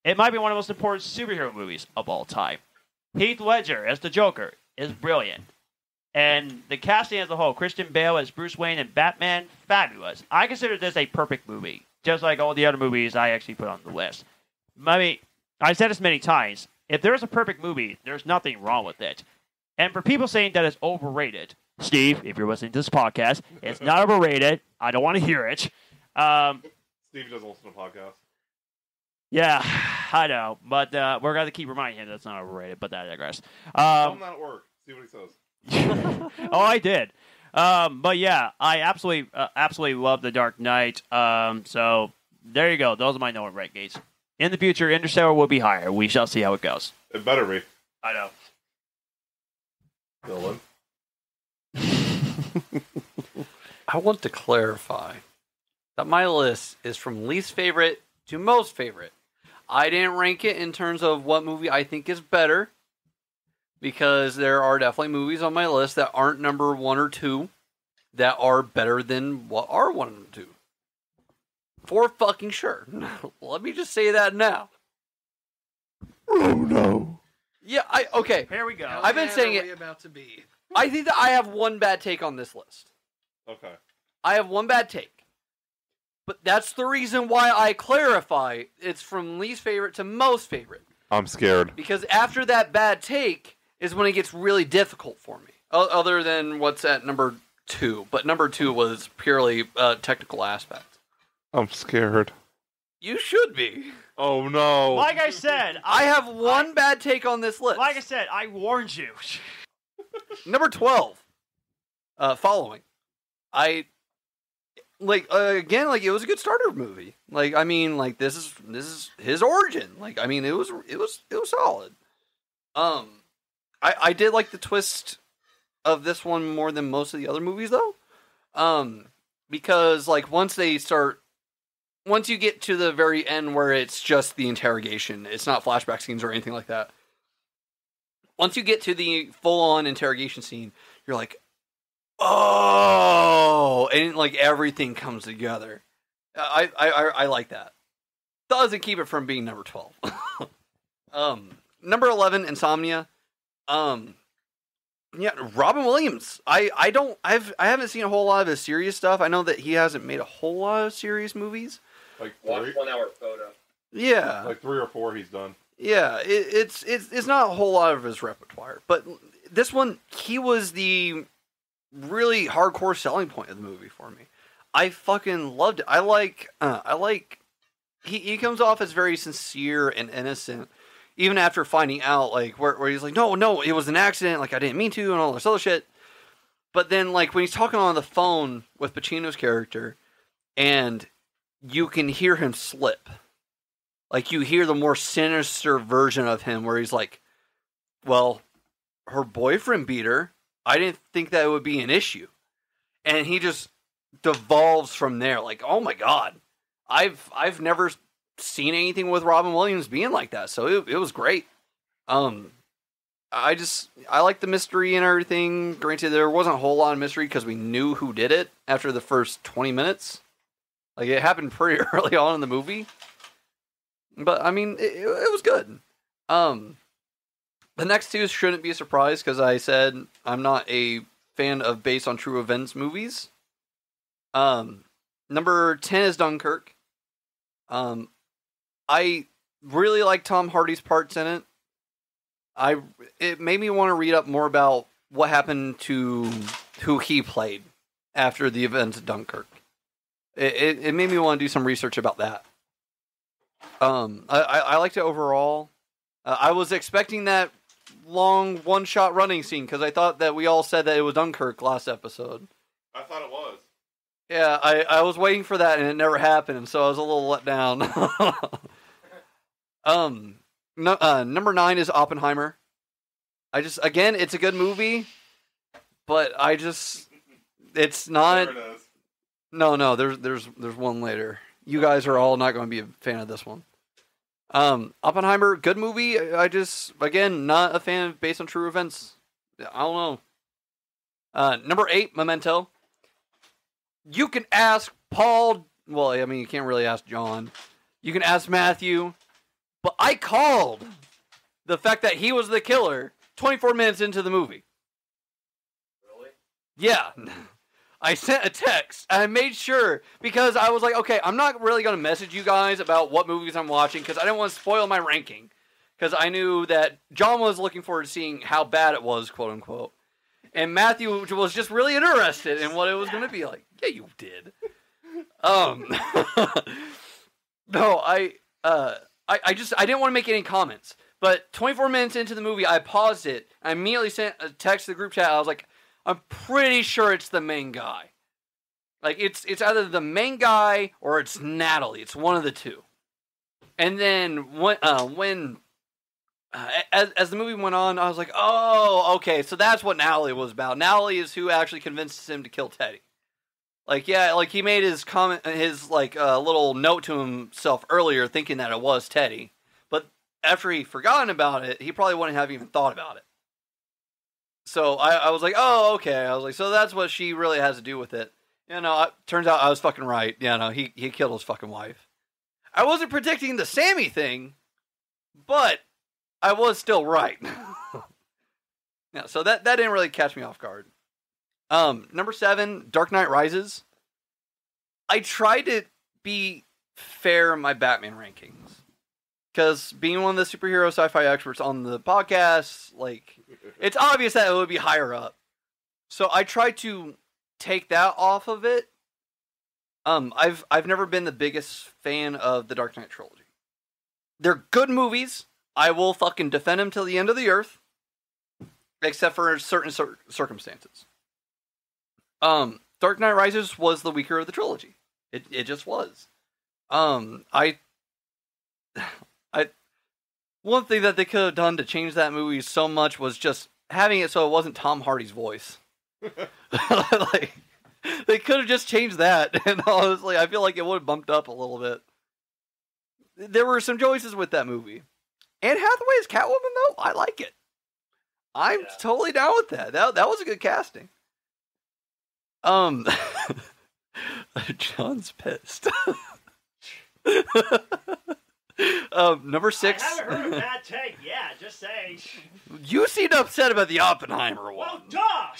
It might be one of the most important superhero movies of all time. Heath Ledger as the Joker is brilliant. And the casting as a whole, Christian Bale as Bruce Wayne and Batman, fabulous. I consider this a perfect movie, just like all the other movies I actually put on the list. I mean, I've said this many times. If there's a perfect movie, there's nothing wrong with it. And for people saying that it's overrated, Steve, if you're listening to this podcast, it's not overrated. I don't want to hear it. Steve doesn't listen to podcasts. Yeah, I know, but we're going to keep reminding him that it's not overrated, but that I digress. Tell him that at work. See what he says. Oh, I did. But yeah, I absolutely love The Dark Knight. So there you go. Those are my known rank gates. In the future, Interstellar will be higher. We shall see how it goes. It better be. I know. Dylan. I want to clarify that my list is from least favorite to most favorite. I didn't rank it in terms of what movie I think is better, because there are definitely movies on my list that aren't number 1 or 2 that are better than what are 1 and 2. For fucking sure. Let me just say that now. Oh no. Yeah, okay. Here we go. I've been saying it. About to be. I think that I have one bad take on this list. Okay. I have one bad take. But that's the reason why I clarify it's from least favorite to most favorite. I'm scared. Because after that bad take is when it gets really difficult for me. Other than what's at number 2. But number 2 was purely technical aspect. I'm scared. You should be. Oh no. Like I said, I have one bad take on this list. Like I said, I warned you. Number 12. Following. Again, it was a good starter movie. This is his origin. It was solid. I did like the twist of this one more than most of the other movies though. Because once you get to the very end where it's just the interrogation, it's not flashback scenes or anything like that. Once you get to the full-on interrogation scene, you're like, oh, and everything comes together. I like that. Doesn't keep it from being number 12. Number 11, Insomnia. Yeah, Robin Williams. I haven't seen a whole lot of his serious stuff. I know that he hasn't made a whole lot of serious movies. Like Watch 1 Hour Photo. Yeah, like 3 or 4 he's done. Yeah, it's not a whole lot of his repertoire, but this one, he was the really hardcore selling point of the movie for me. I fucking loved it. I like he comes off as very sincere and innocent, even after finding out, like, where he's like, no, it was an accident, like, I didn't mean to, and all this other shit. But then, like, when he's talking on the phone with Pacino's character, and you can hear him slip. Like, you hear the more sinister version of him, where he's like, well, her boyfriend beat her. I didn't think that would be an issue. And he just devolves from there, like, oh my god. I've never seen anything with Robin Williams being like that, so it was great. I like the mystery and everything. Granted, there wasn't a whole lot of mystery because we knew who did it after the first 20 minutes. Like, it happened pretty early on in the movie. But, I mean, it was good. The next two shouldn't be a surprise because I said I'm not a fan of based on true events movies. Number 10 is Dunkirk. I really like Tom Hardy's parts in it. It made me want to read up more about what happened to who he played after the events of Dunkirk. It made me want to do some research about that. I liked it overall. I was expecting that long one-shot running scene because I thought that we all said that it was Dunkirk last episode. I thought it was. Yeah, I was waiting for that and it never happened, and so I was a little let down. Number 9 is Oppenheimer. Again, it's a good movie, but it's not. There it is. No, there's one later. You guys are all not going to be a fan of this one. Oppenheimer, good movie. Again, not a fan of based on true events. I don't know. Number 8, Memento. You can ask Paul. Well, I mean, you can't really ask John. You can ask Matthew. But I called the fact that he was the killer 24 minutes into the movie. Really? Yeah. I sent a text. I made sure because I was like, okay, I'm not really going to message you guys about what movies I'm watching because I didn't want to spoil my ranking. Because I knew that John was looking forward to seeing how bad it was, quote unquote. And Matthew was just really interested in what it was going to be like. Yeah, you did. No, I didn't want to make any comments. But 24 minutes into the movie, I paused it. I immediately sent a text to the group chat. I was like, I'm pretty sure it's the main guy. Like, it's either the main guy or it's Natalie. It's one of the two. And then as the movie went on, I was like, oh, okay, so that's what Natalie was about. Natalie is who actually convinces him to kill Teddy. Like, yeah, like he made his comment, his little note to himself earlier, thinking that it was Teddy. But after he forgotten about it, he probably wouldn't have even thought about it. So I was like, oh, okay. I was like, so that's what she really has to do with it. Turns out I was fucking right. He killed his fucking wife. I wasn't predicting the Sammy thing, but I was still right. Yeah, so that didn't really catch me off guard. Number 7, Dark Knight Rises. I tried to be fair in my Batman rankings. Because being one of the superhero sci-fi experts on the podcast, like, it's obvious that it would be higher up. So I tried to take that off of it. I've never been the biggest fan of the Dark Knight trilogy. They're good movies. I will fucking defend them till the end of the earth. Except for certain circumstances. Dark Knight Rises was the weaker of the trilogy. It just was. One thing that they could have done to change that movie so much was just having it so it wasn't Tom Hardy's voice. Like, they could have just changed that, and honestly, I feel like it would have bumped up a little bit. There were some choices with that movie. Anne Hathaway's Catwoman, though, I like it. I'm totally down with that. That was a good casting. John's pissed. Number 6. I haven't heard a bad take. Yeah, just saying. You seemed upset about the Oppenheimer one. Well, duh!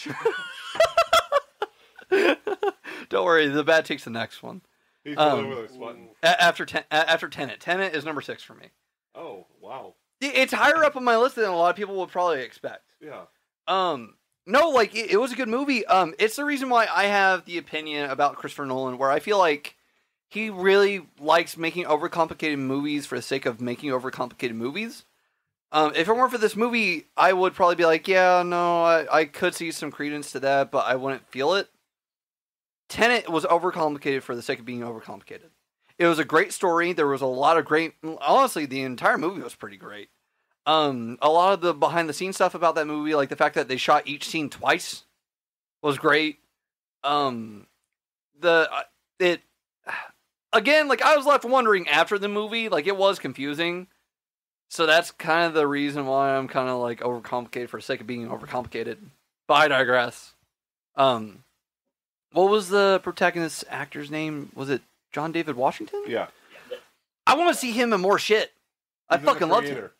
Don't worry, the bad take's the next one. He's over there sweating. After Tenet. Tenet is number 6 for me. Oh, wow. It's higher up on my list than a lot of people would probably expect. Yeah. No, like, it was a good movie. It's the reason why I have the opinion about Christopher Nolan, where I feel like he really likes making overcomplicated movies for the sake of making overcomplicated movies. If it weren't for this movie, I would probably be like, yeah, no, I could see some credence to that, but I wouldn't feel it. Tenet was overcomplicated for the sake of being overcomplicated. It was a great story. There was a lot of great... Honestly, the entire movie was pretty great. A lot of the behind-the-scenes stuff about that movie, like the fact that they shot each scene twice, was great. Again, like, I was left wondering after the movie, like, it was confusing. So that's kind of the reason why I'm kind of, like, overcomplicated for the sake of being overcomplicated. But I digress. What was the protagonist actor's name? Was it John David Washington? Yeah. I want to see him in more shit. I He's fucking the loved him. creator.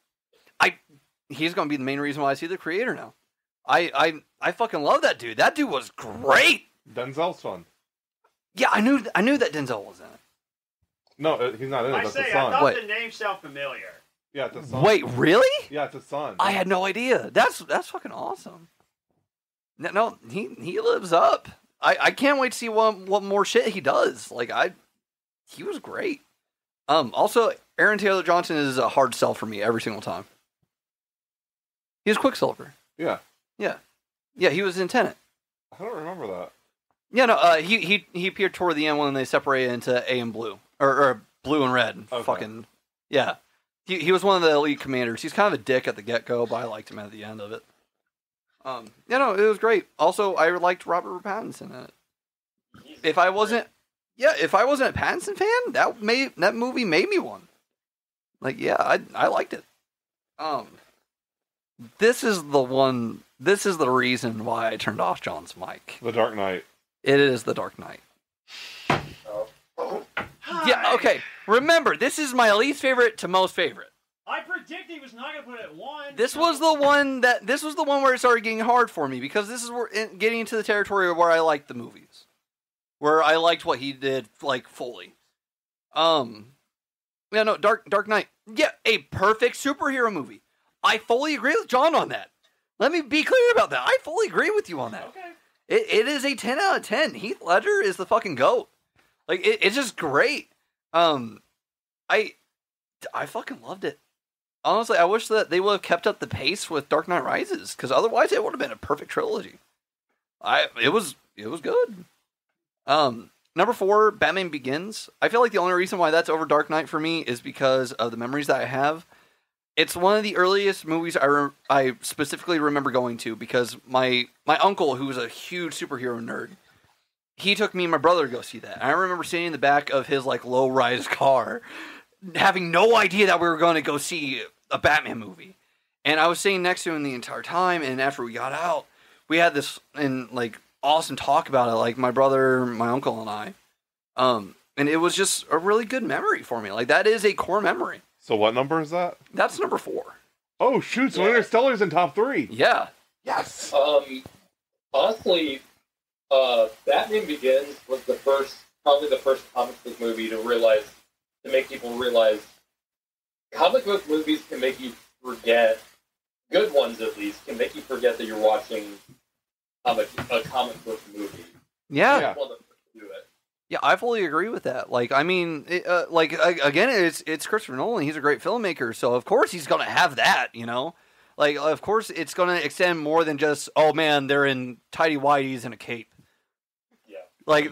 He's going to be the main reason why I see the creator now. I fucking love that dude. That dude was great. Denzel's fun. Yeah, I knew that Denzel was in it. No, he's not in it. I That's say, the I son. thought Wait. the name sounded familiar. Yeah, it's a son. Wait, really? Yeah, it's a son. I had no idea. That's fucking awesome. No, he lives up. I can't wait to see what more shit he does. Like he was great. Also, Aaron Taylor Johnson is a hard sell for me every single time. He was Quicksilver. Yeah. Yeah, he was in Tenet. I don't remember that. Yeah, no, he appeared toward the end when they separated into A and Blue or Blue and Red. Okay. Fucking yeah. He was one of the elite commanders. He's kind of a dick at the get-go, but I liked him at the end of it. Yeah, no, it was great. Also, I liked Robert Pattinson in it. If I wasn't a Pattinson fan, that movie made me one. Like, yeah, I liked it. This is the reason why I turned off John's mic. The Dark Knight. It is The Dark Knight. Yeah, okay. Remember, this is my least favorite to most favorite. I predicted he was not going to put it at 1. This was the one where it started getting hard for me because this is where getting into the territory where I liked the movies, where I liked what he did like fully. Yeah, no, Dark Knight. Yeah, a perfect superhero movie. I fully agree with John on that. Let me be clear about that. I fully agree with you on that. Okay. It is a 10 out of 10. Heath Ledger is the fucking GOAT. Like, it's just great. I fucking loved it. Honestly, I wish that they would have kept up the pace with Dark Knight Rises, because otherwise it would have been a perfect trilogy. It was good. Number 4, Batman Begins. I feel like the only reason why that's over Dark Knight for me is because of the memories that I have. It's one of the earliest movies I specifically remember going to because my uncle, who was a huge superhero nerd, he took me and my brother to go see that. And I remember sitting in the back of his like low-rise car, having no idea that we were going to go see a Batman movie. And I was sitting next to him the entire time, and after we got out, we had this awesome talk about it, like my brother, my uncle, and I. And it was just a really good memory for me. Like, that is a core memory. So what number is that? That's number 4. Oh, shoot. So Interstellar's in top 3. Yeah. Yes. Honestly, Batman Begins was probably the first comic book movie to make people realize comic book movies can make you forget, good ones at least, can make you forget that you're watching a comic book movie. Yeah. One of the first to do it. Yeah, I fully agree with that. Like, I mean, again, it's Christopher Nolan. He's a great filmmaker, so of course he's gonna have that, you know. Like, of course it's gonna extend more than just, oh man, they're in tidy whities and a cape. Yeah. Like,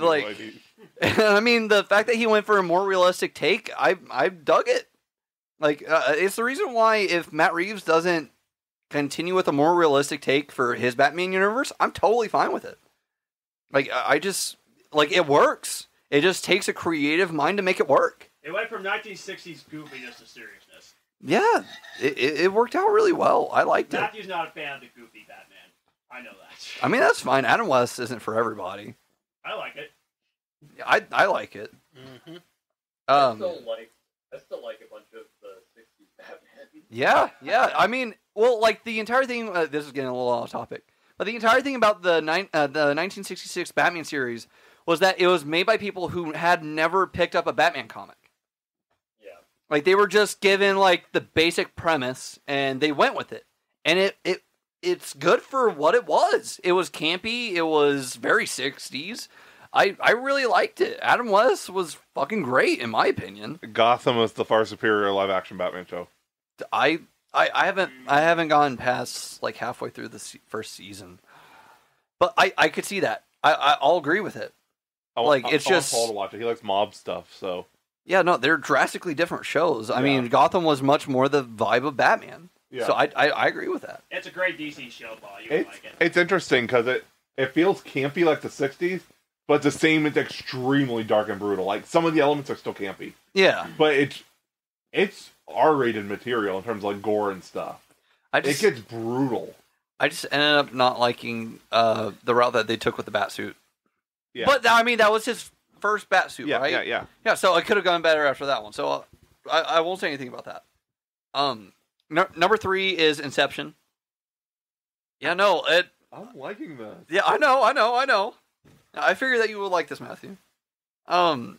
I mean, the fact that he went for a more realistic take, I dug it. Like, it's the reason why if Matt Reeves doesn't continue with a more realistic take for his Batman universe, I'm totally fine with it. Like, I just, like, it works. It just takes a creative mind to make it work. It went from 1960s goofiness to seriousness. Yeah, it worked out really well. I liked it. Matthew's not a fan of the goofy Batman. I know that. I mean, that's fine. Adam West isn't for everybody. I like it. I like it. Mm-hmm. I still like a bunch of the 60s Batman. Yeah. I mean, well, like the entire thing. This is getting a little off topic, but the entire thing about the 1966 Batman series was that it was made by people who had never picked up a Batman comic. Yeah. Like, they were just given like the basic premise and they went with it, and it's good for what it was. It was campy. It was very 60s. I really liked it. Adam West was fucking great, in my opinion. Gotham is the far superior live-action Batman show. I I haven't gone past like halfway through the first season, but I could see that. I'll agree with it. It's just Paul to watch it. He likes mob stuff, so yeah, no, they're drastically different shows. I mean, Gotham was much more the vibe of Batman. Yeah. So I agree with that. It's a great DC show, Paul. You would like it. It's interesting because it feels campy like the 60s, but at the same, it's extremely dark and brutal. Like, some of the elements are still campy. Yeah. But it's R-rated material in terms of, like, gore and stuff. It gets brutal. I just ended up not liking the route that they took with the Batsuit. Yeah. But, I mean, that was his first Batsuit, right? Yeah. Yeah, so it could have gone better after that one. So I won't say anything about that. Number 3 is Inception. Yeah, no, I'm liking this. Yeah, I know. I figured that you would like this, Matthew.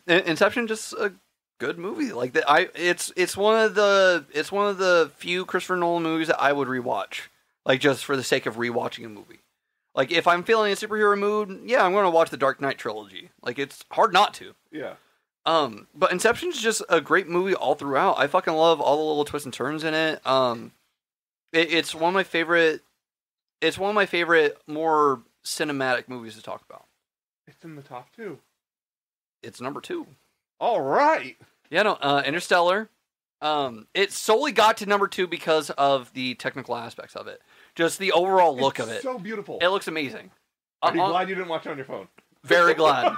Inception, just a good movie. Like it's one of the few Christopher Nolan movies that I would rewatch, like just for the sake of rewatching a movie. Like if I'm feeling a superhero mood, yeah, I'm going to watch the Dark Knight trilogy. Like it's hard not to. Yeah. But Inception's just a great movie all throughout. I fucking love all the little twists and turns in it. It's one of my favorite. It's one of my favorite more cinematic movies to talk about. It's in the top 2. It's number 2. All right. Yeah, no, Interstellar. It solely got to number 2 because of the technical aspects of it. Just the overall look of it. It's so beautiful. It looks amazing. Are you glad you didn't watch it on your phone? Very glad.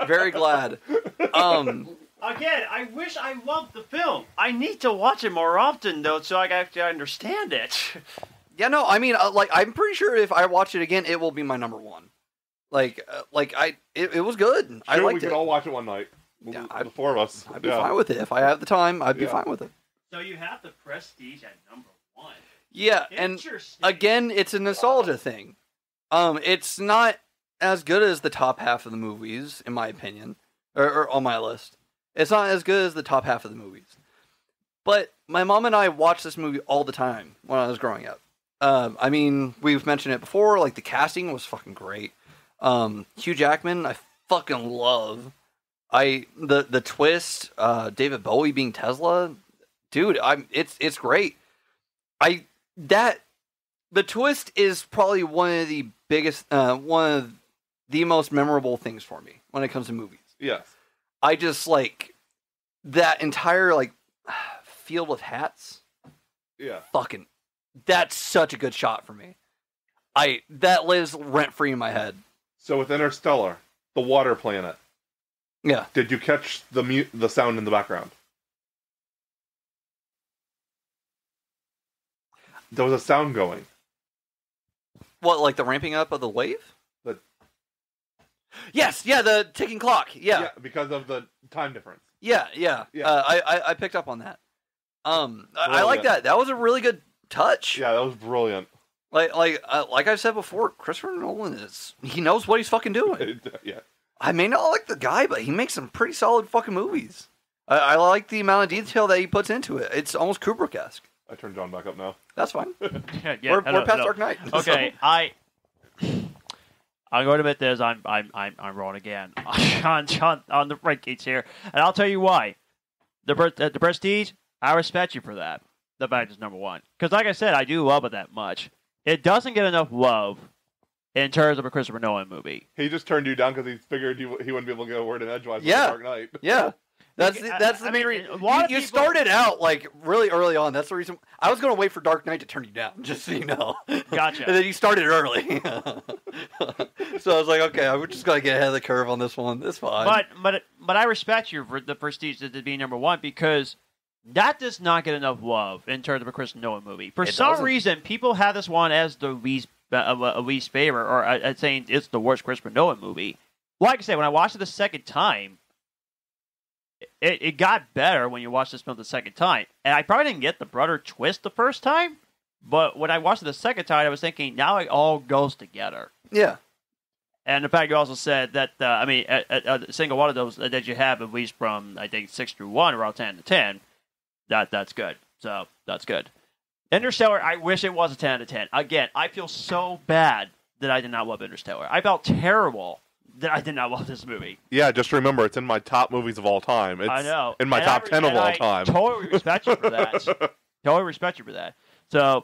Very glad. Again, I wish I loved the film. I need to watch it more often, though, so I actually understand it. Yeah, no, I mean, I'm pretty sure if I watch it again, it will be my number 1. It was good. Sure, I liked it. We could all watch it one night. Yeah, the 4 of us. I'd be fine with it. If I have the time, I'd be fine with it. So you have the Prestige at number 1. Yeah, and again, it's a nostalgia thing. It's not as good as the top half of the movies, in my opinion, or on my list. It's not as good as the top half of the movies. But my mom and I watched this movie all the time when I was growing up. I mean, we've mentioned it before, like the casting was fucking great. Hugh Jackman, I fucking love. The twist, David Bowie being Tesla, dude, it's great. The twist is probably one of the biggest, one of the most memorable things for me when it comes to movies. Yes. I just like that entire like field of hats. Yeah. Fucking, that's such a good shot for me. That lives rent free in my head. So with Interstellar, the water planet. Yeah. Did you catch the sound in the background? There was a sound going. What, like the ramping up of the wave? Yes, yeah, the ticking clock. Yeah, because of the time difference. Yeah. I picked up on that. I like that. That was a really good touch. Yeah, that was brilliant. Like I said before, Christopher Nolan he knows what he's fucking doing. Yeah. I may not like the guy, but he makes some pretty solid fucking movies. I like the amount of detail that he puts into it. It's almost Kubrick-esque. I turned John back up now. That's fine. We're past Dark Knight. Okay, I'm going to admit this. I'm wrong again on the rankings here, and I'll tell you why. The Prestige, I respect you for that. The fact is number 1, because like I said, I do love it that much. It doesn't get enough love in terms of a Christopher Nolan movie. He just turned you down because he figured he wouldn't be able to get a word in edgewise with Yeah. Dark Knight. Yeah. That's the main reason. You people started out like really early on. That's the reason. I was going to wait for Dark Knight to turn you down, just so you know. Gotcha. And then you started early. So I was like, okay, we're just going to get ahead of the curve on this one. It's fine. But I respect you for the Prestige to be number 1, because that does not get enough love in terms of a Christopher Nolan movie. For some reason, people have this one as the least favorite, or saying it's the worst Christopher Nolan movie. Like I said, when I watched it the second time, it got better when you watch this film the second time. And I probably didn't get the brother twist the first time, but when I watched it the second time, I was thinking, now it all goes together. Yeah. And the fact you also said that, a single one of those that you have, at least from, I think, 6 through 1, or all 10 to 10, that's good. So, that's good. Interstellar, I wish it was a 10 out of 10. Again, I feel so bad that I did not love Interstellar. I felt terrible that I did not love this movie. Yeah, just remember, it's in my top movies of all time. It's I know. in my top 10 of all time. Totally respect you for that. Totally respect you for that. So,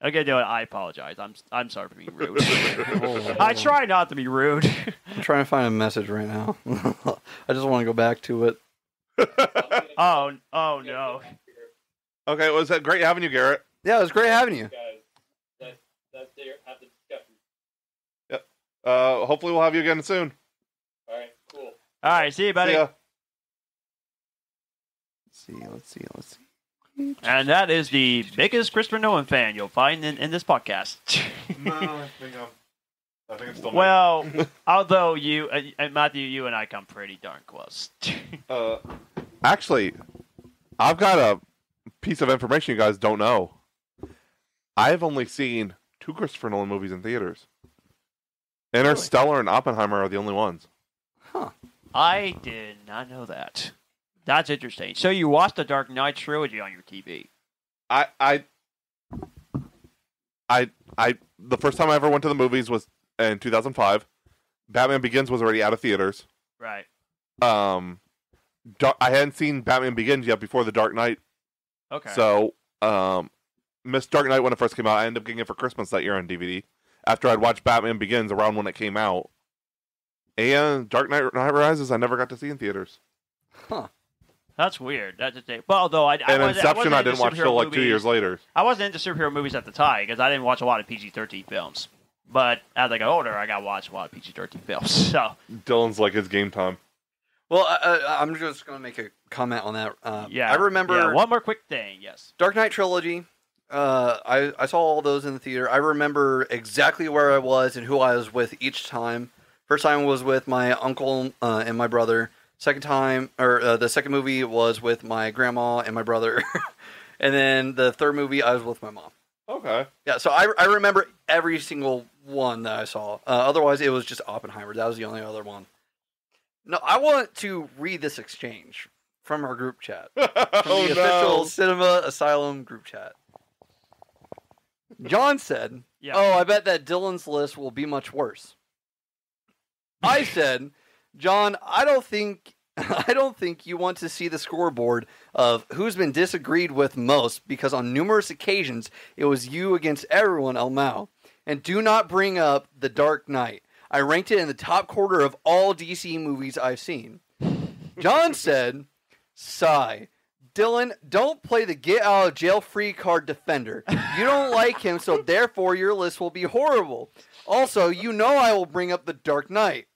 okay, do it. I apologize. I'm sorry for being rude. I try not to be rude. I'm trying to find a message right now. I just want to go back to it. Oh no. Okay, was that great having you, Garrett? Yeah, it was great having you. Guys, that's there. Have the discussion. Hopefully we'll have you again soon. All right, cool. All right, see you, buddy. See ya. Let's see. And that is the biggest Christopher Nolan fan you'll find in this podcast. No, I think it's still me. Well, although you, Matthew, you and I come pretty darn close. Actually, I've got a piece of information you guys don't know. I've only seen 2 Christopher Nolan movies in theaters. Interstellar and Oppenheimer are the only ones. Huh. I did not know that. That's interesting. So you watched the Dark Knight trilogy on your TV? The first time I ever went to the movies was in 2005. Batman Begins was already out of theaters. Right. I hadn't seen Batman Begins yet before the Dark Knight. Okay. So, missed Dark Knight when it first came out. I ended up getting it for Christmas that year on DVD. After I'd watched Batman Begins around when it came out. And Dark Knight Rises I never got to see in theaters. Huh. That's weird. That's a thing. Well, although And Inception I didn't watch till like 2 years later. I wasn't into superhero movies at the time because I didn't watch a lot of PG-13 films. But as I got older, I got to watch a lot of PG-13 films. So Dylan's like his game time. Well, I'm just going to make a comment on that. yeah, I remember one more quick thing. Yes. Dark Knight trilogy. I saw all those in the theater. I remember exactly where I was and who I was with each time. First time was with my uncle and my brother. Second time, or the second movie was with my grandma and my brother. And then the third movie, I was with my mom. Okay. Yeah, so I remember every single one that I saw. Otherwise, it was just Oppenheimer. That was the only other one. No, I want to read this exchange from our group chat. From the official Cinema Asylum group chat. John said, Yeah. "Oh, I bet that Dylan's list will be much worse." I said, "John, I don't think you want to see the scoreboard of who's been disagreed with most, because on numerous occasions it was you against everyone, Elmao. And do not bring up The Dark Knight. I ranked it in the top quarter of all DC movies I've seen." John said, "Sigh. Dylan, don't play the get out of jail free card defender. You don't like him, so therefore your list will be horrible. Also, you know I will bring up The Dark Knight."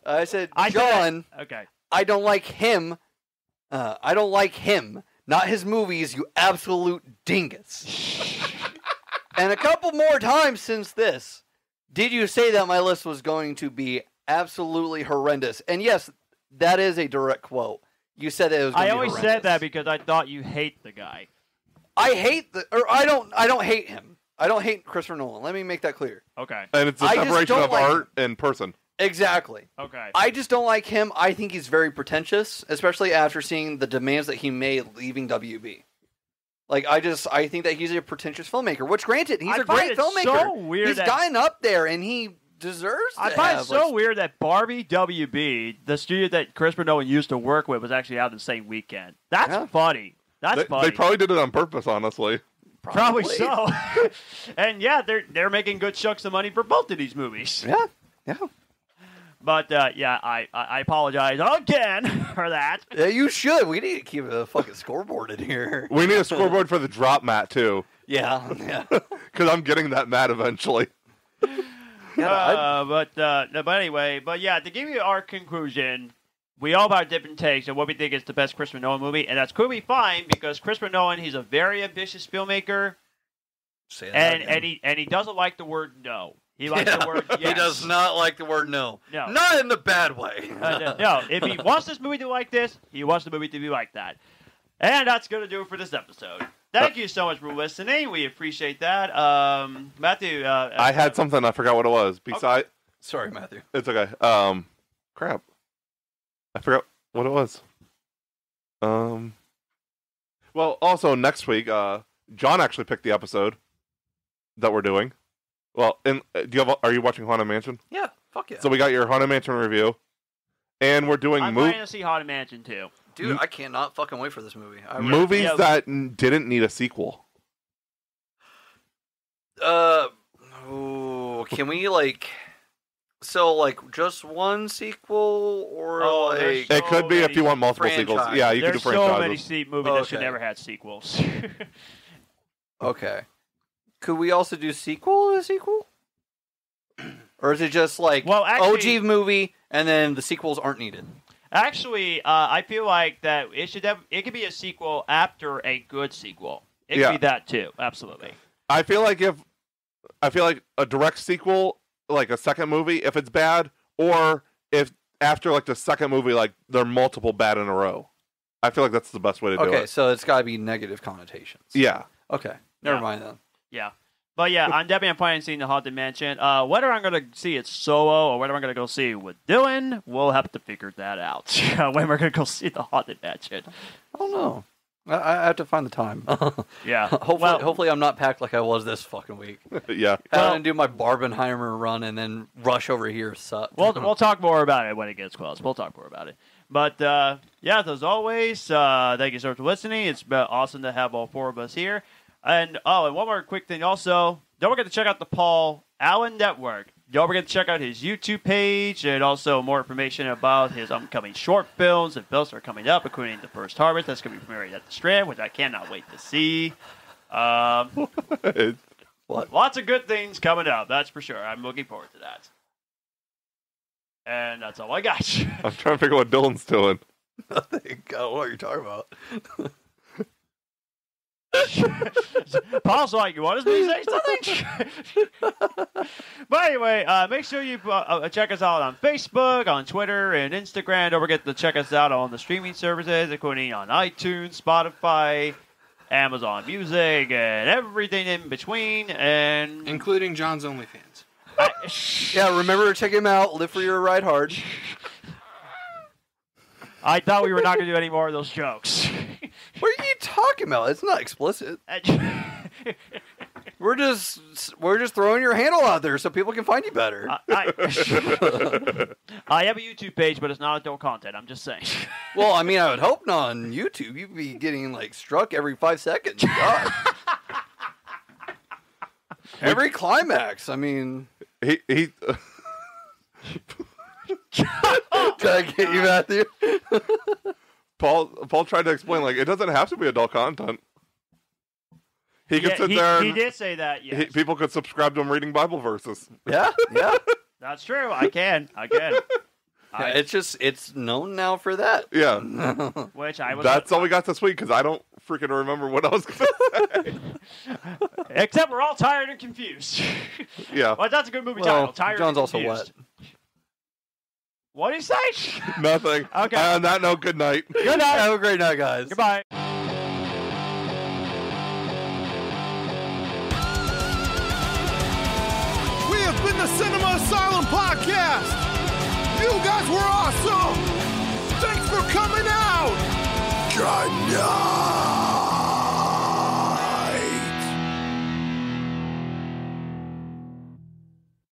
I said, "John, Okay. I don't like him. I don't like him, not his movies, you absolute dingus." And a couple more times since this, did you say that my list was going to be absolutely horrendous? And yes, that is a direct quote. You said that it was going to be horrendous. I always said that because I thought you hate the guy. I don't hate him. I don't hate Christopher Nolan. Let me make that clear. Okay. And it's a I just separation don't of like art and person. Exactly. Okay. I just don't like him. I think he's very pretentious, especially after seeing the demands that he made leaving WB. Like, I think that he's a pretentious filmmaker, which, granted, he's a great filmmaker. So weird he's gotten up there, and he deserves to I find it so weird that Barbie WB, the studio that Christopher Nolan used to work with, was actually out the same weekend. That's funny. That's funny. They probably did it on purpose, honestly. Probably so. And yeah, they're making good chunks of money for both of these movies. Yeah. But I apologize again for that. Yeah, you should. We need to keep a fucking scoreboard in here. We need a scoreboard for the drop mat, too. Yeah. Because I'm getting that mat eventually. But anyway, to give you our conclusion, we all have different takes on what we think is the best Christopher Nolan movie, and that's clearly fine because Christopher Nolan, he's a very ambitious filmmaker, and he doesn't like the word no. He likes the word yes. He does not like the word no. No. Not in the bad way. No, if he wants this movie to be like this, he wants the movie to be like that. And that's going to do it for this episode. Thank you so much for listening. We appreciate that. Matthew. I had something. I forgot what it was. Besides, Sorry, Matthew. It's okay. Crap. I forgot what it was. Well, also next week, John actually picked the episode that we're doing. Well, are you watching Haunted Mansion? Yeah, fuck yeah. So we got your Haunted Mansion review, and we're doing I'm planning to see Haunted Mansion too. Dude, I cannot fucking wait for this movie. Movies that didn't need a sequel. Can we just one sequel or there's It could be if you want multiple sequels. franchise. Yeah, you could do There's so many franchises. movies that should Okay. never had sequels. Okay. Could we also do sequel to sequel? Or is it just like Well, actually- OG movie and then the sequels aren't needed? Actually, I feel like that it could be a sequel after a good sequel. It could Yeah. be that too. Absolutely. I feel like a direct sequel, like a second movie, if it's bad, or if after like the second movie, like there are multiple bad in a row. I feel like that's the best way to do Okay, it. so it's got to be negative connotations. Yeah. Okay, never Yeah. mind then. Yeah. But yeah, I'm definitely planning on seeing the Haunted Mansion. Whether I'm going to see it solo or whether I'm going to go see it with Dylan, we'll have to figure that out. When we're going to go see the Haunted Mansion. I don't know. I have to find the time. Yeah. Hopefully I'm not packed like I was this fucking week. Yeah. Having to do my Barbenheimer run and then rush over here sucked. We'll talk more about it when it gets close. We'll talk more about it. But, yeah, as always, thank you so much for listening. It's been awesome to have all four of us here. And one more quick thing also. Don't forget to check out the Paul Allen Network. Don't forget to check out his YouTube page and also more information about his upcoming short films and films that are coming up, including The First Harvest. That's going to be premiering at the Strand, which I cannot wait to see. Lots of good things coming up, that's for sure. I'm looking forward to that. And that's all I got. I'm trying to figure out what Dylan's doing. I don't know what you're talking about. Paul's like, you want us to say something? But anyway, make sure you check us out on Facebook, on Twitter, and Instagram. Don't forget to check us out on the streaming services, including on iTunes, Spotify, Amazon Music, and everything in between. And Including John's OnlyFans. Yeah, remember to check him out. Live for your ride hard. I thought we were not going to do any more of those jokes. What are you talking about? It's not explicit. We're just throwing your handle out there so people can find you better. I have a YouTube page, but it's not adult content. I'm just saying. Well, I mean, I would hope not on YouTube. You'd be getting struck every 5 seconds. God. Every climax. I mean, He did I get you, Matthew? Paul tried to explain it doesn't have to be adult content. He could sit there. He did say that. Yes, People could subscribe to him reading Bible verses. Yeah. that's true. I can. It's known now for that. Yeah. Which I was. That's all we got this week because I don't freaking remember what I was going to say. Except we're all tired and confused. Yeah. Well, that's a good movie Well, title. Tired John's and also confused. wet. What did he say? Nothing. Okay. On that note, good night. Good night. Have a great night, guys. Goodbye. We have been the Cinema Asylum Podcast. You guys were awesome. Thanks for coming out. Good night.